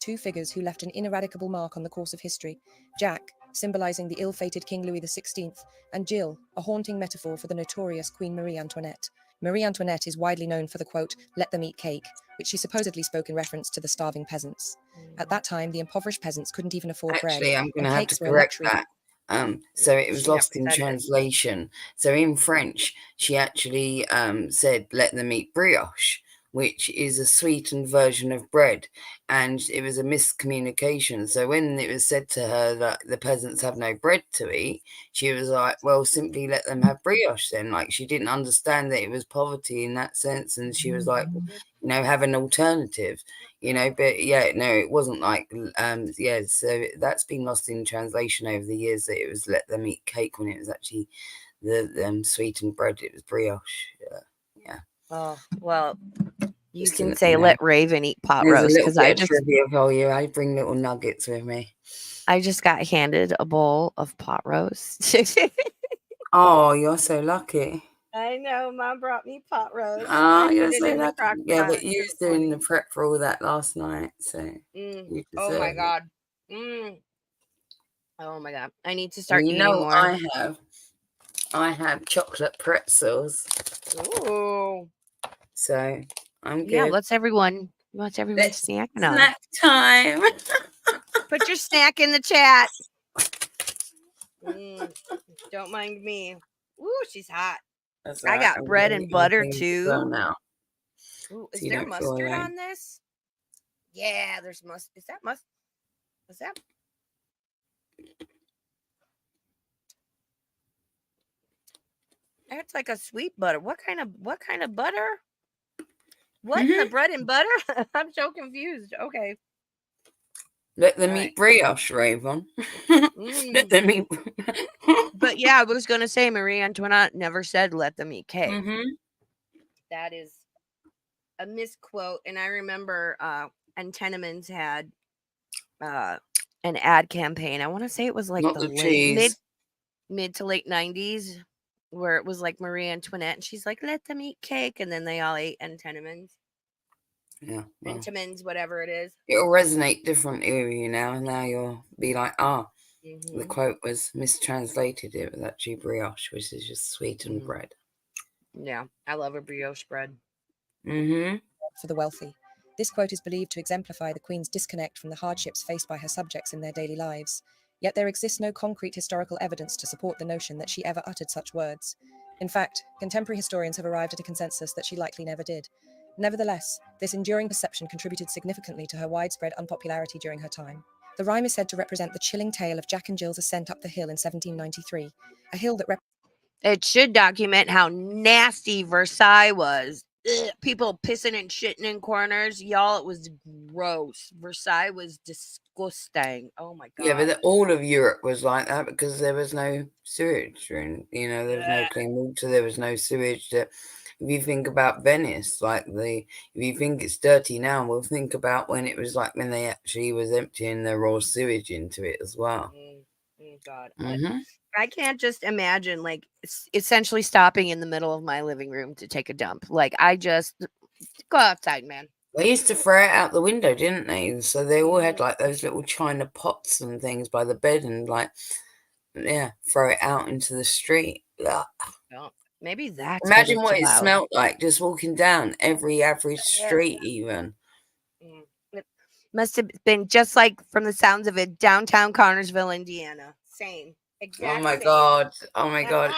2 figures who left an ineradicable mark on the course of history. Jack, symbolizing the ill-fated King Louis XVI, and Jill, a haunting metaphor for the notorious Queen Marie Antoinette. Marie Antoinette is widely known for the quote, "Let them eat cake," which she supposedly spoke in reference to the starving peasants. At that time, the impoverished peasants couldn't even afford bread, Actually, I'm going and to have to cakes were a correct luxury. that. So it was She never lost in said that. translation. So in French, she actually said, "Let them eat brioche," which is a sweetened version of bread, and it was a miscommunication. So when it was said to her that the peasants have no bread to eat, she was like, "Well, simply let them have brioche." Then, like, she didn't understand that it was poverty in that sense, and she was like, have an alternative. But yeah, no, it wasn't like so that's been lost in translation over the years, that it was let them eat cake when it was actually the sweetened bread. It was brioche. Yeah. Oh, well, You Just to can let say, you know. let Raven eat pot There's a roast, little because bit of trivia for you. I bring little nuggets with me. I just got handed a bowl of pot roast. Oh, you're so lucky. I know, Mom brought me pot roast. Oh, I you're put it so in the lucky. crock Yeah, pot but you was this doing the morning. prep for all that last night, so you Oh my deserve it. god. Oh my god. I need to And start you eating know more. I have chocolate pretzels, Ooh. so I'm Yeah, good. what's everyone Let's snacking on? snack time. Put your snack in the chat. Don't mind me. Ooh, she's hot. That's I right. got I'm bread gonna and eat my butter things as too. well now, Ooh, so is you there don't feel mustard alone. on this? Yeah, there's mustard. Is that mustard? Is that? That's like a sweet butter. What kind of butter? What in the bread and butter? I'm so confused. Okay. Let them All eat right. brioche, Raven. Let them eat. But yeah, I was gonna say Marie Antoinette never said let them eat cake. That is a misquote. And I remember Antenimans had an ad campaign. I want to say it was like Not the the late cheese. mid to late 90s, where it was like Marie Antoinette and she's like, let them eat cake, and then they all ate Antenimans. Yeah. Well, Entenmann's, whatever it is. it'll resonate differently with you now. Now you'll be like, the quote was mistranslated. It was actually brioche, which is just sweetened bread. Yeah, I love a brioche bread. For the wealthy. This quote is believed to exemplify the Queen's disconnect from the hardships faced by her subjects in their daily lives. Yet there exists no concrete historical evidence to support the notion that she ever uttered such words. In fact, contemporary historians have arrived at a consensus that she likely never did. Nevertheless, this enduring perception contributed significantly to her widespread unpopularity during her time. The rhyme is said to represent the chilling tale of Jack and Jill's ascent up the hill in 1793, a hill that It should document how nasty Versailles was. Ugh, people pissing and shitting in corners. Y'all, it was gross. Versailles was disgusting. Oh my god. Yeah, but all of Europe was like that because there was no sewage, and there was no clean water. There was no sewage. If you think about Venice, if you think it's dirty now, we'll think about when it was like when they actually was emptying the raw sewage into it as well. Oh god. I can't just imagine like essentially stopping in the middle of my living room to take a dump. Like I just go outside, man. They used to throw it out the window, didn't they? So they all had like those little china pots and things by the bed and throw it out into the street. Ugh. Oh, maybe that's Imagine what what it it's about. smelled like just walking down every average street even. It must have been just like from the sounds of it, downtown Connersville, Indiana. Same. Exact Oh my same. god. Oh my god.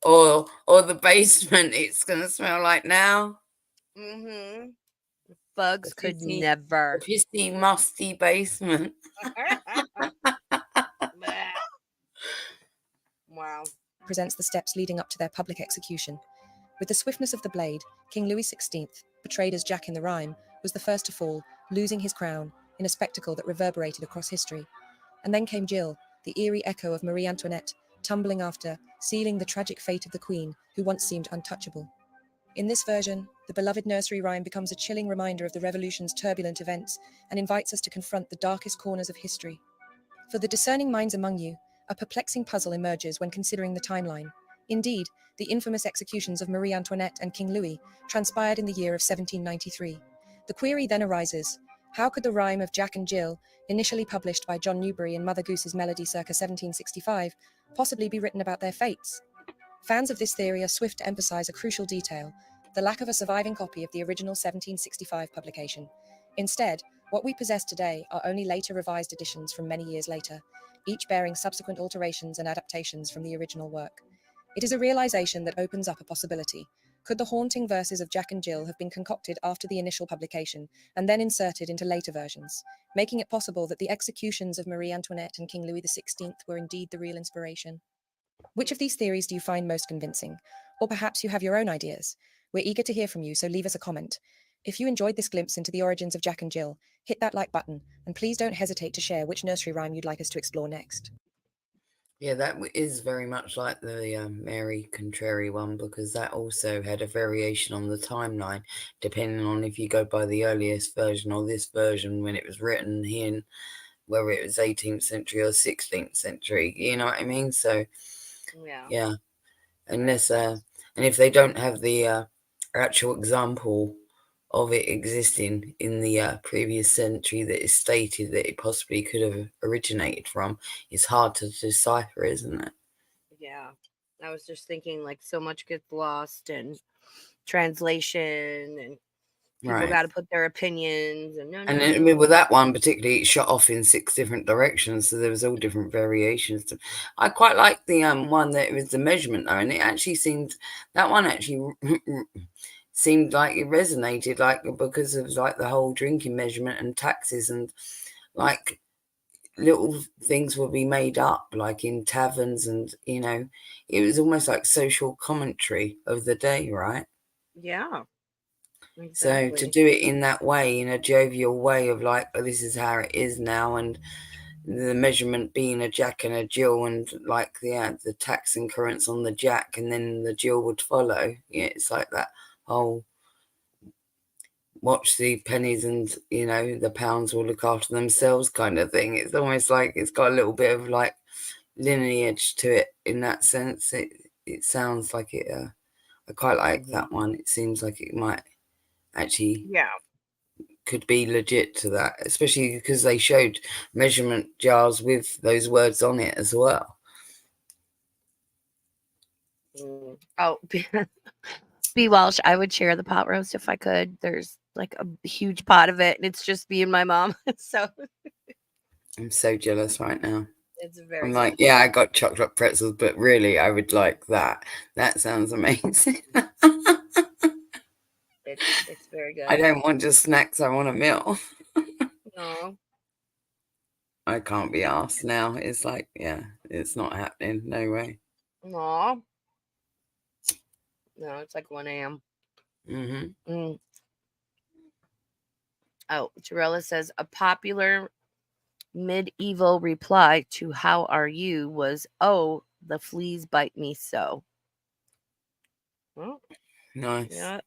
Or the basement it's gonna smell like now. Bugs could never. The pissy, musty basement. Wow. presents the steps leading up to their public execution. With the swiftness of the blade, King Louis XVI, portrayed as Jack in the rhyme, was the first to fall, losing his crown, in a spectacle that reverberated across history. And then came Jill, the eerie echo of Marie Antoinette, tumbling after, sealing the tragic fate of the Queen, who once seemed untouchable. In this version, the beloved nursery rhyme becomes a chilling reminder of the revolution's turbulent events and invites us to confront the darkest corners of history. For the discerning minds among you, a perplexing puzzle emerges when considering the timeline. Indeed, the infamous executions of Marie Antoinette and King Louis transpired in the year of 1793. The query then arises, how could the rhyme of Jack and Jill, initially published by John Newbery in Mother Goose's Melody circa 1765, possibly be written about their fates? Fans of this theory are swift to emphasize a crucial detail, the lack of a surviving copy of the original 1765 publication. Instead, what we possess today are only later revised editions from many years later, each bearing subsequent alterations and adaptations from the original work. It is a realization that opens up a possibility. Could the haunting verses of Jack and Jill have been concocted after the initial publication and then inserted into later versions, making it possible that the executions of Marie Antoinette and King Louis XVI were indeed the real inspiration? Which of these theories do you find most convincing? Or perhaps you have your own ideas? We're eager to hear from you, so leave us a comment. If you enjoyed this glimpse into the origins of Jack and Jill, hit that like button, and please don't hesitate to share which nursery rhyme you'd like us to explore next. Yeah, that is very much like the Mary Contrary one, because that also had a variation on the timeline, depending on if you go by the earliest version or this version when it was written in, whether it was 18th century or 16th century. You know what I mean? So, Yeah. yeah, unless and if they don't have the actual example of it existing in the previous century that is stated that it possibly could have originated from, it's hard to decipher, isn't it? Yeah. I was just thinking like so much gets lost in translation, and people Right. got to put their opinions, and And I mean, with that one particularly, it shot off in 6 different directions, so there was all different variations. I quite like the one that was the measurement though, and it actually seemed, that one actually seemed like it resonated, like because of like the whole drinking measurement and taxes, and like little things will be made up like in taverns, and it was almost like social commentary of the day, right? yeah, So to exactly. do it in that way, in a jovial way of like, oh, this is how it is now, and the measurement being a jack and a jill, and like the tax incurrence on the jack, and then the jill would follow. Yeah, it's like that whole watch the pennies and the pounds will look after themselves kind of thing. It's almost like it's got a little bit of like lineage to it in that sense. It sounds like it. I quite like that one. It seems like it might actually Yeah. could be legit to that, especially because they showed measurement jars with those words on it as well. Oh, B. Walsh, I would share the pot roast if I could. There's like a huge pot of it, and it's just me and my mom. So I'm so jealous right now. it's very I'm good. like, yeah, I got chocolate pretzels, but really, I would like that. That sounds amazing. It's very good. I don't want just snacks. I want a meal. No. I can't be asked now. It's like, yeah, it's not happening. No way. No. No, it's like 1 a.m. Mm-hmm. Oh, Jarella says a popular medieval reply to "How are you?" was, "Oh, the fleas bite me so." Well, Nice. yeah.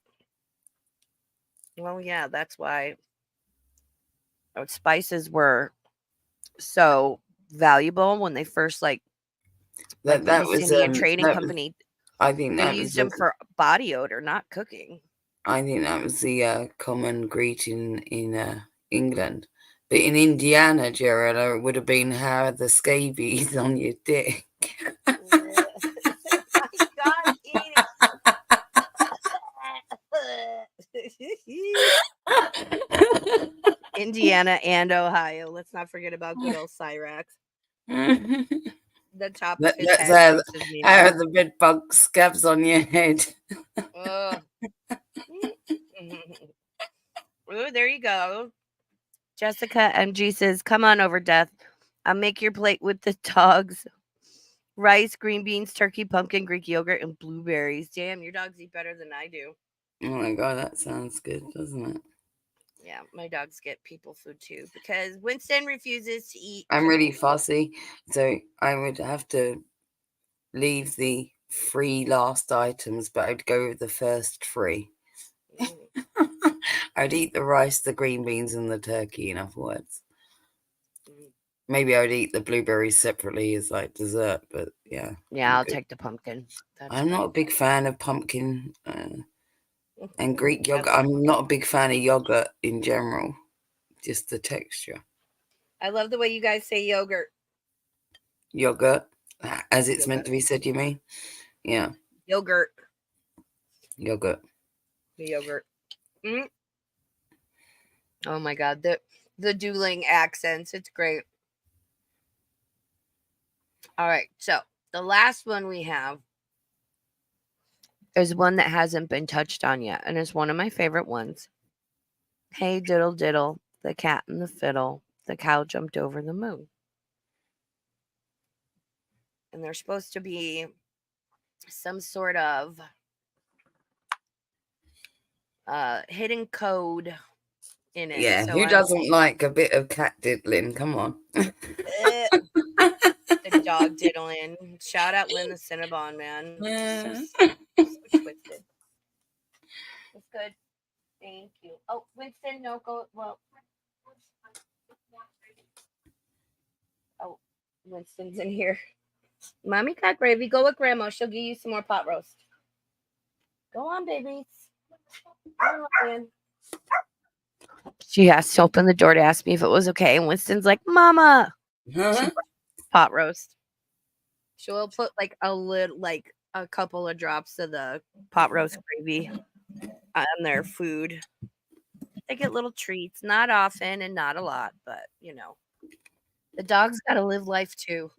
Well, yeah, that's why spices were so valuable when they first like That the was East Indian Trading that was, Company. I think They that used was them for body odor, not cooking. I think that was the common greeting in England. But in Indiana, Jared, it would have been, how are the scabies on your dick? My God, eating. Indiana and Ohio. Let's not forget about good old Cyrax. The top of his That's head pisses me how off. are the bed bug scabs on your head? Ugh. Ooh, there you go. Jessica MG says, "Come on over, Death. I'll make your plate with the dogs. Rice, green beans, turkey, pumpkin, Greek yogurt, and blueberries." Damn, your dogs eat better than I do. Oh my God, that sounds good, doesn't it? Yeah, my dogs get people food too because Winston refuses to eat I'm people really food. fussy, so I would have to leave the 3 last items, but I'd go with the first 3. I'd eat the rice, the green beans, and the turkey, in other words. Maybe I would eat the blueberries separately as like dessert, but yeah. Yeah, I'll take the pumpkin. I'm not a big fan of pumpkin and Greek yogurt. That's- I'm not a big fan of yogurt in general, just the texture. I love the way you guys say yogurt. Yogurt, as it's meant Yogurt. to be said, you mean? Yeah. Yogurt. Yogurt. The yogurt. Oh my God, the dueling accents. It's great. All right, so the last one we have is one that hasn't been touched on yet, and it's one of my favorite ones. Hey diddle diddle, the cat and the fiddle, the cow jumped over the moon. And there's supposed to be some sort of hidden code in it. Yeah, So who doesn't like a bit of cat diddling? Come on. The dog diddling. Shout out Lynn the Cinnabon, man. Yeah. So twisted. It's good. Thank you. Oh, Winston, no, go. Well, oh, Winston's in here. Mommy got gravy. Go with Grandma. She'll give you some more pot roast. Go on, babies. Go on. She has to open the door to ask me if it was okay. And Winston's like, Mama. Huh? Pot roast. She'll put like a couple of drops of the pot roast gravy on their food. They get little treats, not often and not a lot, but the dog's got to live life too.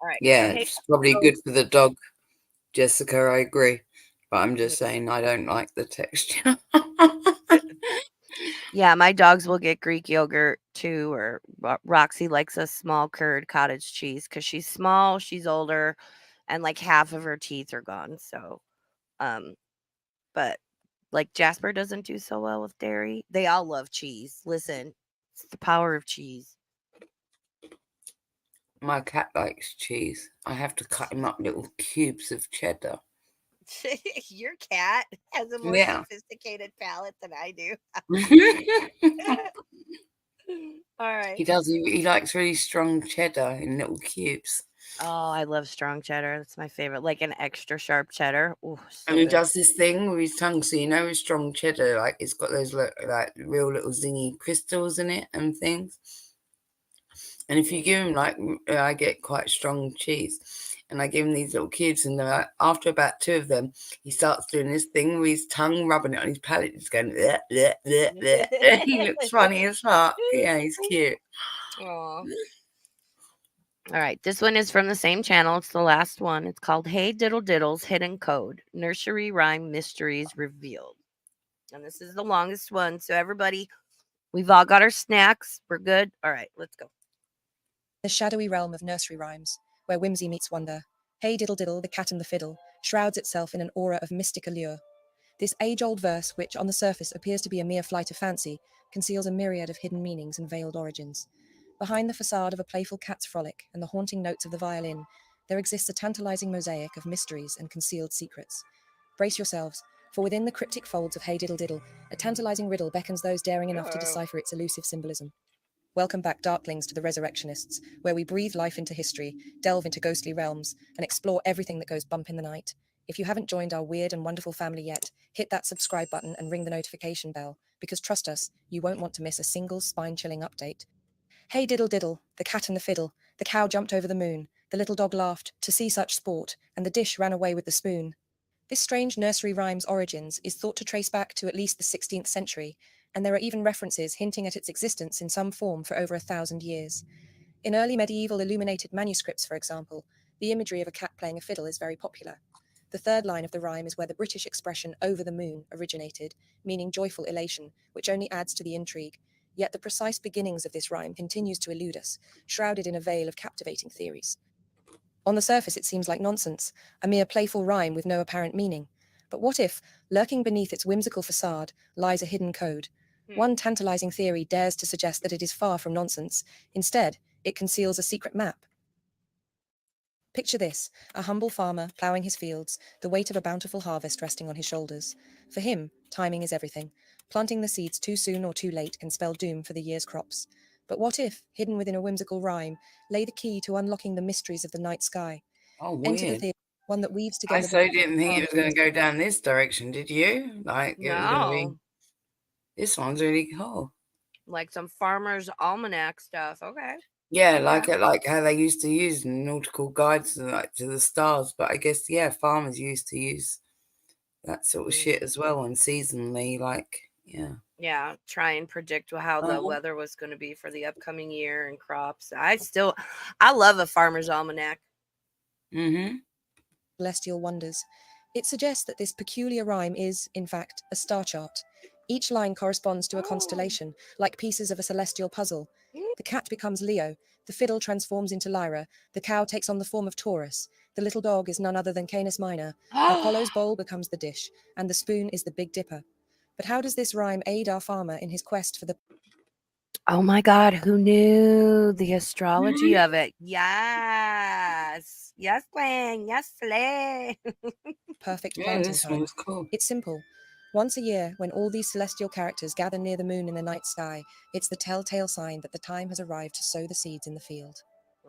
All right. Yeah, So, it's probably good for the dog, Jessica. I agree. But I'm just saying I don't like the texture. yeah, my dogs will get Greek yogurt too, or Roxy likes a small curd cottage cheese because she's small, she's older, and like half of her teeth are gone. So, but like Jasper doesn't do so well with dairy. They all love cheese. Listen, it's the power of cheese. My cat likes cheese. I have to cut him up little cubes of cheddar. Your cat has a more Yeah. sophisticated palate than I do. All right. He does. He likes really strong cheddar in little cubes. Oh, I love strong cheddar. That's my favorite. Like an extra sharp cheddar. Oh, so And he good. does this thing with his tongue, so with strong cheddar, like it's got those like real little zingy crystals in it and things. And if you give him I get quite strong cheese, and I give him these little cubes, and after about 2 of them, he starts doing this thing with his tongue, rubbing it on his palate, just going bleh, bleh, bleh, bleh. He looks funny as fuck. Yeah, he's cute. Aww. All right, this one is from the same channel. It's the last one. It's called Hey Diddle Diddle's Hidden Code, Nursery Rhyme Mysteries Revealed. And this is the longest one. So everybody, we've all got our snacks. We're good. All right, let's go. The shadowy realm of nursery rhymes, where whimsy meets wonder. Hey Diddle Diddle, the Cat and the Fiddle, shrouds itself in an aura of mystic allure. This age-old verse, which on the surface appears to be a mere flight of fancy, conceals a myriad of hidden meanings and veiled origins. Behind the facade of a playful cat's frolic and the haunting notes of the violin, there exists a tantalizing mosaic of mysteries and concealed secrets. Brace yourselves, for within the cryptic folds of Hey Diddle Diddle, a tantalizing riddle beckons those daring enough to decipher its elusive symbolism. Welcome back, Darklings, to the Resurrectionists, where we breathe life into history, delve into ghostly realms, and explore everything that goes bump in the night. If you haven't joined our weird and wonderful family yet, hit that subscribe button and ring the notification bell, because trust us, you won't want to miss a single spine-chilling update. Hey Diddle Diddle, the cat and the fiddle, the cow jumped over the moon, the little dog laughed to see such sport, and the dish ran away with the spoon. This strange nursery rhyme's origins is thought to trace back to at least the 16th century, and there are even references hinting at its existence in some form for over 1,000 years. In early medieval illuminated manuscripts, for example, the imagery of a cat playing a fiddle is very popular. The third line of the rhyme is where the British expression over the moon originated, meaning joyful elation, which only adds to the intrigue. Yet the precise beginnings of this rhyme continues to elude us, shrouded in a veil of captivating theories. On the surface, it seems like nonsense, a mere playful rhyme with no apparent meaning. But what if, lurking beneath its whimsical facade, lies a hidden code? One tantalizing theory dares to suggest that it is far from nonsense. Instead, it conceals a secret map. Picture this, a humble farmer ploughing his fields, the weight of a bountiful harvest resting on his shoulders. For him, timing is everything. Planting the seeds too soon or too late can spell doom for the year's crops. But what if, hidden within a whimsical rhyme, lay the key to unlocking the mysteries of the night sky? Oh, Enter the weird. theory, one that weaves I together so didn't think it was going to go down this direction, did you? Like it was going to be. No, This one's really cool. like some farmer's almanac stuff. Okay. Yeah, like how they used to use nautical guides to the stars, but I guess farmers used to use that sort of shit as well, and seasonally, Yeah, try and predict how the weather was going to be for the upcoming year and crops. I love a farmer's almanac. celestial wonders. It suggests that this peculiar rhyme is, in fact, a star chart. Each line corresponds to a constellation, like pieces of a celestial puzzle. The cat becomes Leo, the fiddle transforms into Lyra, the cow takes on the form of Taurus, the little dog is none other than Canis Minor, Apollo's bowl becomes the dish, and the spoon is the Big Dipper. But how does this rhyme aid our farmer in his quest for the Oh my God, who knew the astrology of it? Yes. Yes, Queen. Yes, Slay. Perfect Yeah, planting this time. one's cool. It's simple. Once a year, when all these celestial characters gather near the moon in the night sky, it's the telltale sign that the time has arrived to sow the seeds in the field.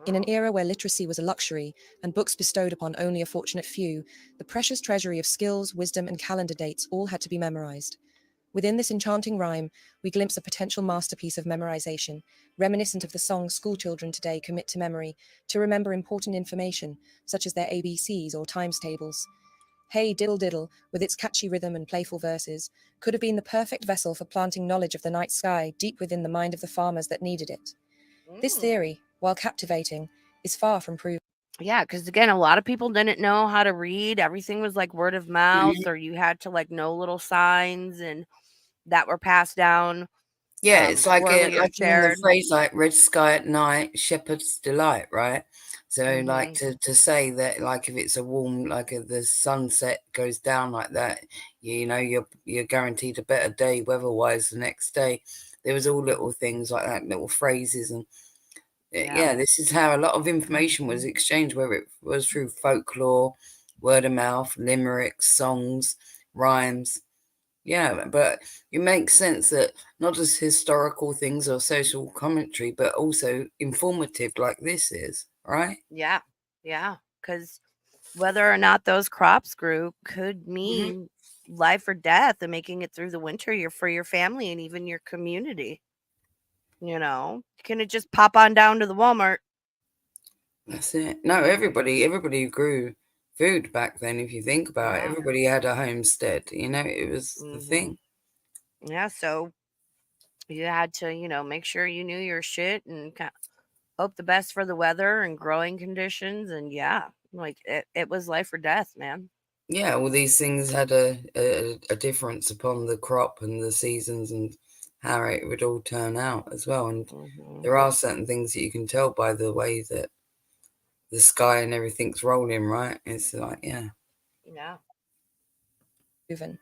In an era where literacy was a luxury and books bestowed upon only a fortunate few, the precious treasury of skills, wisdom, and calendar dates all had to be memorized. Within this enchanting rhyme, we glimpse a potential masterpiece of memorization, reminiscent of the songs schoolchildren today commit to memory to remember important information, such as their ABCs or times tables. Hey Diddle Diddle, with its catchy rhythm and playful verses, could have been the perfect vessel for planting knowledge of the night sky deep within the mind of the farmers that needed it. This theory, while captivating, is far from proven. Yeah, because again, a lot of people didn't know how to read. Everything was like word of mouth, Mhm. or you had to like know little signs and that were passed down, Yeah, it's like orally or like in the shared. phrase like red sky at night, shepherd's delight, right? So like Hmm. to say that like if it's a warm like if the sunset goes down like that, you know you're guaranteed a better day weather-wise the next day. There was all little things like that, little phrases and Yeah. yeah, this is how a lot of information was exchanged, whether it was through folklore, word of mouth, limericks, songs, rhymes. Yeah, but it makes sense that not just historical things or social commentary, but also informative like this is, right? Yeah. Yeah. Because whether or not those crops grew could Hmm. mean life or death and making it through the winter for your family and even your community. Can it just pop on down to the Walmart? That's it. No, everybody grew food back then, if you think about it. Yeah. Everybody had a homestead, it was the Hmm. thing. Yeah. So you had to, make sure you knew your shit and hope the best for the weather and growing conditions. And yeah, like it was life or death, man. Yeah, all these things had a difference upon the crop and the seasons and how it would all turn out as well. And Hmm. there are certain things that you can tell by the way that the sky and everything's rolling, right? It's like, yeah. Yeah. Proven.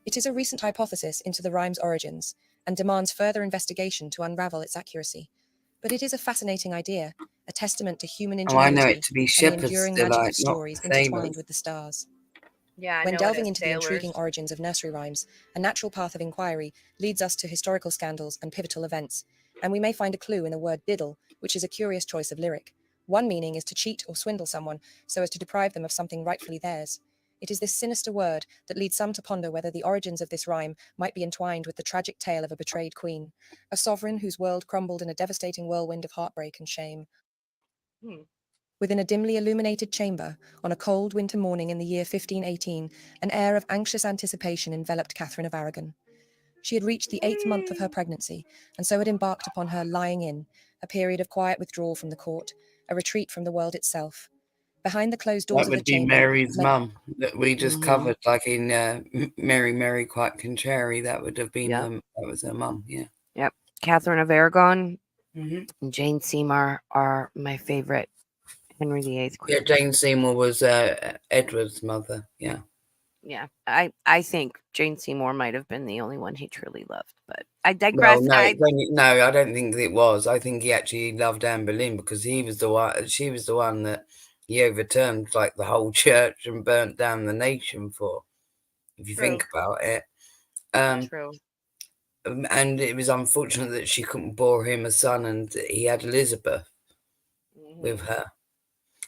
It is a recent hypothesis into the rhyme's origins and demands further investigation to unravel its accuracy. But it is a fascinating idea, a testament to human Oh, I know it ingenuity to be and the shepherd's enduring magic delight, of not stories intertwined sailors. with the stars. Yeah, I When know it delving as into the intriguing sailors. origins of nursery rhymes, a natural path of inquiry leads us to historical scandals and pivotal events, and we may find a clue in the word diddle, which is a curious choice of lyric. One meaning is to cheat or swindle someone so as to deprive them of something rightfully theirs. It is this sinister word that leads some to ponder whether the origins of this rhyme might be entwined with the tragic tale of a betrayed queen, a sovereign whose world crumbled in a devastating whirlwind of heartbreak and shame. Hmm. Within a dimly illuminated chamber, on a cold winter morning in the year 1518, an air of anxious anticipation enveloped Catherine of Aragon. She had reached the 8th month of her pregnancy, and so had embarked upon her lying in, a period of quiet withdrawal from the court, a retreat from the world itself. Behind the closed doors That of the would be chamber, Mary's mum that we just Hmm. covered, like in Mary, Mary, quite contrary. That would have been Yep. that was her mum, yeah. Yep. Catherine of Aragon Hmm. and Jane Seymour are my favorite Henry VIII Yeah, queens. Jane Seymour was Edward's mother, yeah. Yeah. I think Jane Seymour might have been the only one he truly loved, but I Well, digress. no, no, I don't think it was. I think he actually loved Anne Boleyn because he was the one. She was the one that he overturned like the whole church and burnt down the nation for. If you True. think about it, um, True. and it was unfortunate that she couldn't bore him a son, and he had Elizabeth with Hmm. her,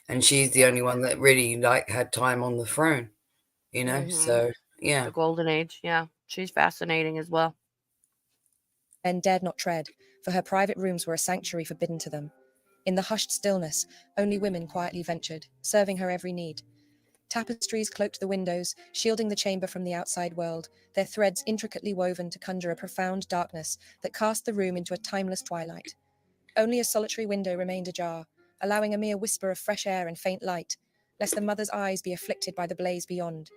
and she's the only one that really like had time on the throne. Hmm. So yeah. The golden age. Yeah. She's fascinating as well. men dared not tread, for her private rooms were a sanctuary forbidden to them. In the hushed stillness, only women quietly ventured, serving her every need. Tapestries cloaked the windows, shielding the chamber from the outside world, their threads intricately woven to conjure a profound darkness that cast the room into a timeless twilight. Only a solitary window remained ajar, allowing a mere whisper of fresh air and faint light, lest the mother's eyes be afflicted by the blaze beyond.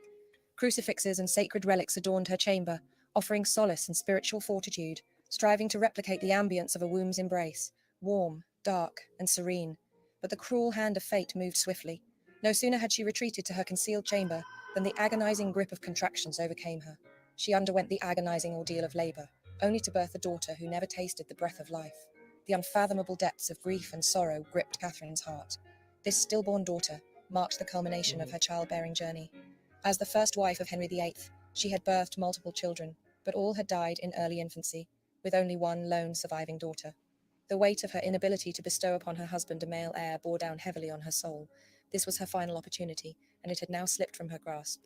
Crucifixes and sacred relics adorned her chamber, offering solace and spiritual fortitude, striving to replicate the ambience of a womb's embrace, warm, dark, and serene. But the cruel hand of fate moved swiftly. No sooner had she retreated to her concealed chamber than the agonizing grip of contractions overcame her. She underwent the agonizing ordeal of labor. only to birth a daughter who never tasted the breath of life. The unfathomable depths of grief and sorrow gripped Catherine's heart. This stillborn daughter marked the culmination of her childbearing journey. As the first wife of Henry VIII, she had birthed multiple children, but all had died in early infancy, with only one lone surviving daughter. The weight of her inability to bestow upon her husband a male heir bore down heavily on her soul. This was her final opportunity, and it had now slipped from her grasp.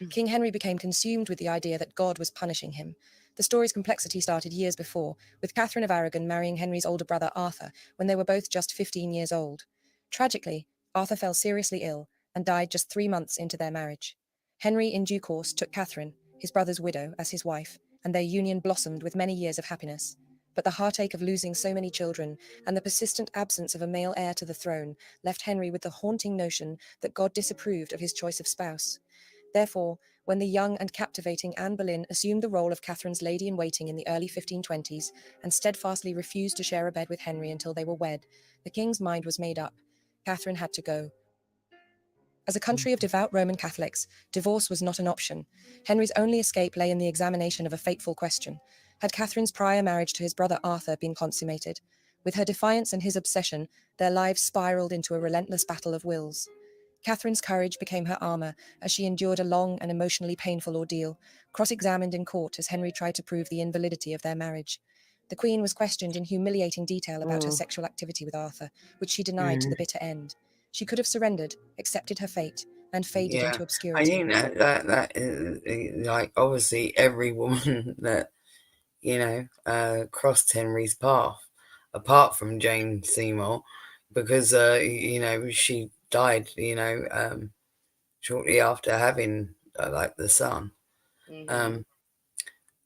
King Henry became consumed with the idea that God was punishing him. The story's complexity started years before, with Catherine of Aragon marrying Henry's older brother Arthur when they were both just 15 years old. Tragically, Arthur fell seriously ill and died just 3 months into their marriage. Henry, in due course, took Catherine, his brother's widow, as his wife, and their union blossomed with many years of happiness. But the heartache of losing so many children and the persistent absence of a male heir to the throne left Henry with the haunting notion that God disapproved of his choice of spouse. Therefore, when the young and captivating Anne Boleyn assumed the role of Catherine's lady-in-waiting in the early 1520s and steadfastly refused to share a bed with Henry until they were wed, the king's mind was made up. Catherine had to go. As a country of devout Roman Catholics, divorce was not an option. Henry's only escape lay in the examination of a fateful question. Had Catherine's prior marriage to his brother Arthur been consummated? With her defiance and his obsession, their lives spiraled into a relentless battle of wills. Catherine's courage became her armor as she endured a long and emotionally painful ordeal, cross-examined in court as Henry tried to prove the invalidity of their marriage. The Queen was questioned in humiliating detail about her sexual activity with Arthur, which she denied to the bitter end. She could have surrendered, accepted her fate, and faded into I obscurity. think that is, like, obviously every woman that, crossed Henry's path, apart from Jane Seymour, because she died, shortly after having the son.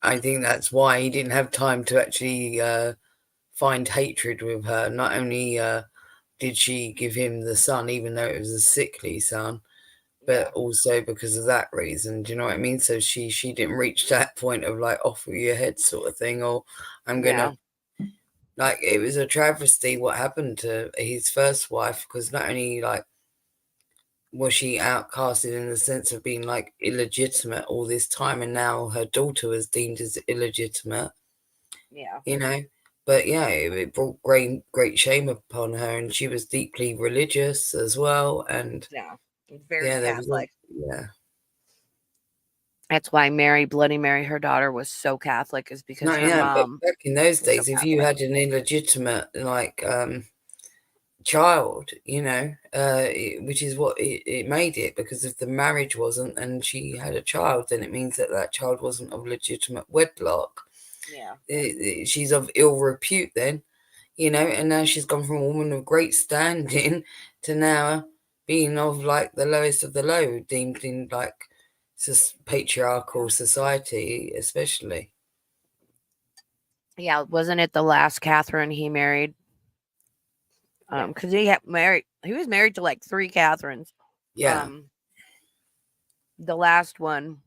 I think that's why he didn't have time to actually find hatred with her. Not only did she give him the son, even though it was a sickly son, but also because of that reason. Do you know what I mean? So she didn't reach that point of like off with your head sort of thing, or I'm gonna it was a travesty what happened to his first wife, because not only was she outcasted in the sense of being like illegitimate all this time, and now her daughter was deemed as illegitimate. But it brought great shame upon her, and she was deeply religious as well, and very Catholic. Yeah. That's why Bloody Mary, her daughter, was so Catholic, is because her mom. But back in those days, so if you had an illegitimate child, which is what it made it, because if the marriage wasn't and she had a child, then it means that child wasn't of legitimate wedlock. She's of ill repute then, and now she's gone from a woman of great standing to now being of the lowest of the low, deemed in patriarchal society, especially. Wasn't it the last Catherine he married? Because he was married to 3 Catherines. The last one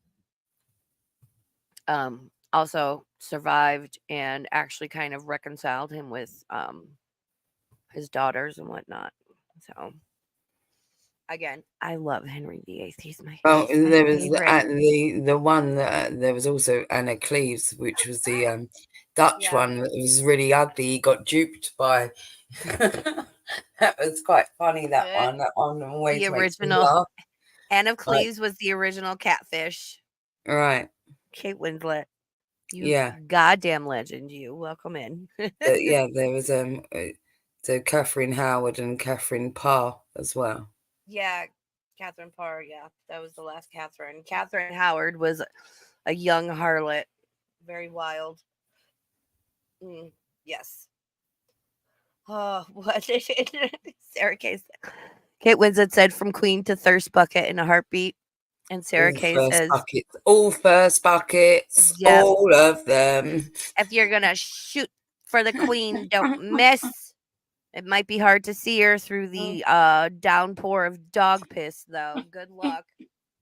also survived and actually kind of reconciled him with his daughters and whatnot. So again, I love Henry VIII. He's my there was favorite. the one that there was also Anna Cleves, which was the Dutch one that was really ugly. He got duped by. That was quite funny. That one always the makes me original laugh. Anne of Cleves was the original catfish. Right. Kate Winslet. You goddamn legend, you. Welcome in. There was so Catherine Howard and Catherine Parr as well. Yeah, Catherine Parr, that was the last Catherine. Catherine Howard was a young harlot. Very wild. Yes. Oh, what did Sarah Kay said? Kate Winslet said, "From queen to thirst bucket in a heartbeat." And Sarah Kay says, all first buckets, all of them. If you're going to shoot for the queen, don't miss. It might be hard to see her through the downpour of dog piss, though. Good luck.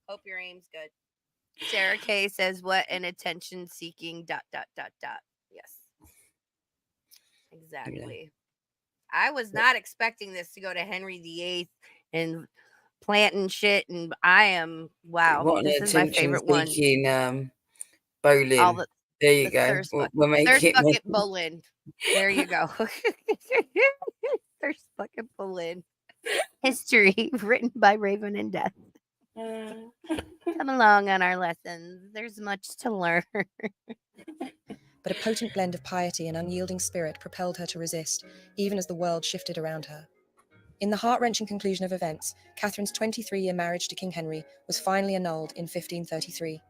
Hope your aim's good. Sarah Kay says, "What an attention-seeking ... Yes. Exactly. Yeah. I was not expecting this to go to Henry VIII and planting shit, and I am, wow. What this is my favorite one. Boleyn. There you The go. thirst bucket. We'll make Thirst it. bucket Boleyn. There you go. Thirst bucket Boleyn. History written by Raven and Death. Come along on our lessons. There's much to learn. But a potent blend of piety and unyielding spirit propelled her to resist, even as the world shifted around her. In the heart-wrenching conclusion of events, Catherine's 23-year marriage to King Henry was finally annulled in 1533.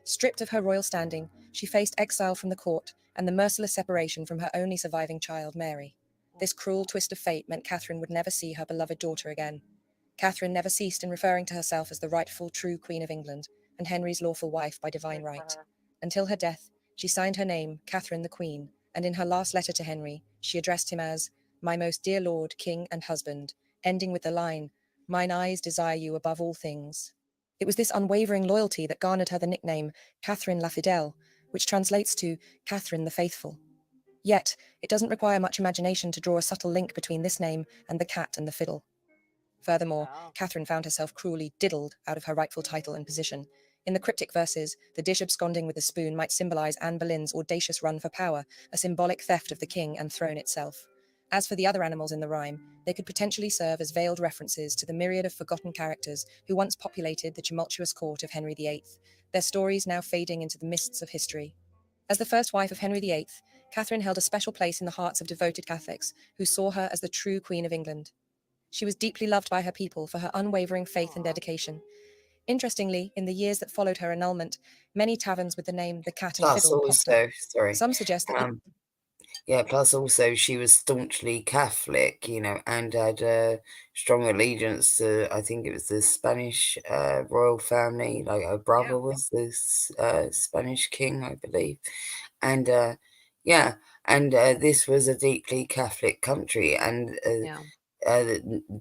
Stripped of her royal standing, she faced exile from the court and the merciless separation from her only surviving child, Mary. This cruel twist of fate meant Catherine would never see her beloved daughter again. Catherine never ceased in referring to herself as the rightful true Queen of England and Henry's lawful wife by divine right. Until her death, she signed her name, Catherine the Queen, and in her last letter to Henry, she addressed him as, "My most dear lord, king and husband," ending with the line, "Mine eyes desire you above all things." It was this unwavering loyalty that garnered her the nickname Catherine la Fidèle, which translates to Catherine the Faithful. Yet, it doesn't require much imagination to draw a subtle link between this name and the cat and the fiddle. Furthermore, Catherine found herself cruelly diddled out of her rightful title and position. In the cryptic verses, the dish absconding with the spoon might symbolize Anne Boleyn's audacious run for power, a symbolic theft of the king and throne itself. As for the other animals in the rhyme, they could potentially serve as veiled references to the myriad of forgotten characters who once populated the tumultuous court of Henry VIII, their stories now fading into the mists of history. As the first wife of Henry VIII, Catherine held a special place in the hearts of devoted Catholics who saw her as the true Queen of England. She was deeply loved by her people for her unwavering faith and dedication. Interestingly, in the years that followed her annulment, many taverns with the name The Cat and Plus, Fiddle popped up. also, Some suggest that plus also she was staunchly Catholic, and had a strong allegiance to, I think it was the Spanish royal family. Like her brother was this Spanish king, I believe. And this was a deeply Catholic country, and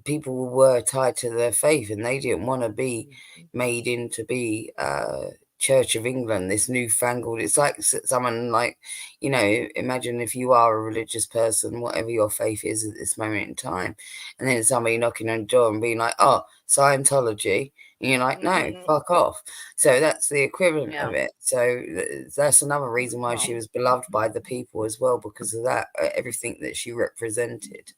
people were tied to their faith, and they didn't want to be made into be Church of England, this newfangled. It's like someone like, imagine if you are a religious person, whatever your faith is at this moment in time, and then somebody knocking on the door and being like, "Oh, Scientology," and you're like, "No, fuck off." So that's the equivalent of it. So that's another reason why she was beloved by the people as well, because of that, everything that she represented.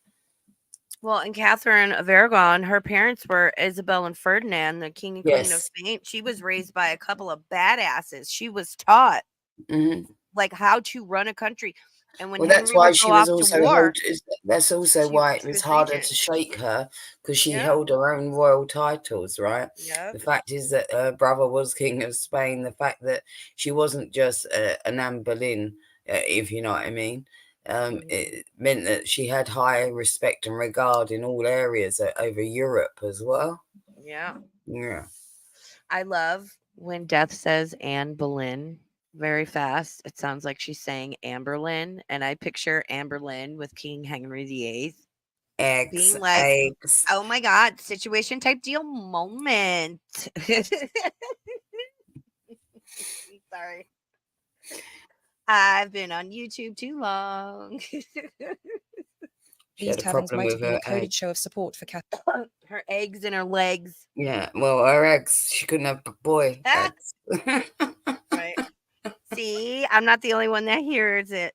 Well, and Catherine of Aragon, her parents were Isabel and Ferdinand, the king and queen of Spain. She was raised by a couple of badasses. She was taught like how to run a country. And when that's Henry why would she go was off also to war, that's also why it was harder to shake her, because she held her own royal titles, right? The fact is that her brother was king of Spain. The fact that she wasn't just an Anne Boleyn, if you know what I mean. It meant that she had high respect and regard in all areas over Europe as well. Yeah. I love when Death says Anne Boleyn very fast. It sounds like she's saying Amberlyn, and I picture Amberlyn with King Henry VIII being like, eggs. "Oh my God, situation type deal moment." Sorry. I've been on YouTube too long. These taverns might have been a coded show of support for Catherine. Her eggs and her legs. Yeah, well, her eggs. She couldn't have boy eggs. Right. See, I'm not the only one that hears it.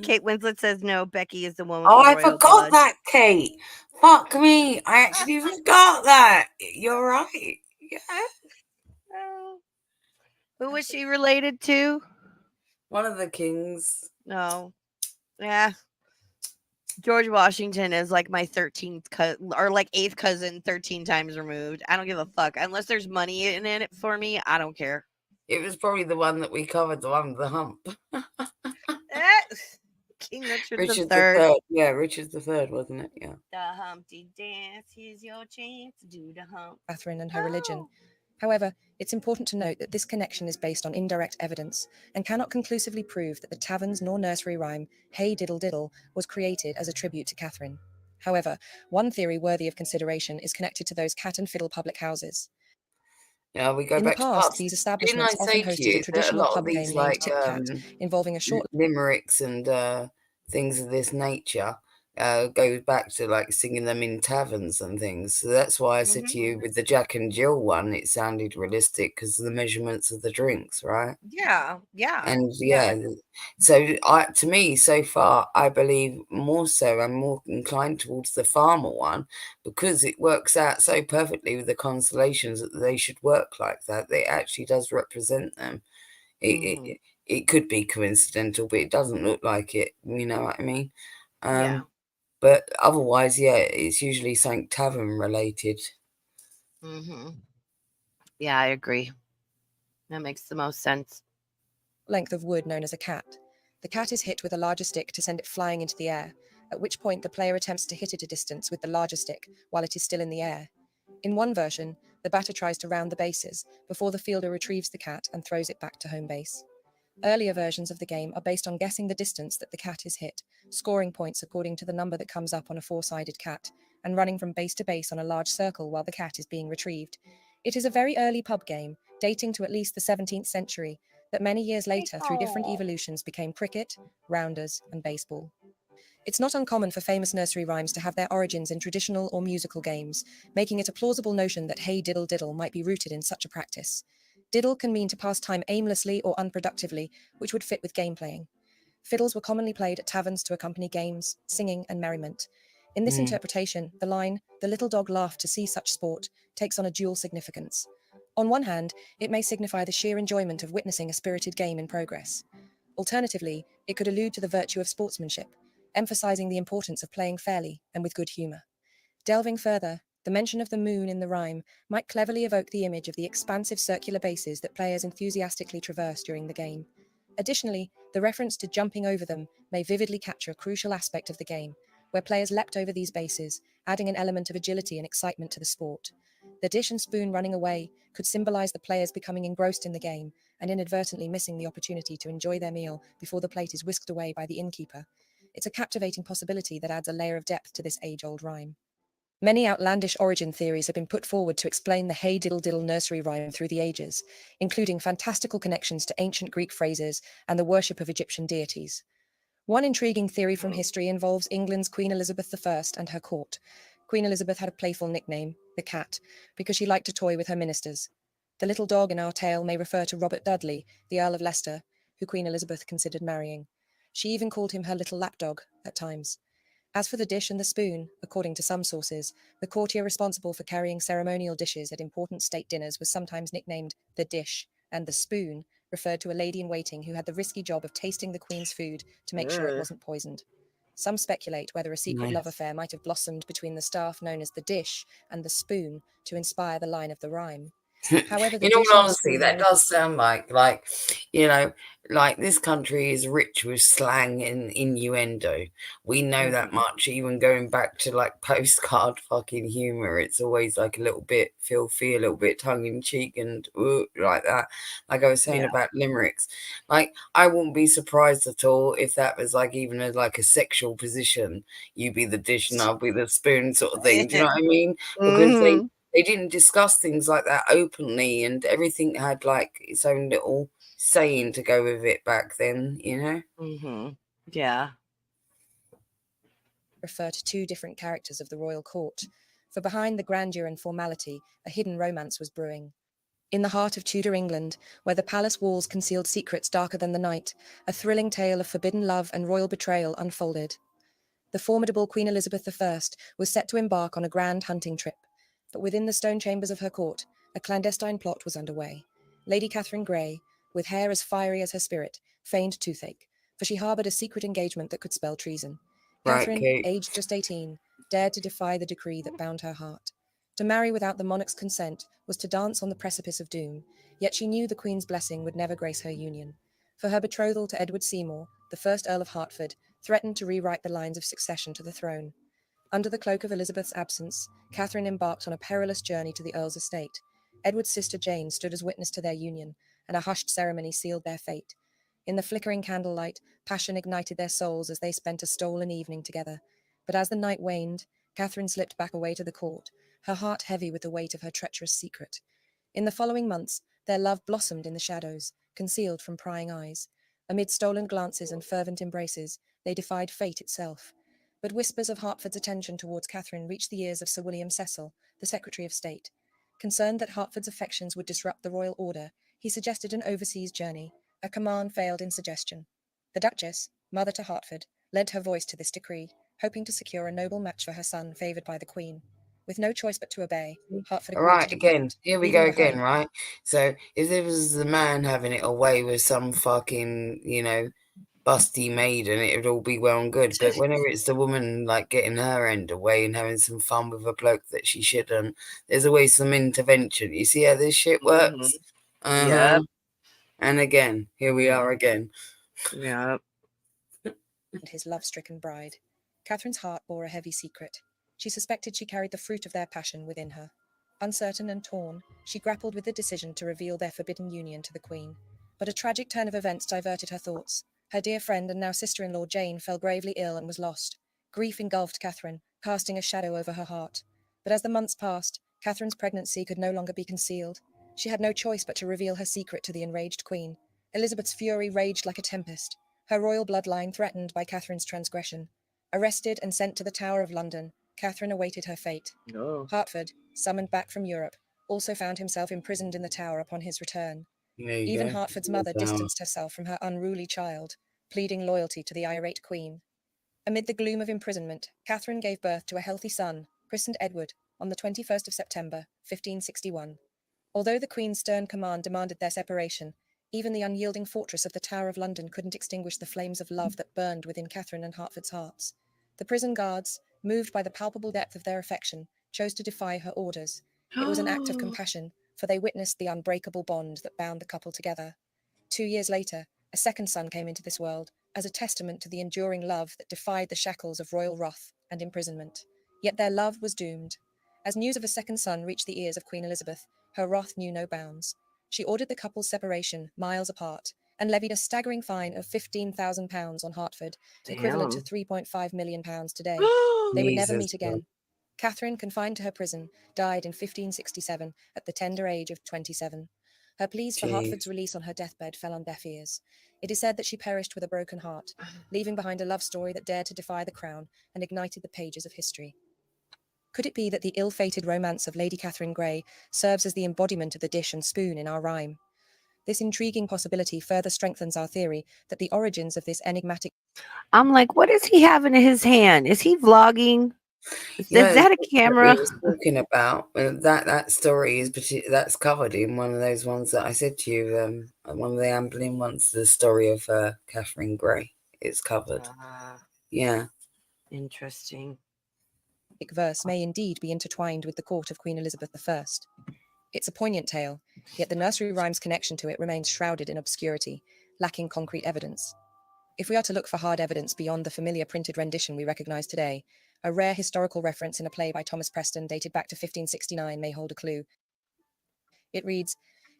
Kate Winslet says no. Becky is the one with the royal I forgot blood. that, Kate. Fuck me. I actually forgot that. You're right. Yeah. Who was she related to? One of the kings. No. Yeah. George Washington is like my 13th cousin, or like 8th cousin, 13 times removed. I don't give a fuck. Unless there's money in it for me, I don't care. It was probably the one that we covered, the one with the hump. King Richard III. Yeah, Richard III, wasn't it? Yeah. The Humpty Dance, here's your chance to do the hump. Catherine and her religion. However, it's important to note that this connection is based on indirect evidence and cannot conclusively prove that the taverns nor nursery rhyme, Hey Diddle Diddle, was created as a tribute to Catherine. However, one theory worthy of consideration is connected to those cat and fiddle public houses. Yeah, we go in back the past, to these establishments often hosted a traditional pub game named Tip Cat, involving a short limericks and things of this nature. goes back to like singing them in taverns and things. So that's why I said to you with the Jack and Jill one, it sounded realistic because of the measurements of the drinks, right? Yeah. And yeah, so to me, so far, I believe more so. I'm more inclined towards the farmer one because it works out so perfectly with the constellations that they should work like that. It actually does represent them. It could be coincidental, but it doesn't look like it. You know what I mean? Yeah. But otherwise, yeah, it's usually something tavern related. Yeah, I agree. That makes the most sense. Length of wood known as a cat. The cat is hit with a larger stick to send it flying into the air, at which point the player attempts to hit it a distance with the larger stick while it is still in the air. In one version, the batter tries to round the bases before the fielder retrieves the cat and throws it back to home base. Earlier versions of the game are based on guessing the distance that the cat is hit, scoring points according to the number that comes up on a four-sided cat, and running from base to base on a large circle while the cat is being retrieved. It is a very early pub game, dating to at least the 17th century, that many years later, through different evolutions, became cricket, rounders, and baseball. It's not uncommon for famous nursery rhymes to have their origins in traditional or musical games, making it a plausible notion that hey diddle diddle might be rooted in such a practice. Diddle can mean to pass time aimlessly or unproductively, which would fit with game playing. Fiddles were commonly played at taverns to accompany games, singing, and merriment. In this interpretation, the line, "the little dog laughed to see such sport," takes on a dual significance. On one hand, it may signify the sheer enjoyment of witnessing a spirited game in progress. Alternatively, it could allude to the virtue of sportsmanship, emphasizing the importance of playing fairly and with good humor. Delving further, the mention of the moon in the rhyme might cleverly evoke the image of the expansive circular bases that players enthusiastically traverse during the game. Additionally, the reference to jumping over them may vividly capture a crucial aspect of the game, where players leapt over these bases, adding an element of agility and excitement to the sport. The dish and spoon running away could symbolize the players becoming engrossed in the game and inadvertently missing the opportunity to enjoy their meal before the plate is whisked away by the innkeeper. It's a captivating possibility that adds a layer of depth to this age-old rhyme. Many outlandish origin theories have been put forward to explain the hey diddle diddle nursery rhyme through the ages, including fantastical connections to ancient Greek phrases and the worship of Egyptian deities. One intriguing theory from history involves England's Queen Elizabeth I and her court. Queen Elizabeth had a playful nickname, the Cat, because she liked to toy with her ministers. The little dog in our tale may refer to Robert Dudley, the Earl of Leicester, who Queen Elizabeth considered marrying. She even called him her little lapdog at times. As for the dish and the spoon, according to some sources, the courtier responsible for carrying ceremonial dishes at important state dinners was sometimes nicknamed the dish, and the spoon referred to a lady-in-waiting who had the risky job of tasting the queen's food to make sure it wasn't poisoned. Some speculate whether a secret love affair might have blossomed between the staff known as the dish and the spoon to inspire the line of the rhyme. However, the In dish all and the honesty, spoon that does sound like you know, like this country is rich with slang and innuendo. We know that much, even going back to like postcard fucking humor. It's always like a little bit filthy, a little bit tongue in cheek, and like that. Like I was saying about limericks, like I wouldn't be surprised at all if that was like even like a sexual position. You be the dish and I'll be the spoon, sort of thing. Do you know what I mean? Because they didn't discuss things like that openly, and everything had like its own little saying to go with it back then, you know? Yeah. Refer to two different characters of the royal court, for behind the grandeur and formality, a hidden romance was brewing. In the heart of Tudor England, where the palace walls concealed secrets darker than the night, a thrilling tale of forbidden love and royal betrayal unfolded. The formidable Queen Elizabeth I was set to embark on a grand hunting trip, but within the stone chambers of her court, a clandestine plot was underway. Lady Catherine Grey, with hair as fiery as her spirit, feigned toothache, for she harboured a secret engagement that could spell treason. Right, Catherine, Kate. aged just 18, dared to defy the decree that bound her heart. To marry without the monarch's consent was to dance on the precipice of doom, yet she knew the Queen's blessing would never grace her union. For her betrothal to Edward Seymour, the first Earl of Hertford, threatened to rewrite the lines of succession to the throne. Under the cloak of Elizabeth's absence, Catherine embarked on a perilous journey to the Earl's estate. Edward's sister Jane stood as witness to their union, and a hushed ceremony sealed their fate. In the flickering candlelight, passion ignited their souls as they spent a stolen evening together. But as the night waned, Catherine slipped back away to the court, her heart heavy with the weight of her treacherous secret. In the following months, their love blossomed in the shadows, concealed from prying eyes. Amid stolen glances and fervent embraces, they defied fate itself. But whispers of Hertford's attention towards Catherine reached the ears of Sir William Cecil, the Secretary of State. Concerned that Hertford's affections would disrupt the royal order, he suggested an overseas journey. A command failed in suggestion. The Duchess, mother to Hertford, lent her voice to this decree, hoping to secure a noble match for her son favoured by the Queen. With no choice but to obey, Hertford agreed Right, to again, depart, here we leaving go behind again, right? So if there was the man having it away with some fucking, busty maiden, it would all be well and good. But whenever it's the woman like getting her end away and having some fun with a bloke that she shouldn't, there's always some intervention. You see how this shit works? Yep. And again, here we are again. Yep. and his love-stricken bride. Catherine's heart bore a heavy secret. She suspected she carried the fruit of their passion within her. Uncertain and torn, she grappled with the decision to reveal their forbidden union to the Queen. But a tragic turn of events diverted her thoughts. Her dear friend and now sister-in-law Jane fell gravely ill and was lost. Grief engulfed Catherine, casting a shadow over her heart. But as the months passed, Catherine's pregnancy could no longer be concealed. She had no choice but to reveal her secret to the enraged Queen. Elizabeth's fury raged like a tempest, her royal bloodline threatened by Catherine's transgression. Arrested and sent to the Tower of London, Catherine awaited her fate. Oh. Hertford, summoned back from Europe, also found himself imprisoned in the Tower upon his return. Even Hertford's mother distanced herself from her unruly child, pleading loyalty to the irate Queen. Amid the gloom of imprisonment, Catherine gave birth to a healthy son, christened Edward, on the 21st of September, 1561. Although the Queen's stern command demanded their separation, even the unyielding fortress of the Tower of London couldn't extinguish the flames of love that burned within Catherine and Hertford's hearts. The prison guards, moved by the palpable depth of their affection, chose to defy her orders. It was an act of compassion, for they witnessed the unbreakable bond that bound the couple together. 2 years later, a second son came into this world, as a testament to the enduring love that defied the shackles of royal wrath and imprisonment. Yet their love was doomed. As news of a second son reached the ears of Queen Elizabeth, her wrath knew no bounds. She ordered the couple's separation miles apart and levied a staggering fine of £15,000 on Hertford, equivalent to £3.5 million today. They would never meet again. Catherine, confined to her prison, died in 1567 at the tender age of 27. Her pleas for Hertford's release on her deathbed fell on deaf ears. It is said that she perished with a broken heart, leaving behind a love story that dared to defy the crown and ignited the pages of history. Could it be that the ill-fated romance of Lady Catherine Grey serves as the embodiment of the dish and spoon in our rhyme? This intriguing possibility further strengthens our theory that the origins of this enigmatic... I'm like, what does he have in his hand? Is he vlogging? Is that a camera? We were talking about that story is that's covered in one of those ones that I said to you. One of the Amblin ones, the story of Catherine Grey. It's covered. Yeah. Interesting. verse may indeed be intertwined with the court of Queen Elizabeth I. It's a poignant tale, yet the Nursery Rhymes connection to it remains shrouded in obscurity, lacking concrete evidence. If we are to look for hard evidence beyond the familiar printed rendition we recognise today, a rare historical reference in a play by Thomas Preston dated back to 1569 may hold a clue. It reads,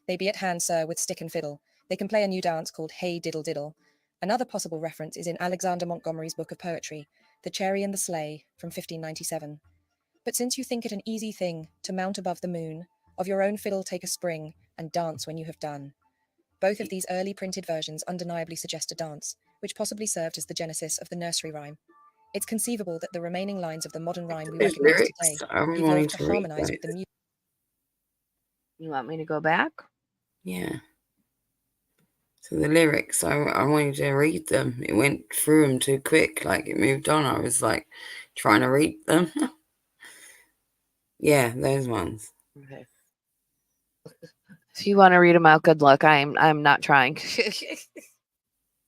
"They be at hand, sir, with stick and fiddle. They can play a new dance called Hey Diddle Diddle." Another possible reference is in Alexander Montgomery's book of poetry, The Cherry and the Sleigh, from 1597. "But since you think it an easy thing to mount above the moon, of your own fiddle take a spring, and dance when you have done." Both of these early printed versions undeniably suggest a dance, which possibly served as the genesis of the nursery rhyme. It's conceivable that the remaining lines of the modern rhyme we There's recognise lyrics. today I'm wanting evolved to to read harmonise those. with the music. You want me to go back? Yeah. So the lyrics, I wanted to read them. It went through them too quick, like it moved on. I was like trying to read them. Yeah, those ones. Okay. If you want to read them out, good luck. I'm not trying.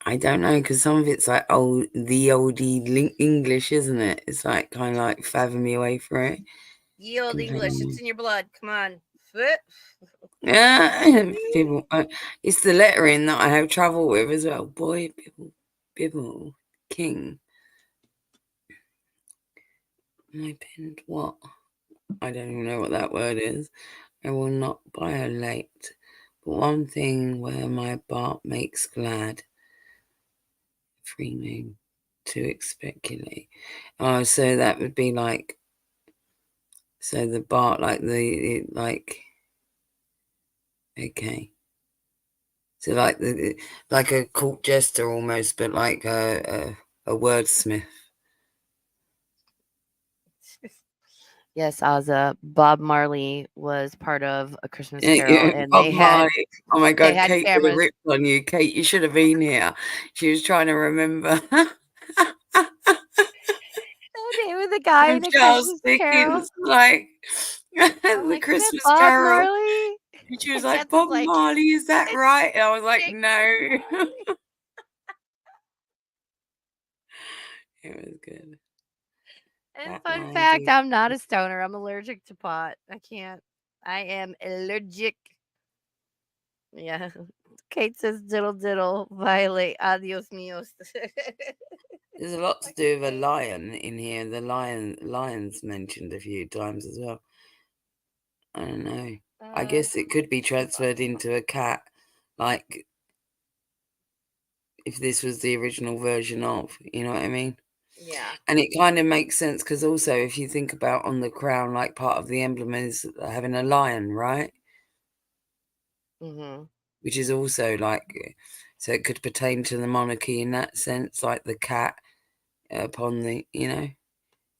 I don't know, because some of it's like the oldie English, isn't it? It's like kind of like fathom your way through it. Ye old English, it's in your blood. Come on. Yeah, people. It's the lettering that I have trouble with as well. Boy, Bibble, King. My pen, what? I don't even know what that word is. I will not violate, but one thing where my Bart makes glad. Free name to speculate. Oh, so that would be like, so the Bart, like okay. So like a court jester almost, but like a wordsmith. Yes, Ozza. Bob Marley was part of A Christmas Yeah, Carol, yeah, and Bob Marley. Oh my they God, had Kate would have cameras. ripped on you. Kate, you should have been here. She was trying to remember. The name of the guy And in A Charles Christmas Carol. Dickens, like I'm the like, is it Christmas Bob Carol. Marley? And she was And like, Jess is Bob like, Marley, is that it's right? And I was like, Dick no. Marley. It was good. And That fun fact, 90s. I'm not a stoner. I'm allergic to pot. I can't. I am allergic. Yeah. Kate says diddle diddle, violate, adios mios. There's a lot to do with a lion in here. The lion's mentioned a few times as well. I don't know. I guess it could be transferred into a cat, like if this was the original version of, you know what I mean? Yeah. And it kind of makes sense because also if you think about on the crown, like part of the emblem is having a lion, right? Mm-hmm. Which is also like, so it could pertain to the monarchy in that sense, like the cat upon the,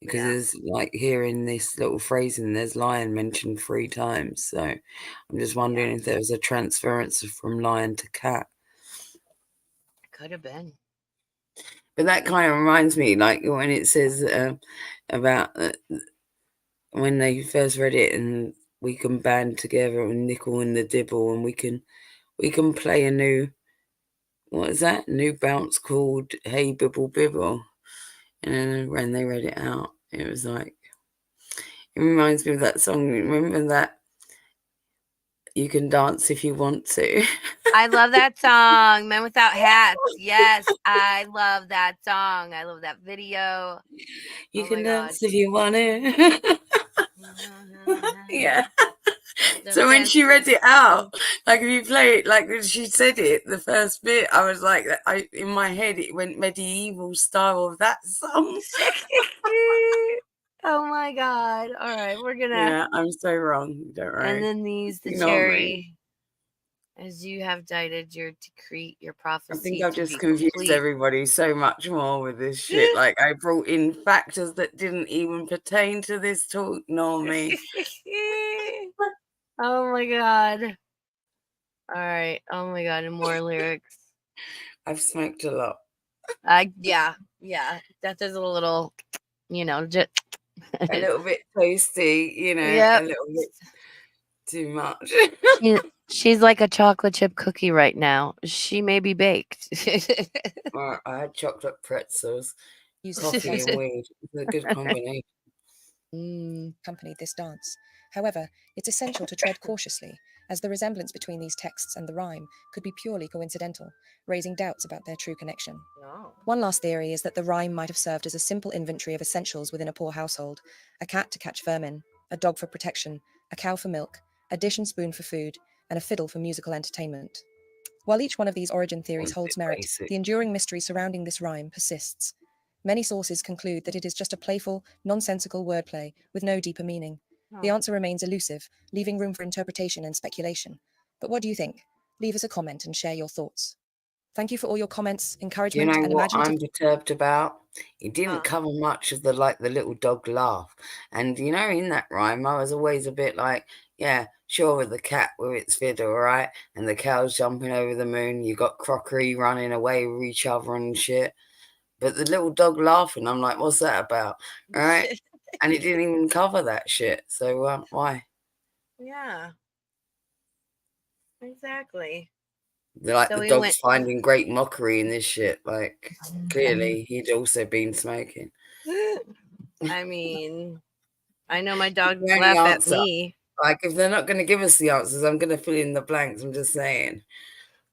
because there's like here in this little phrasing, there's lion mentioned 3 times. So I'm just wondering if there was a transference from lion to cat. Could have been. But that kind of reminds me, like when it says about when they first read it, and we can band together and nickel and the dibble, and we can play a new, what is that? New bounce called Hey Bibble Bibble. And then when they read it out, it was like, it reminds me of that song. Remember that? You can dance if you want to. I love that song, Men Without Hats. Yes, I love that song. I love that video. You Oh can my God. dance if you want to. Yeah. So when she read it out, like if you play it, like when she said it, the first bit, I was like, in my head, it went medieval style of that song. Oh my God. All right, we're gonna. Yeah, I'm so wrong. Don't worry. And then these, the Ignore me. cherry. As you have dighted your decree, your prophecy. I think I've to just be confused complete. everybody so much more with this shit. Like I brought in factors that didn't even pertain to this talk, nor me. Oh my God. All right. Oh my God. And more lyrics. I've smoked a lot. Yeah. That is a little, just A little bit toasty, Yep. a little bit too much. She's like a chocolate chip cookie right now. She may be baked. I had chocolate pretzels, coffee and weed. It's a good combination. Accompanied this dance. However, it's essential to tread cautiously, as the resemblance between these texts and the rhyme could be purely coincidental, raising doubts about their true connection. No. One last theory is that the rhyme might have served as a simple inventory of essentials within a poor household: a cat to catch vermin, a dog for protection, a cow for milk, a dish and spoon for food, and a fiddle for musical entertainment. While each one of these origin theories holds merit, the enduring mystery surrounding this rhyme persists. Many sources conclude that it is just a playful, nonsensical wordplay with no deeper meaning. The answer remains elusive, leaving room for interpretation and speculation. But what do you think? Leave us a comment and share your thoughts. Thank you for all your comments, encouragement, and what imaginative. I'm perturbed about? It didn't cover much of the little dog laugh. And in that rhyme, I was always a bit like, yeah, sure, with the cat with its fiddle, right? And the cows jumping over the moon. You got crockery running away with each other and shit. But the little dog laughing, I'm like, what's that about? Right? And it didn't even cover that shit. So why? Yeah. Exactly. The So we dog's went- finding great mockery in this shit. Like, clearly, he'd also been smoking. I mean, I know my dog The only laugh at answer. me. Like, if they're not going to give us the answers, I'm going to fill in the blanks. I'm just saying.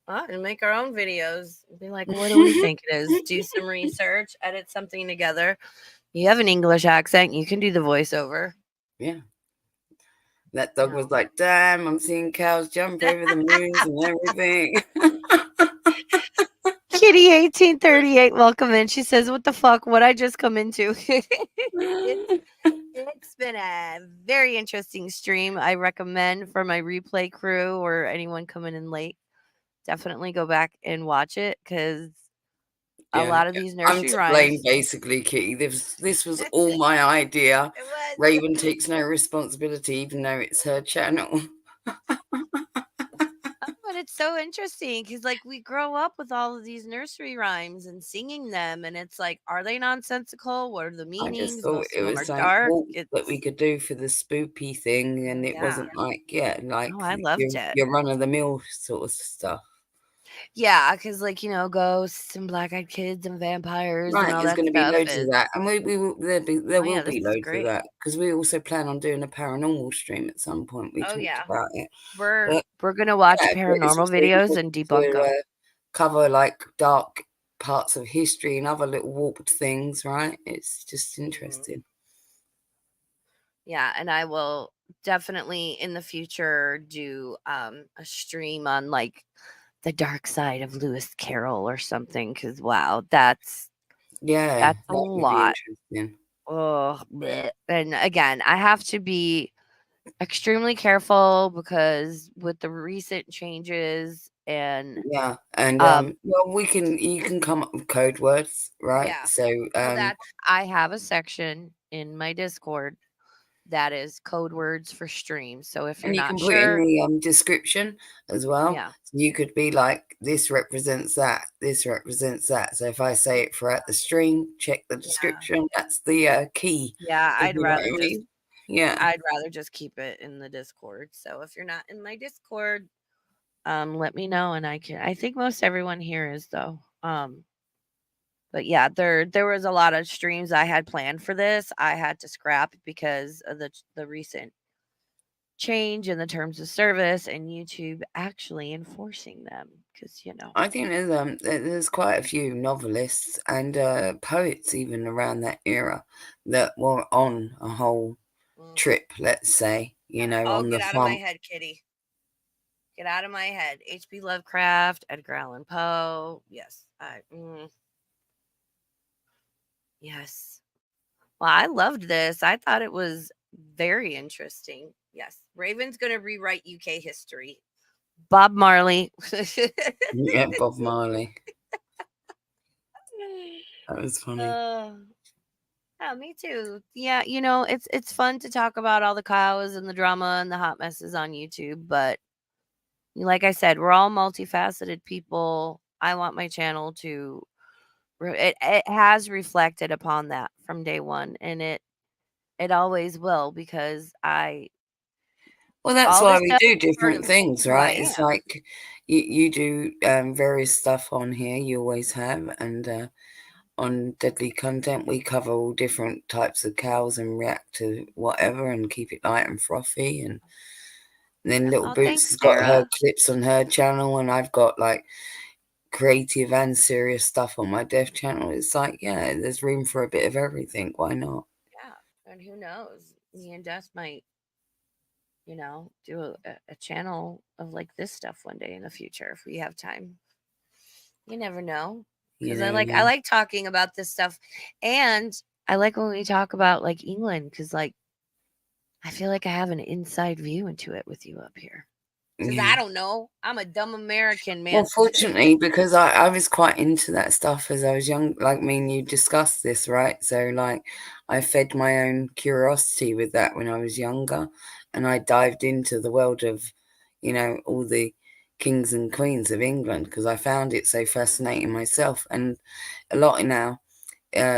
And make our own videos. Be like, what do we think it is? Do some research, edit something together. You have an English accent. You can do the voiceover. Yeah. That dog was like, damn, I'm seeing cows jump over the moons and everything. Kitty 1838, welcome in. She says, what the fuck? What I just come into? It's been a very interesting stream. I recommend for my replay crew or anyone coming in late, definitely go back and watch it because a Yeah, lot of these I'm nursery to blame, rhymes. basically, Kitty. This was all my idea. It was. Raven takes no responsibility, even though it's her channel. But it's so interesting because, like, we grow up with all of these nursery rhymes and singing them, and it's like, are they nonsensical? What are the I just meanings? thought Most it of them are was like dark. walk that we It's could do for the spoopy thing, and it yeah. wasn't like like Oh, I loved it. your run of the mill sort of stuff. Yeah, because like ghosts and black-eyed kids and vampires and Right, all there's that going to be stuff loads of is. that, and there Oh yeah, will this be is loads of great. that because we also plan on doing a paranormal stream at some point. We Oh talked yeah, about it, we're but gonna watch yeah, but it's paranormal also videos good and debunk to them. cover like dark parts of history and other little warped things, right? It's just interesting. Yeah, and I will definitely in the future do a stream on like the dark side of Lewis Carroll or something because wow, that's Yeah, a that would be lot. interesting. Oh, and again, I have to be extremely careful because with the recent changes and Yeah, and well, you can come up with code words, right? yeah. So Well, I have a section in my Discord that is code words for streams. So if you're and you not can put in sure, the description as well. yeah, So you could be like, this represents that, this represents that. So if I say it throughout the stream, check the description. That's the key. yeah, If you know what I mean. Yeah. I'd rather just keep it in the Discord. So if you're not in my Discord, let me know and I think most everyone here is though. But yeah, there was a lot of streams I had planned for this. I had to scrap because of the recent change in the terms of service and YouTube actually enforcing them because I think there's quite a few novelists and poets even around that era that were on a whole trip, let's say, Oh, on the get out of my farm. head, Kitty. Get out of my head. H.P. Lovecraft, Edgar Allan Poe. Yes. Yes. Well, I loved this. I thought it was very interesting. Yes. Raven's going to rewrite UK history. Bob Marley. Yeah, Bob Marley. That was funny. Yeah, me too. Yeah, it's fun to talk about all the cows and the drama and the hot messes on YouTube, but like I said, we're all multifaceted people. I want my channel to it has reflected upon that from day one, and it always will because Well, that's all why this we stuff do is part different of things, who I right? It's am. like you do various stuff on here. You always have, and on Deadly Content, we cover all different types of cows and react to whatever and keep it light and frothy. And then Little Oh, Boots thanks, has got her Sarah. clips on her channel, and I've got like creative and serious stuff on my deaf channel. It's like, yeah, there's room for a bit of everything. Why not? Yeah, and who knows? Me and Jess might, do a channel of like this stuff one day in the future if we have time. You never know. You Because never I know. like talking about this stuff, and I like when we talk about like England because like I feel like I have an inside view into it with you up here. Because Yeah. I don't know, I'm a dumb American man. Well, fortunately, because I was quite into that stuff as I was young, like me and you discussed this, right? So, like, I fed my own curiosity with that when I was younger, and I dived into the world of, all the kings and queens of England because I found it so fascinating myself. And a lot in our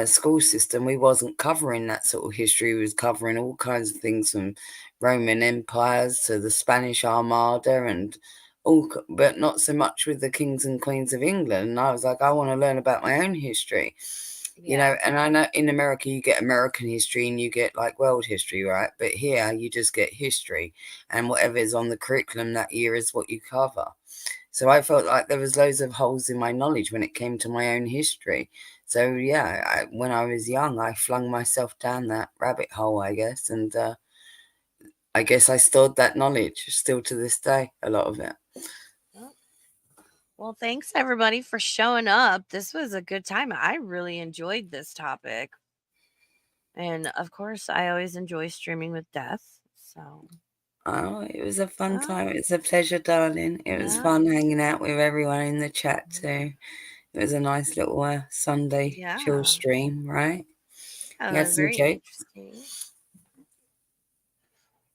school system, we wasn't covering that sort of history. We was covering all kinds of things from Roman empires to the Spanish Armada and all, but not so much with the kings and queens of England. And I was like, I want to learn about my own history, and I know in America you get American history and you get like world history, right? But here you just get history, and whatever is on the curriculum that year is what you cover. So I felt like there was loads of holes in my knowledge when it came to my own history. So yeah, when I was young, I flung myself down that rabbit hole, I guess, and I guess I stored that knowledge still to this day, a lot of it. Well, thanks everybody for showing up. This was a good time. I really enjoyed this topic. And of course, I always enjoy streaming with Death. So, Oh, it was a fun time. It's a pleasure, darling. It was Yeah. fun hanging out with everyone in the chat too. It It was a nice little Sunday chill Yeah. stream, right? That You had was some very jokes. interesting.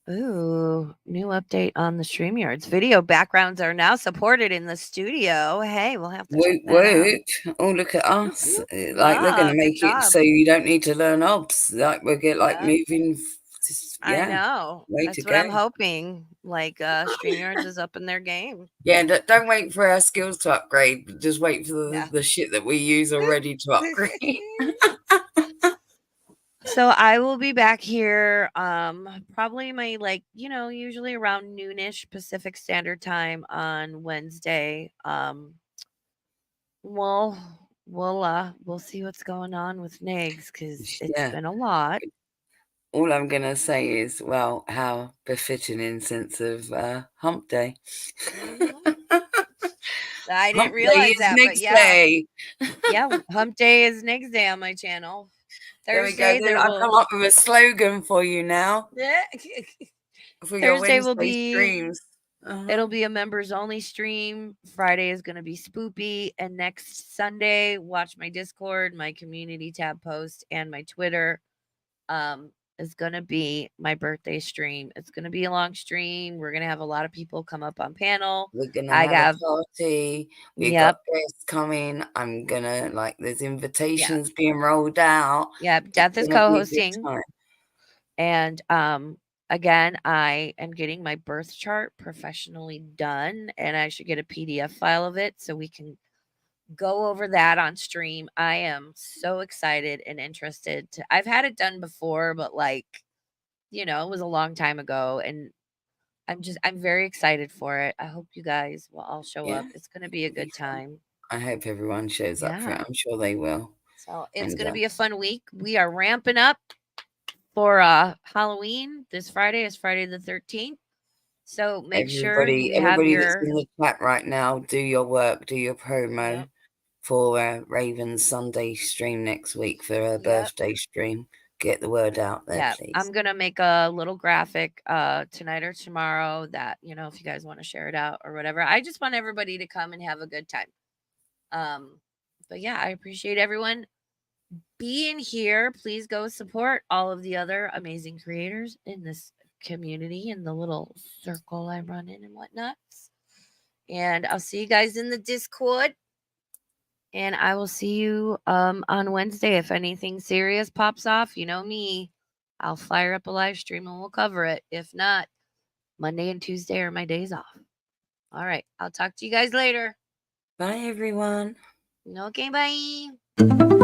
Ooh, new update on the StreamYards. Video backgrounds are now supported in the studio. Hey, we'll have to check Woot that out. woot! Oh, look at us! Whoop. Like they're Ah, gonna good make it job. so you don't need to learn obs. Like we'll get like Yep. moving. I Yeah, know. way That's to what go. I'm hoping. Like StreamYards is up in their game. Yeah, don't wait for our skills to upgrade. Just wait for Yeah. the shit that we use already to upgrade. So I will be back here probably my usually around noonish Pacific Standard Time on Wednesday. We'll see what's going on with Nags because it's Yeah. been a lot. All I'm gonna say is, well, how befitting in sense of Hump Day. Mhm. I Hump didn't Day realize is that, but next yeah. day. Yeah, Hump Day is next day on my channel. There we go. Thursday I'll come up with a slogan for you now. If we go Thursday will Wednesday be streams. it'll be a members only stream. Friday is going to be spoopy, and next Sunday watch my Discord, my community tab post, and my Twitter. Is going to be my birthday stream. It's going to be a long stream. We're going to have a lot of people come up on panel. We're gonna I have have a party. We've Yep. got guests coming. I'm gonna there's Yeah. invitations being rolled out. Yep. It's Death is gonna be a good co-hosting. time. And again, I am getting my birth chart professionally done, and I should get a PDF file of it so we can go over that on stream. I am so excited and interested to I've had it done before, but it was a long time ago, and I'm very excited for it. I hope you guys will all show Yeah, up. It's going to be a it'll be good fun. time. I hope everyone shows up for it. Yeah. I'm sure they will. So, it's And going to be a fun week. We are ramping up for Halloween. This Friday is Friday the 13th. So, make sure you have everybody that's your in the chat right now, do your work, do your promo Yep. for Raven's Sunday stream next week for her Yep. birthday stream. Get the word out there, Yeah, please. I'm gonna make a little graphic tonight or tomorrow that if you guys want to share it out or whatever. I just want everybody to come and have a good time. But yeah, I appreciate everyone being here. Please go support all of the other amazing creators in this community and the little circle I run in and whatnot. And I'll see you guys in the Discord. And I will see you on Wednesday. If anything serious pops off, you know me. I'll fire up a live stream and we'll cover it. If not, Monday and Tuesday are my days off. All right. I'll talk to you guys later. Bye, everyone. Okay, bye.